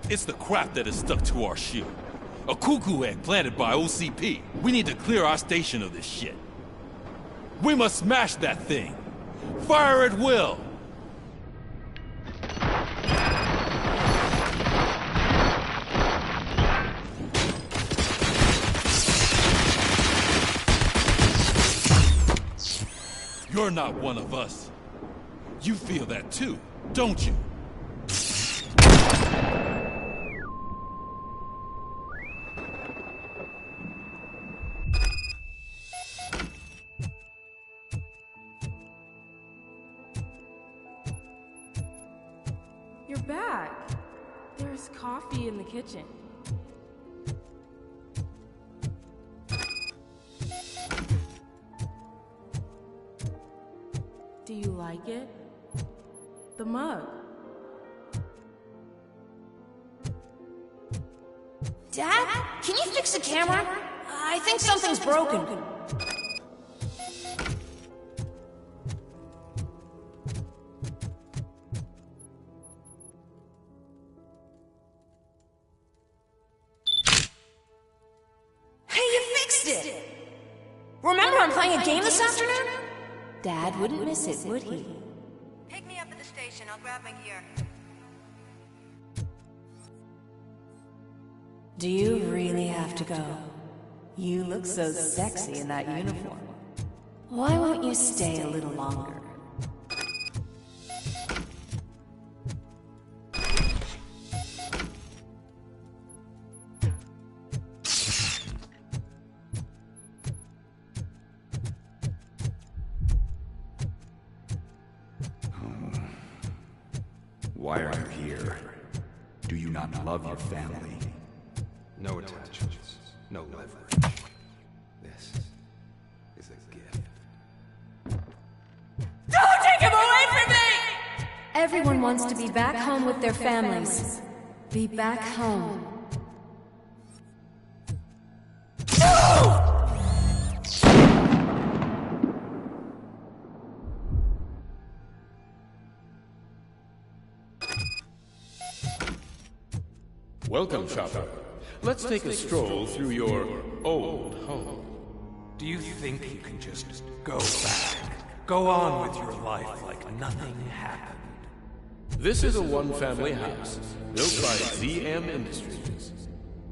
It's the crap that is stuck to our shield. A cuckoo egg planted by OCP. We need to clear our station of this shit. We must smash that thing. Fire at will. You're not one of us. You feel that too, don't you? You're back. There's coffee in the kitchen. Do you like it? The mug. Dad, can you fix the camera? I think something's broken. Hey, you fixed it! Remember I'm playing a game this afternoon? Dad wouldn't miss it, would he? Pick me up at the station. I'll grab my gear. Do you really have to go? You look so sexy in that uniform. Why won't you stay a little longer? Why are you here? Do you not love your family? No attachments, no leverage. This is a gift. Don't take him away from me! Everyone wants to be back home with their families. Be back home. Welcome, shopper. Let's take a stroll through your old home. Do you think you can just go back? Go on with your life like nothing happened? This is a one-family house built by ZM Industries.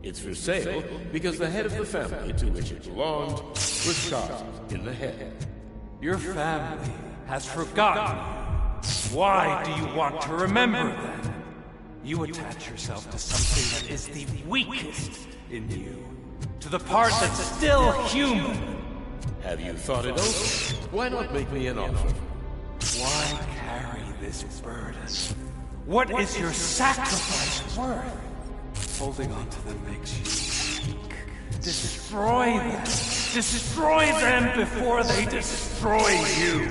It's for sale because the head of the family to which it belonged was shot in the head. Your family has forgotten you. Why do you want to remember them? You attach yourself to something that is the weakest in you. To the part that's still human. Have you thought it over? Why not make me an offer? Why carry this burden? What is your sacrifice worth? Holding on to them makes you weak. Destroy them. Destroy them before they destroy you.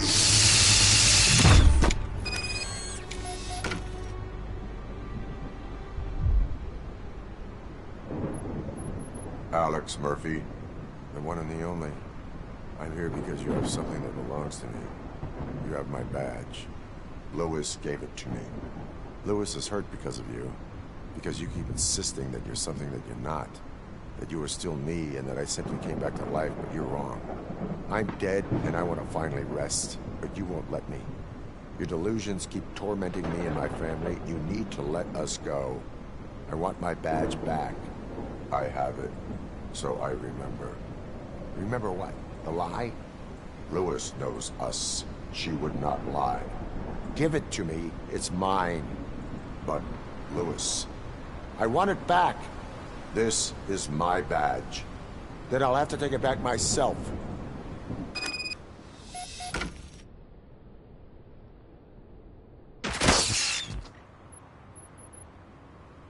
Alex Murphy, the one and the only. I'm here because you have something that belongs to me. You have my badge. Lewis gave it to me. Lewis is hurt because of you. Because you keep insisting that you're something that you're not. That you are still me and that I simply came back to life, but you're wrong. I'm dead and I want to finally rest, but you won't let me. Your delusions keep tormenting me and my family. You need to let us go. I want my badge back. I have it, so I remember. Remember what? The lie? Lewis knows us. She would not lie. Give it to me. It's mine. But, Lewis, I want it back. This is my badge. Then I'll have to take it back myself.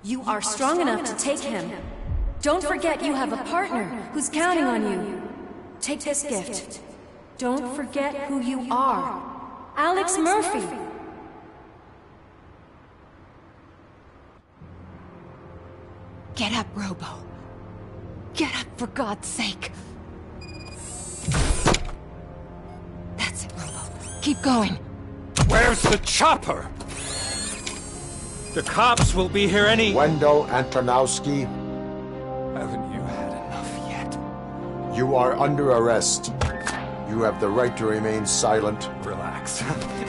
You are strong enough to take him. Don't forget you have a partner who's counting on you. Take this gift. Don't forget who you are. Alex Murphy. Get up, Robo. Get up, for God's sake. That's it, Robo. Keep going. Where's the chopper? The cops will be here any... Wendell Antonowski. Haven't you had enough yet? You are under arrest. You have the right to remain silent. Relax.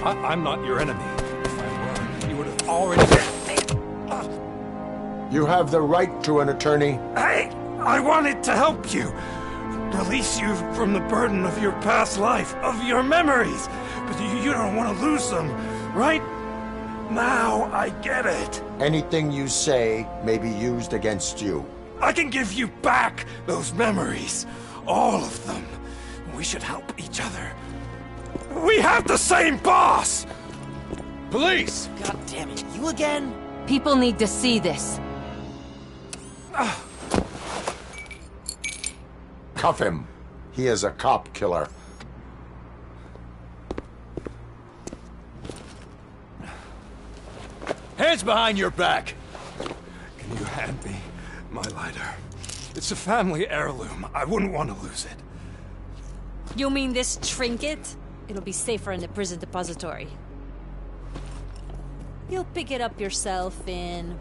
I'm not your enemy. If I were, you would have already... You have the right to an attorney. I wanted to help you. Release you from the burden of your past life, of your memories. But you don't want to lose them, right? Now I get it. Anything you say may be used against you. I can give you back those memories. All of them. We should help each other. We have the same boss! Police! God damn it, you again? People need to see this. Cuff him. He is a cop killer. Hands behind your back! Can you hand me my lighter? It's a family heirloom. I wouldn't want to lose it. You mean this trinket? It'll be safer in the prison depository. You'll pick it up yourself in,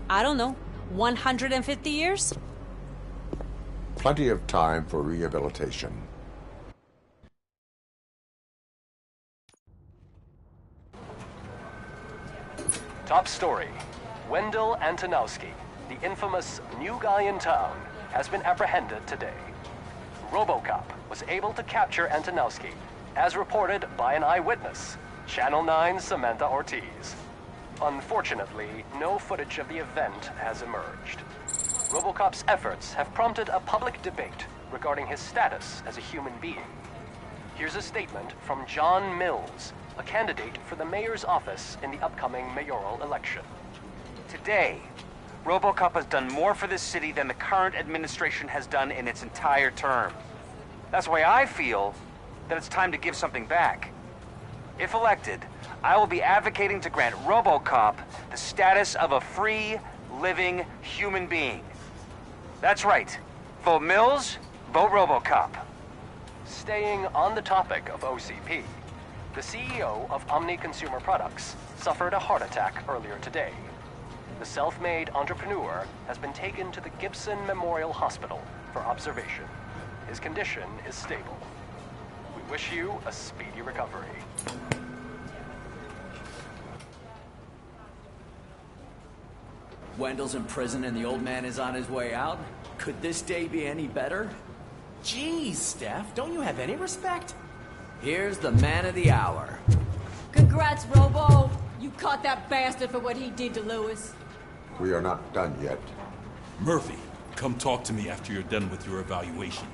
I don't know, 150 years? Plenty of time for rehabilitation. Top story. Wendell Antonowski, the infamous new guy in town, has been apprehended today. Robocop was able to capture Antonowski, as reported by an eyewitness, Channel 9's Samantha Ortiz. Unfortunately, no footage of the event has emerged. Robocop's efforts have prompted a public debate regarding his status as a human being. Here's a statement from John Mills, a candidate for the mayor's office in the upcoming mayoral election. Today, Robocop has done more for this city than the current administration has done in its entire term. That's why I feel that it's time to give something back. If elected, I will be advocating to grant Robocop the status of a free, living human being. That's right. Vote Mills, vote Robocop. Staying on the topic of OCP, the CEO of Omni Consumer Products suffered a heart attack earlier today. The self-made entrepreneur has been taken to the Gibson Memorial Hospital for observation. His condition is stable. We wish you a speedy recovery. Wendell's in prison and the old man is on his way out? Could this day be any better? Jeez, Steph, don't you have any respect? Here's the man of the hour. Congrats, Robo! You caught that bastard for what he did to Lewis. We are not done yet. Murphy, come talk to me after you're done with your evaluation.